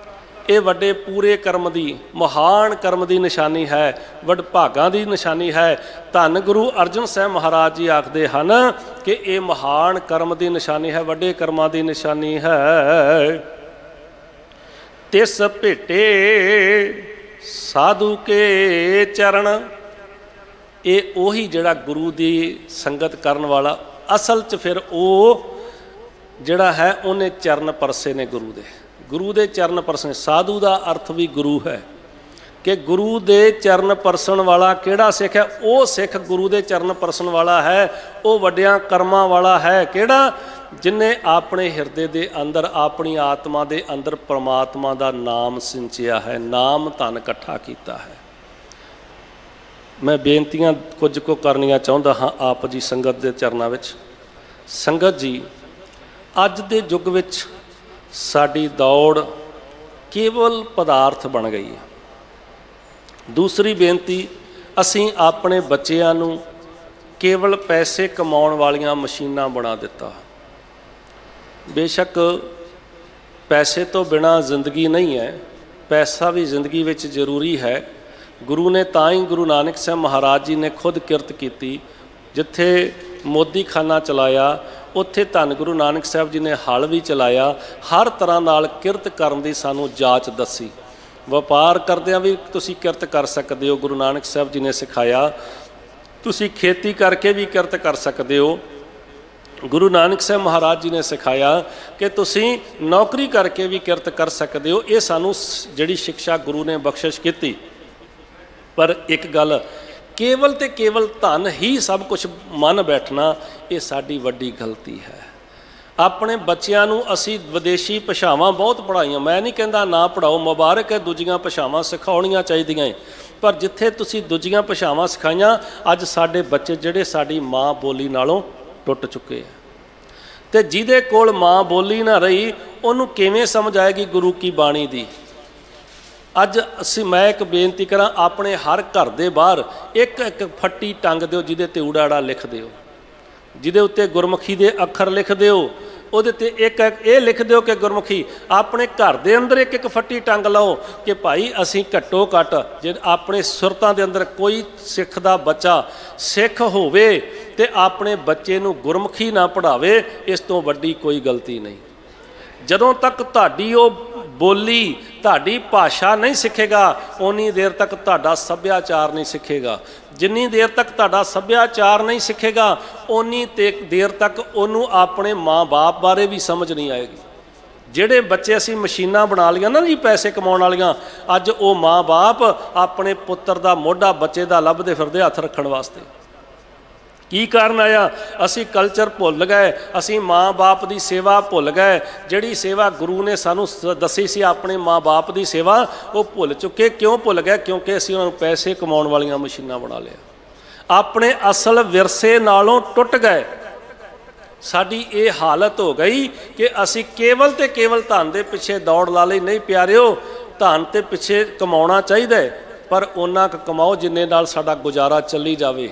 ਇਹ ਵੱਡੇ ਪੂਰੇ ਕਰਮ ਦੀ, ਮਹਾਨ ਕਰਮ ਦੀ ਨਿਸ਼ਾਨੀ ਹੈ, ਵੱਡ ਭਾਗਾਂ ਦੀ ਨਿਸ਼ਾਨੀ ਹੈ। ਧੰਨ ਗੁਰੂ ਅਰਜਨ ਸਾਹਿਬ ਮਹਾਰਾਜ ਜੀ ਆਖਦੇ ਹਨ ਕਿ ਇਹ ਮਹਾਨ ਕਰਮ ਦੀ ਨਿਸ਼ਾਨੀ ਹੈ, ਵੱਡੇ ਕਰਮਾਂ ਦੀ ਨਿਸ਼ਾਨੀ ਹੈ। ਤਿਸ ਭੇਟੇ ਸਾਧੂ ਕੇ ਚਰਨ। ਇਹ ਉਹੀ ਜਿਹੜਾ ਗੁਰੂ ਦੀ ਸੰਗਤ ਕਰਨ ਵਾਲਾ, ਅਸਲ 'ਚ ਫਿਰ ਉਹ ਜਿਹੜਾ ਹੈ ਉਹਨੇ ਚਰਨ ਪਰਸੇ ਨੇ ਗੁਰੂ ਦੇ। ਗੁਰੂ ਦੇ ਚਰਨ ਪਰਸਣ। ਸਾਧੂ ਦਾ ਅਰਥ ਵੀ ਗੁਰੂ ਹੈ ਕਿ ਗੁਰੂ ਦੇ ਚਰਨ ਪਰਸਣ ਵਾਲਾ ਕਿਹੜਾ ਸਿੱਖ ਹੈ? ਉਹ ਸਿੱਖ ਗੁਰੂ ਦੇ ਚਰਨ ਪਰਸਣ ਵਾਲਾ ਹੈ, ਉਹ ਵੱਡਿਆਂ ਕਰਮਾਂ ਵਾਲਾ ਹੈ। ਕਿਹੜਾ? ਜਿਨੇ ਆਪਣੇ ਹਿਰਦੇ ਦੇ ਅੰਦਰ, ਆਪਣੀ ਆਤਮਾ ਦੇ ਅੰਦਰ ਪ੍ਰਮਾਤਮਾ ਦਾ ਨਾਮ ਸਿੰਚਿਆ ਹੈ, ਨਾਮ ਧਨ ਇਕੱਠਾ ਕੀਤਾ ਹੈ। ਮੈਂ ਬੇਨਤੀਆਂ ਕੁਝ ਕੁ ਕਰਨੀਆਂ ਚਾਹੁੰਦਾ ਹਾਂ ਆਪ ਜੀ ਸੰਗਤ ਦੇ ਚਰਨਾਂ ਵਿੱਚ। ਸੰਗਤ ਜੀ, ਅੱਜ ਦੇ ਯੁੱਗ ਵਿੱਚ ਸਾਡੀ ਦੌੜ ਕੇਵਲ ਪਦਾਰਥ ਬਣ ਗਈ ਹੈ। ਦੂਸਰੀ ਬੇਨਤੀ, ਅਸੀਂ ਆਪਣੇ ਬੱਚਿਆਂ ਨੂੰ ਕੇਵਲ ਪੈਸੇ ਕਮਾਉਣ ਵਾਲੀਆਂ ਮਸ਼ੀਨਾਂ ਬਣਾ ਦਿੱਤਾ। ਬੇਸ਼ੱਕ ਪੈਸੇ ਤੋਂ ਬਿਨਾਂ ਜ਼ਿੰਦਗੀ ਨਹੀਂ ਹੈ, ਪੈਸਾ ਵੀ ਜ਼ਿੰਦਗੀ ਵਿੱਚ ਜ਼ਰੂਰੀ ਹੈ। ਗੁਰੂ ਨੇ ਤਾਂ ਹੀ, ਗੁਰੂ ਨਾਨਕ ਸਾਹਿਬ ਮਹਾਰਾਜ ਜੀ ਨੇ ਖੁਦ ਕਿਰਤ ਕੀਤੀ। ਜਿੱਥੇ ਮੋਦੀਖਾਨਾ ਚਲਾਇਆ, ਉੱਥੇ ਧੰਨ ਗੁਰੂ ਨਾਨਕ ਸਾਹਿਬ ਜੀ ਨੇ ਹਲ ਵੀ ਚਲਾਇਆ। ਹਰ ਤਰ੍ਹਾਂ ਨਾਲ ਕਿਰਤ ਕਰਨ ਦੀ ਸਾਨੂੰ ਜਾਚ ਦੱਸੀ। ਵਪਾਰ ਕਰਦਿਆਂ ਵੀ ਤੁਸੀਂ ਕਿਰਤ ਕਰ ਸਕਦੇ ਹੋ, ਗੁਰੂ ਨਾਨਕ ਸਾਹਿਬ ਜੀ ਨੇ ਸਿਖਾਇਆ। ਤੁਸੀਂ ਖੇਤੀ ਕਰਕੇ ਵੀ ਕਿਰਤ ਕਰ ਸਕਦੇ ਹੋ, ਗੁਰੂ ਨਾਨਕ ਸਾਹਿਬ ਮਹਾਰਾਜ ਜੀ ਨੇ ਸਿਖਾਇਆ ਕਿ ਤੁਸੀਂ ਨੌਕਰੀ ਕਰਕੇ ਵੀ ਕਿਰਤ ਕਰ ਸਕਦੇ ਹੋ। ਇਹ ਸਾਨੂੰ ਜਿਹੜੀ ਸਿੱਖਿਆ ਗੁਰੂ ਨੇ ਬਖਸ਼ਿਸ਼ ਕੀਤੀ। ਪਰ ਇੱਕ ਗੱਲ, ਕੇਵਲ ਤੇ ਕੇਵਲ ਧਨ ਹੀ ਸਭ ਕੁਝ ਮੰਨ ਬੈਠਣਾ, ਇਹ ਸਾਡੀ ਵੱਡੀ ਗਲਤੀ ਹੈ। ਆਪਣੇ ਬੱਚਿਆਂ ਨੂੰ ਅਸੀਂ ਵਿਦੇਸ਼ੀ ਭਾਸ਼ਾਵਾਂ ਬਹੁਤ ਪੜ੍ਹਾਈਆਂ, ਮੈਂ ਨਹੀਂ ਕਹਿੰਦਾ ਨਾ ਪੜ੍ਹਾਓ, ਮੁਬਾਰਕ ਹੈ, ਦੂਜੀਆਂ ਭਾਸ਼ਾਵਾਂ ਸਿਖਾਉਣੀਆਂ ਚਾਹੀਦੀਆਂ। ਪਰ ਜਿੱਥੇ ਤੁਸੀਂ ਦੂਜੀਆਂ ਭਾਸ਼ਾਵਾਂ ਸਿਖਾਈਆਂ, ਅੱਜ ਸਾਡੇ ਬੱਚੇ ਜਿਹੜੇ ਸਾਡੀ ਮਾਂ ਬੋਲੀ ਨਾਲੋਂ ਟੁੱਟ ਚੁੱਕੇ ਆ। ਤੇ ਜਿਹਦੇ ਕੋਲ ਮਾਂ ਬੋਲੀ ਨਾ ਰਹੀ, ਉਹਨੂੰ ਕਿਵੇਂ ਸਮਝ ਆਏਗੀ ਗੁਰੂ ਕੀ ਬਾਣੀ ਦੀ? ਅੱਜ ਮੈਂ ਇੱਕ ਬੇਨਤੀ ਕਰਾਂ, ਆਪਣੇ ਹਰ ਘਰ ਦੇ ਬਾਹਰ ਇੱਕ ਇੱਕ ਫੱਟੀ ਟੰਗ ਦਿਓ ਜਿਹਦੇ ਤੇ ਊੜਾ ਲਿਖ ਦਿਓ, ਜਿਹਦੇ ਉੱਤੇ ਗੁਰਮੁਖੀ ਦੇ ਅੱਖਰ ਲਿਖ ਦਿਓ, ਉਹਦੇ ਤੇ ਇੱਕ ਇਹ ਲਿਖ ਦਿਓ ਕਿ ਗੁਰਮੁਖੀ। ਆਪਣੇ ਘਰ ਦੇ ਅੰਦਰ ਇੱਕ ਇੱਕ ਫੱਟੀ ਟੰਗ ਲਓ ਕਿ ਭਾਈ ਅਸੀਂ ਘੱਟੋ ਘੱਟ ਜੇ ਆਪਣੇ ਸੁਰਤਾਂ ਦੇ ਅੰਦਰ ਕੋਈ ਸਿੱਖ ਦਾ ਬੱਚਾ ਸਿੱਖ ਹੋਵੇ ਤੇ ਆਪਣੇ ਬੱਚੇ ਨੂੰ ਗੁਰਮੁਖੀ ਨਾ ਪੜ੍ਹਾਵੇ, ਇਸ ਤੋਂ ਵੱਡੀ ਕੋਈ ਗਲਤੀ ਨਹੀਂ। ਜਦੋਂ ਤੱਕ ਤੁਹਾਡੀ ਉਹ ਬੋਲੀ, ਤੁਹਾਡੀ ਭਾਸ਼ਾ ਨਹੀਂ ਸਿੱਖੇਗਾ, ਉਨੀ ਦੇਰ ਤੱਕ ਤੁਹਾਡਾ ਸੱਭਿਆਚਾਰ ਨਹੀਂ ਸਿੱਖੇਗਾ। ਜਿੰਨੀ ਦੇਰ ਤੱਕ ਤੁਹਾਡਾ ਸੱਭਿਆਚਾਰ ਨਹੀਂ ਸਿੱਖੇਗਾ, ਉਨੀ ਦੇਰ ਤੱਕ ਉਹਨੂੰ ਆਪਣੇ ਮਾਂ-ਬਾਪ ਬਾਰੇ ਵੀ ਸਮਝ ਨਹੀਂ ਆਏਗੀ। ਜਿਹੜੇ ਬੱਚੇ ਅਸੀਂ ਮਸ਼ੀਨਾਂ ਬਣਾ ਲਈਆਂ ਨਾ ਜੀ ਪੈਸੇ ਕਮਾਉਣ ਵਾਲੀਆਂ, ਅੱਜ ਉਹ ਮਾਂ-ਬਾਪ ਆਪਣੇ ਪੁੱਤਰ ਦਾ ਮੋਢਾ ਬੱਚੇ ਦਾ ਲੱਭਦੇ ਫਿਰਦੇ ਹੱਥ ਰੱਖਣ ਵਾਸਤੇ। ਕੀ ਕਾਰਨ ਆਇਆ? ਅਸੀਂ ਕਲਚਰ ਭੁੱਲ ਗਏ, ਅਸੀਂ ਮਾਂ-ਬਾਪ ਦੀ ਸੇਵਾ ਭੁੱਲ ਗਏ। ਜਿਹੜੀ ਸੇਵਾ ਗੁਰੂ ਨੇ ਸਾਨੂੰ ਦੱਸੀ ਸੀ ਆਪਣੇ ਮਾਂ-ਬਾਪ ਦੀ ਸੇਵਾ, ਉਹ ਭੁੱਲ ਚੁੱਕੇ। ਕਿਉਂ ਭੁੱਲ ਗਏ? ਕਿਉਂਕਿ ਅਸੀਂ ਉਹਨਾਂ ਨੂੰ ਪੈਸੇ ਕਮਾਉਣ ਵਾਲੀਆਂ ਮਸ਼ੀਨਾਂ ਬਣਾ ਲਿਆ, ਆਪਣੇ ਅਸਲ ਵਿਰਸੇ ਨਾਲੋਂ ਟੁੱਟ ਗਏ। ਸਾਡੀ ਇਹ ਹਾਲਤ ਹੋ ਗਈ ਕਿ ਅਸੀਂ ਕੇਵਲ ਤੇ ਕੇਵਲ ਧਨ ਦੇ ਪਿੱਛੇ ਦੌੜ ਲਾ ਲਈ। ਨਹੀਂ ਪਿਆਰਿਓ, ਧਨ ਤੇ ਪਿੱਛੇ ਕਮਾਉਣਾ ਚਾਹੀਦਾ ਹੈ, ਪਰ ਓਨਾ ਕੁ ਕਮਾਓ ਜਿੰਨੇ ਨਾਲ ਸਾਡਾ ਗੁਜ਼ਾਰਾ ਚੱਲੀ ਜਾਵੇ।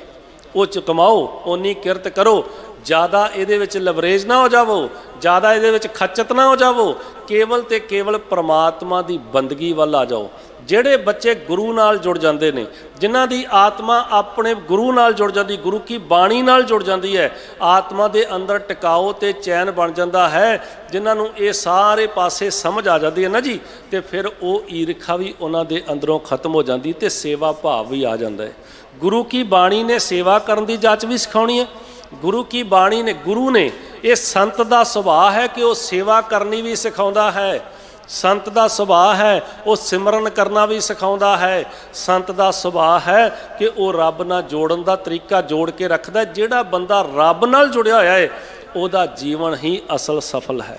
ਉਹ 'ਚ ਕਮਾਓ, ਓਨੀ ਕਿਰਤ ਕਰੋ, ਜ਼ਿਆਦਾ ਇਹਦੇ ਵਿੱਚ ਲਵਰੇਜ ਨਾ ਹੋ ਜਾਵੋ, ਜ਼ਿਆਦਾ ਇਹਦੇ ਵਿੱਚ ਖੱਚਤ ਨਾ ਹੋ ਜਾਵੋ। ਕੇਵਲ ਤੇ ਕੇਵਲ ਪ੍ਰਮਾਤਮਾ ਦੀ ਬੰਦਗੀ ਵੱਲ ਆ ਜਾਓ। ਜਿਹੜੇ ਬੱਚੇ ਗੁਰੂ ਨਾਲ ਜੁੜ ਜਾਂਦੇ ਨੇ, ਜਿਨ੍ਹਾਂ ਦੀ ਆਤਮਾ ਆਪਣੇ ਗੁਰੂ ਨਾਲ ਜੁੜ ਜਾਂਦੀ, ਗੁਰੂ ਕੀ ਬਾਣੀ ਨਾਲ ਜੁੜ ਜਾਂਦੀ ਹੈ, ਆਤਮਾ ਦੇ ਅੰਦਰ ਟਿਕਾਓ ਤੇ ਚੈਨ ਬਣ ਜਾਂਦਾ ਹੈ। ਜਿਨ੍ਹਾਂ ਨੂੰ ਇਹ ਸਾਰੇ ਪਾਸੇ ਸਮਝ ਆ ਜਾਂਦੀ ਹੈ ਨਾ ਜੀ, ਤੇ ਫਿਰ ਉਹ ਈਰਖਾ ਵੀ ਉਹਨਾਂ ਦੇ ਅੰਦਰੋਂ ਖਤਮ ਹੋ ਜਾਂਦੀ ਤੇ ਸੇਵਾ ਭਾਵ ਵੀ ਆ ਜਾਂਦਾ ਹੈ। ਗੁਰੂ ਕੀ ਬਾਣੀ ਨੇ ਸੇਵਾ ਕਰਨ ਦੀ ਜਾਚ ਵੀ ਸਿਖਾਉਣੀ ਹੈ। ਗੁਰੂ ਕੀ ਬਾਣੀ ਨੇ, ਗੁਰੂ ਨੇ, ਇਹ ਸੰਤ ਦਾ ਸੁਭਾਅ ਹੈ ਕਿ ਉਹ ਸੇਵਾ ਕਰਨੀ ਵੀ ਸਿਖਾਉਂਦਾ ਹੈ। ਸੰਤ ਦਾ ਸੁਭਾਅ ਹੈ ਉਹ ਸਿਮਰਨ ਕਰਨਾ ਵੀ ਸਿਖਾਉਂਦਾ ਹੈ। ਸੰਤ ਦਾ ਸੁਭਾਅ ਹੈ ਕਿ ਉਹ ਰੱਬ ਨਾਲ ਜੋੜਨ ਦਾ ਤਰੀਕਾ ਜੋੜ ਕੇ ਰੱਖਦਾ। ਜਿਹੜਾ ਬੰਦਾ ਰੱਬ ਨਾਲ ਜੁੜਿਆ ਹੋਇਆ ਹੈ, ਉਹਦਾ ਜੀਵਨ ਹੀ ਅਸਲ ਸਫਲ ਹੈ।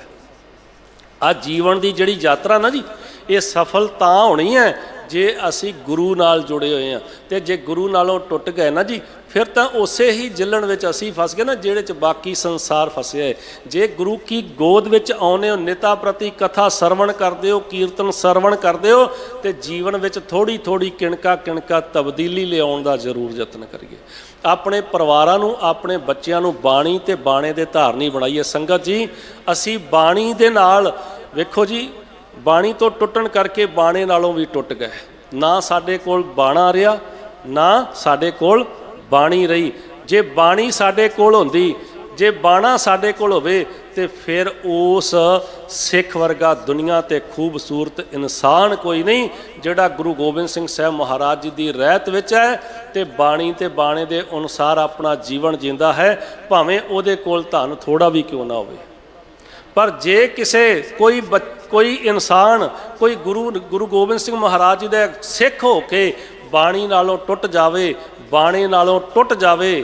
ਆ ਜੀਵਨ ਦੀ ਜਿਹੜੀ ਯਾਤਰਾ ਨਾ ਜੀ, ਇਹ ਸਫਲ ਤਾਂ ਹੋਣੀ ਹੈ ਜੇ ਅਸੀਂ ਗੁਰੂ ਨਾਲ ਜੁੜੇ ਹੋਏ ਹਾਂ। ਤੇ ਜੇ ਗੁਰੂ ਨਾਲੋਂ ਟੁੱਟ ਗਏ ਨਾ ਜੀ, ਫਿਰ ਤਾਂ ਉਸੇ ਹੀ ਜਿਲਣ ਵਿੱਚ ਅਸੀਂ ਫਸ ਗਏ ਨਾ ਜਿਹੜੇ 'ਚ ਬਾਕੀ ਸੰਸਾਰ ਫਸਿਆ ਹੈ। ਜੇ ਗੁਰੂ ਕੀ ਗੋਦ ਵਿੱਚ ਆਉਂਦੇ ਹੋ, ਨਿਤਾ ਪ੍ਰਤੀ ਕਥਾ ਸਰਵਣ ਕਰਦੇ ਹੋ, ਕੀਰਤਨ ਸਰਵਣ ਕਰਦੇ ਹੋ, ਤੇ ਜੀਵਨ ਵਿੱਚ ਥੋੜ੍ਹੀ ਥੋੜ੍ਹੀ ਕਿਣਕਾ ਕਿਣਕਾ ਤਬਦੀਲੀ ਲਿਆਉਣ ਦਾ ਜ਼ਰੂਰ ਯਤਨ ਕਰੀਏ। ਆਪਣੇ ਪਰਿਵਾਰਾਂ ਨੂੰ, ਆਪਣੇ ਬੱਚਿਆਂ ਨੂੰ ਬਾਣੀ ਤੇ ਬਾਣੇ ਦੇ ਧਾਰਨੀ ਬਣਾਈਏ। ਸੰਗਤ ਜੀ, ਅਸੀਂ ਬਾਣੀ ਦੇ ਨਾਲ, ਵੇਖੋ ਜੀ, ਬਾਣੀ ਤੋਂ ਟੁੱਟਣ ਕਰਕੇ ਬਾਣੇ ਨਾਲੋਂ ਵੀ ਟੁੱਟ ਗਏ। ਨਾ ਸਾਡੇ ਕੋਲ ਬਾਣਾ ਰਿਹਾ, ਨਾ ਸਾਡੇ ਕੋਲ ਬਾਣੀ ਰਹੀ। ਜੇ ਬਾਣੀ ਸਾਡੇ ਕੋਲ ਹੁੰਦੀ, ਜੇ ਬਾਣਾ ਸਾਡੇ ਕੋਲ ਹੋਵੇ, ਤੇ ਫਿਰ ਉਸ ਸਿੱਖ ਵਰਗਾ ਦੁਨੀਆ ਤੇ ਖੂਬਸੂਰਤ ਇਨਸਾਨ ਕੋਈ ਨਹੀਂ ਜਿਹੜਾ ਗੁਰੂ ਗੋਬਿੰਦ ਸਿੰਘ ਸਾਹਿਬ ਮਹਾਰਾਜ ਜੀ ਦੀ ਰਹਿਤ ਵਿੱਚ ਹੈ ਤੇ ਬਾਣੀ ਤੇ ਬਾਣੇ ਦੇ ਅਨੁਸਾਰ ਆਪਣਾ ਜੀਵਨ ਜਿੰਦਾ ਹੈ, ਭਾਵੇਂ ਉਹਦੇ ਕੋਲ ਧਨ ਥੋੜਾ ਵੀ ਕਿਉਂ ਨਾ ਹੋਵੇ। ਪਰ ਜੇ ਕਿਸੇ ਕੋਈ ਇਨਸਾਨ, ਕੋਈ ਗੁਰੂ ਗੋਬਿੰਦ ਸਿੰਘ ਮਹਾਰਾਜ ਜੀ ਦਾ ਸਿੱਖ ਹੋ ਕੇ ਬਾਣੀ ਨਾਲੋਂ ਟੁੱਟ ਜਾਵੇ, ਬਾਣੇ ਨਾਲੋਂ ਟੁੱਟ ਜਾਵੇ,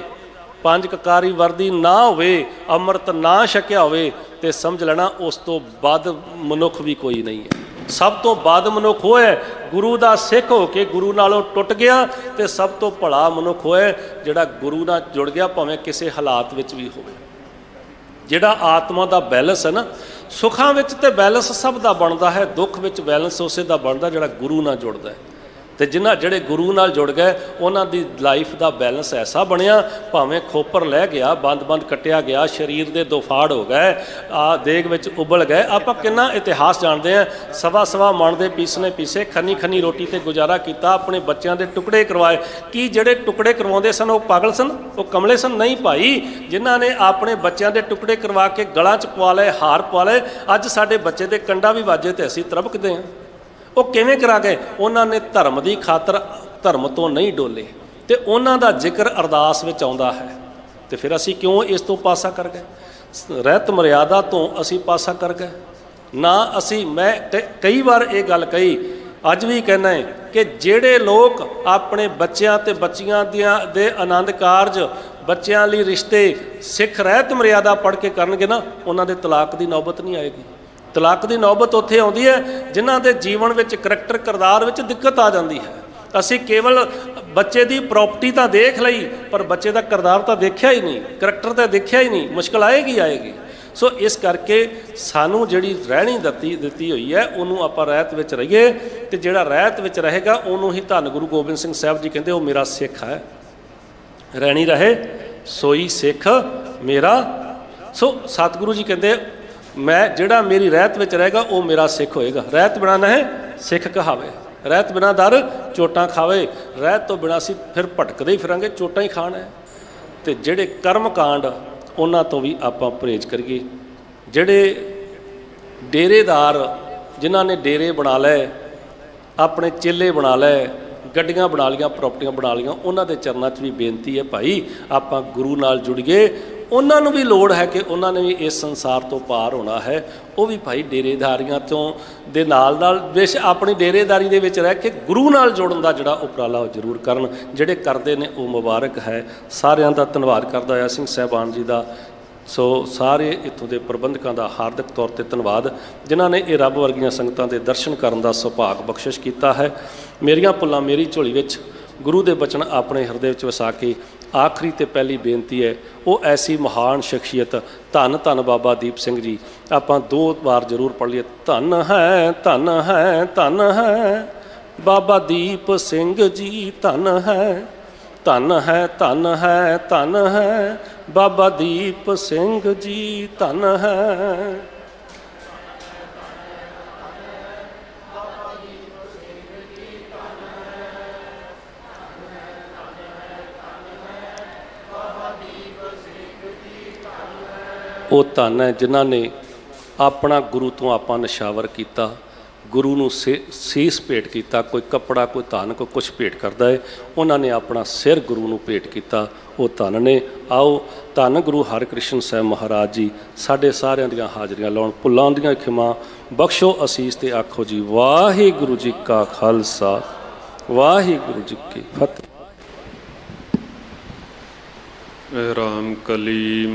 ਪੰਜ ਕਕਾਰੀ ਵਰਦੀ ਨਾ ਹੋਵੇ, ਅੰਮ੍ਰਿਤ ਨਾ ਛਕਿਆ ਹੋਵੇ, ਤੇ ਸਮਝ ਲੈਣਾ ਉਸ ਤੋਂ ਵੱਧ ਮਨੁੱਖ ਵੀ ਕੋਈ ਨਹੀਂ ਹੈ। ਸਭ ਤੋਂ ਵੱਧ ਮਨੁੱਖ ਉਹ ਹੈ ਗੁਰੂ ਦਾ ਸਿੱਖ ਹੋ ਕੇ ਗੁਰੂ ਨਾਲੋਂ ਟੁੱਟ ਗਿਆ, ਤੇ ਸਭ ਤੋਂ ਭਲਾ ਮਨੁੱਖ ਉਹ ਹੈ ਜਿਹੜਾ ਗੁਰੂ ਨਾਲ ਜੁੜ ਗਿਆ, ਭਾਵੇਂ ਕਿਸੇ ਹਾਲਾਤ ਵਿੱਚ ਵੀ ਹੋਵੇ। ਜਿਹੜਾ ਆਤਮਾ ਦਾ ਬੈਲੈਂਸ ਹੈ ਨਾ, ਸੁੱਖਾਂ ਵਿੱਚ ਤੇ ਬੈਲੈਂਸ ਸਭ ਦਾ ਬਣਦਾ ਹੈ, ਦੁੱਖ ਵਿੱਚ ਬੈਲੈਂਸ ਉਸੇ ਦਾ ਬਣਦਾ ਜਿਹੜਾ ਗੁਰੂ ਨਾਲ ਜੁੜਦਾ ਹੈ। ਤੇ ਜਿਹੜੇ ਗੁਰੂ ਨਾਲ ਜੁੜ ਗਏ, ਉਹਨਾਂ ਦੀ ਲਾਈਫ ਦਾ ਬੈਲੈਂਸ ਐਸਾ ਬਣਿਆ, ਭਾਵੇਂ ਖੋਪਰ ਲੈ ਗਿਆ, ਬੰਦ ਕੱਟਿਆ ਗਿਆ, ਸਰੀਰ ਦੇ ਦੋ ਫਾੜ ਹੋ ਗਏ, ਦੇਗ ਵਿੱਚ ਉਬਲ ਗਏ। ਆਪਾਂ ਕਿੰਨਾ ਇਤਿਹਾਸ ਜਾਣਦੇ ਹਾਂ। ਸਵਾ ਮਣ ਦੇ ਪੀਸੇ, ਖੰਨੀ ਰੋਟੀ ਤੇ ਗੁਜ਼ਾਰਾ ਕੀਤਾ, ਆਪਣੇ ਬੱਚਿਆਂ ਦੇ ਟੁਕੜੇ ਕਰਵਾਏ। ਕੀ ਜਿਹੜੇ ਟੁਕੜੇ ਕਰਵਾਉਂਦੇ ਸਨ ਉਹ ਪਾਗਲ ਸਨ, ਉਹ ਕਮਲੇ ਸਨ? ਨਹੀਂ ਭਾਈ। ਜਿਨ੍ਹਾਂ ਨੇ ਆਪਣੇ ਬੱਚਿਆਂ ਦੇ ਟੁਕੜੇ ਕਰਵਾ ਕੇ ਗਲਾਂ 'ਚ ਪਵਾ ਲਏ, ਹਾਰ ਪਵਾ ਲਏ, ਅੱਜ ਸਾਡੇ ਬੱਚੇ ਦੇ ਕੰਡਾ ਵੀ ਵਾਜੇ ਤੇ ਅਸੀਂ ਤਰਬਕਦੇ ਹਾਂ। ਉਹ ਕਿਵੇਂ ਕਰਾ ਗਏ? ਉਹਨਾਂ ਨੇ ਧਰਮ ਦੀ ਖਾਤਰ ਧਰਮ ਤੋਂ ਨਹੀਂ ਡੋਲੇ, ਤੇ ਉਹਨਾਂ ਦਾ ਜ਼ਿਕਰ ਅਰਦਾਸ ਵਿੱਚ ਆਉਂਦਾ ਹੈ। ਤੇ ਫਿਰ ਅਸੀਂ ਕਿਉਂ ਇਸ ਤੋਂ ਪਾਸਾ ਕਰ ਗਏ? ਰਹਿਤ ਮਰਿਆਦਾ ਤੋਂ ਅਸੀਂ ਪਾਸਾ ਕਰ ਗਏ ਨਾ। ਮੈਂ ਕਈ ਵਾਰ ਇਹ ਗੱਲ ਕਹੀ, ਅੱਜ ਵੀ ਕਹਿਣਾ ਹੈ ਕਿ ਜਿਹੜੇ ਲੋਕ ਆਪਣੇ ਬੱਚਿਆਂ ਤੇ ਬੱਚੀਆਂ ਦੇ ਆਨੰਦ ਕਾਰਜ, ਬੱਚਿਆਂ ਲਈ ਰਿਸ਼ਤੇ ਸਿੱਖ ਰਹਿਤ ਮਰਿਆਦਾ ਪੜ੍ਹ ਕੇ ਕਰਨਗੇ ਨਾ, ਉਹਨਾਂ ਦੇ ਤਲਾਕ ਦੀ ਨੌਬਤ ਨਹੀਂ ਆਏਗੀ। ਤਲਾਕ ਦੀ ਨੌਬਤ ਉੱਥੇ ਆਉਂਦੀ ਹੈ ਜਿਨ੍ਹਾਂ ਦੇ ਜੀਵਨ ਵਿੱਚ ਕਰੈਕਟਰ, ਕਿਰਦਾਰ ਵਿੱਚ ਦਿੱਕਤ ਆ ਜਾਂਦੀ ਹੈ। ਅਸੀਂ ਕੇਵਲ ਬੱਚੇ ਦੀ ਪ੍ਰਾਪਰਟੀ ਤਾਂ ਦੇਖ ਲਈ, ਪਰ ਬੱਚੇ ਦਾ ਕਿਰਦਾਰ ਤਾਂ ਦੇਖਿਆ ਹੀ ਨਹੀਂ, ਕਰੈਕਟਰ ਤਾਂ ਦੇਖਿਆ ਹੀ ਨਹੀਂ। ਮੁਸ਼ਕਲ ਆਏਗੀ। ਸੋ ਇਸ ਕਰਕੇ ਸਾਨੂੰ ਜਿਹੜੀ ਰਹਿਣੀ ਦਿੱਤੀ ਹੋਈ ਹੈ, ਉਹਨੂੰ ਆਪਾਂ ਰਹਿਤ ਵਿੱਚ ਰਹੀਏ, ਤੇ ਜਿਹੜਾ ਰਹਿਤ ਵਿੱਚ ਰਹੇਗਾ ਉਹਨੂੰ ਹੀ ਧੰਨ ਗੁਰੂ ਗੋਬਿੰਦ ਸਿੰਘ ਸਾਹਿਬ ਜੀ ਕਹਿੰਦੇ ਉਹ ਮੇਰਾ ਸਿੱਖ ਹੈ। ਰਹਿਣੀ ਰਹੇ ਸੋਈ ਸਿੱਖ ਮੇਰਾ। ਸੋ ਸਤਿਗੁਰੂ ਜੀ ਕਹਿੰਦੇ ਜਿਹੜਾ ਮੇਰੀ ਰਹਿਤ ਵਿੱਚ ਰਹੇਗਾ ਉਹ ਮੇਰਾ ਸਿੱਖ ਹੋਏਗਾ। ਰਹਿਤ ਬਿਨਾਂ ਨਾ ਹੈ ਸਿੱਖ ਕਹਾਵੇ, ਰਹਿਤ ਬਿਨਾਂ ਦਰ ਚੋਟਾਂ ਖਾਵੇ। ਰਹਿਤ ਤੋਂ ਬਿਨਾਂ ਅਸੀਂ ਫਿਰ ਭਟਕਦੇ ਹੀ ਫਿਰਾਂਗੇ, ਚੋਟਾਂ ਹੀ ਖਾਣਾ ਹੈ। ਤੇ ਜਿਹੜੇ ਕਰਮ ਕਾਂਡ, ਉਹਨਾਂ ਤੋਂ ਵੀ ਆਪਾਂ ਪਰਹੇਜ਼ ਕਰੀਏ। ਜਿਹੜੇ ਡੇਰੇਦਾਰ, ਜਿਨ੍ਹਾਂ ਨੇ ਡੇਰੇ ਬਣਾ ਲਏ, ਆਪਣੇ ਚੇਲੇ ਬਣਾ ਲਏ, ਗੱਡੀਆਂ ਬਣਾ ਲਈਆਂ, ਪ੍ਰਾਪਰਟੀਆਂ ਬਣਾ ਲਈਆਂ, ਉਹਨਾਂ ਦੇ ਚਰਨਾਂ 'ਚ ਵੀ ਬੇਨਤੀ ਹੈ ਭਾਈ ਆਪਾਂ ਗੁਰੂ ਨਾਲ ਜੁੜੀਏ, ਉਹਨਾਂ ਨੂੰ ਵੀ ਲੋੜ ਹੈ ਕਿ ਉਹਨਾਂ ਨੇ ਵੀ ਇਸ ਸੰਸਾਰ ਤੋਂ ਪਾਰ ਹੋਣਾ ਹੈ। ਉਹ ਵੀ ਭਾਈ ਡੇਰੇਦਾਰੀਆਂ ਤੋਂ ਦੇ ਨਾਲ ਬੇਸ਼ ਆਪਣੀ ਡੇਰੇਦਾਰੀ ਦੇ ਵਿੱਚ ਰਹਿ ਕੇ ਗੁਰੂ ਨਾਲ ਜੁੜਨ ਦਾ ਜਿਹੜਾ ਉਪਰਾਲਾ ਉਹ ਜ਼ਰੂਰ ਕਰਨ। ਜਿਹੜੇ ਕਰਦੇ ਨੇ ਉਹ ਮੁਬਾਰਕ ਹੈ। ਸਾਰਿਆਂ ਦਾ ਧੰਨਵਾਦ ਕਰਦਾ ਹੋਇਆ ਸਿੰਘ ਸਾਹਿਬਾਨ ਜੀ ਦਾ। ਸੋ ਸਾਰੇ ਇੱਥੋਂ ਦੇ ਪ੍ਰਬੰਧਕਾਂ ਦਾ ਹਾਰਦਿਕ ਤੌਰ 'ਤੇ ਧੰਨਵਾਦ, ਜਿਨ੍ਹਾਂ ਨੇ ਇਹ ਰੱਬ ਵਰਗੀਆਂ ਸੰਗਤਾਂ ਦੇ ਦਰਸ਼ਨ ਕਰਨ ਦਾ ਸੁਭਾਗ ਬਖਸ਼ਿਸ਼ ਕੀਤਾ ਹੈ। ਮੇਰੀਆਂ ਭੁੱਲਾਂ ਮੇਰੀ ਝੋਲੀ ਵਿੱਚ, ਗੁਰੂ ਦੇ ਬਚਨ ਆਪਣੇ ਹਿਰਦੇ ਵਿੱਚ ਵਸਾ ਕੇ ਆਖਰੀ ਤੇ ਪਹਿਲੀ ਬੇਨਤੀ ਹੈ, ਉਹ ਐਸੀ ਮਹਾਨ ਸ਼ਖਸੀਅਤ ਧੰਨ ਧੰਨ ਬਾਬਾ ਦੀਪ ਸਿੰਘ ਜੀ, ਆਪਾਂ 2 ਵਾਰ ਜ਼ਰੂਰ ਪੜ੍ਹ ਲਈਏ। ਧੰਨ ਹੈ, ਧੰਨ ਹੈ, ਧੰਨ ਹੈ ਬਾਬਾ ਦੀਪ ਸਿੰਘ ਜੀ, ਧੰਨ ਹੈ, ਧੰਨ ਹੈ, ਧੰਨ ਹੈ, ਧੰਨ ਹੈ ਬਾਬਾ ਦੀਪ ਸਿੰਘ ਜੀ, ਧੰਨ ਹੈ। ਉਹ ਧੰਨ ਹੈ ਜਿਨ੍ਹਾਂ ਨੇ ਆਪਣਾ ਗੁਰੂ ਤੋਂ ਆਪਾਂ ਨਿਸ਼ਾਵਰ ਕੀਤਾ, ਗੁਰੂ ਨੂੰ ਸੀਸ ਭੇਟ ਕੀਤਾ। ਕੋਈ ਕੱਪੜਾ, ਕੋਈ ਧਨ, ਕੋਈ ਕੁਛ ਭੇਟ ਕਰਦਾ ਹੈ, ਉਹਨਾਂ ਨੇ ਆਪਣਾ ਸਿਰ ਗੁਰੂ ਨੂੰ ਭੇਟ ਕੀਤਾ। ਉਹ ਧੰਨ ਨੇ। ਆਓ ਧੰਨ ਗੁਰੂ ਹਰਿਕ੍ਰਿਸ਼ਨ ਸਾਹਿਬ ਮਹਾਰਾਜ ਜੀ ਸਾਡੇ ਸਾਰਿਆਂ ਦੀਆਂ ਹਾਜ਼ਰੀਆਂ ਲਾਉਣ। ਭੁੱਲਾਂ ਦੀਆਂ ਖਿਮਾ ਬਖਸ਼ੋ ਅਸੀਸ ਤੇ ਆਖੋ ਜੀ ਵਾਹਿਗੁਰੂ ਜੀ ਕਾ ਖਾਲਸਾ, ਵਾਹਿਗੁਰੂ ਜੀ ਕੀ ਫਤਿਹ। ਰਾਮ ਕਲੀ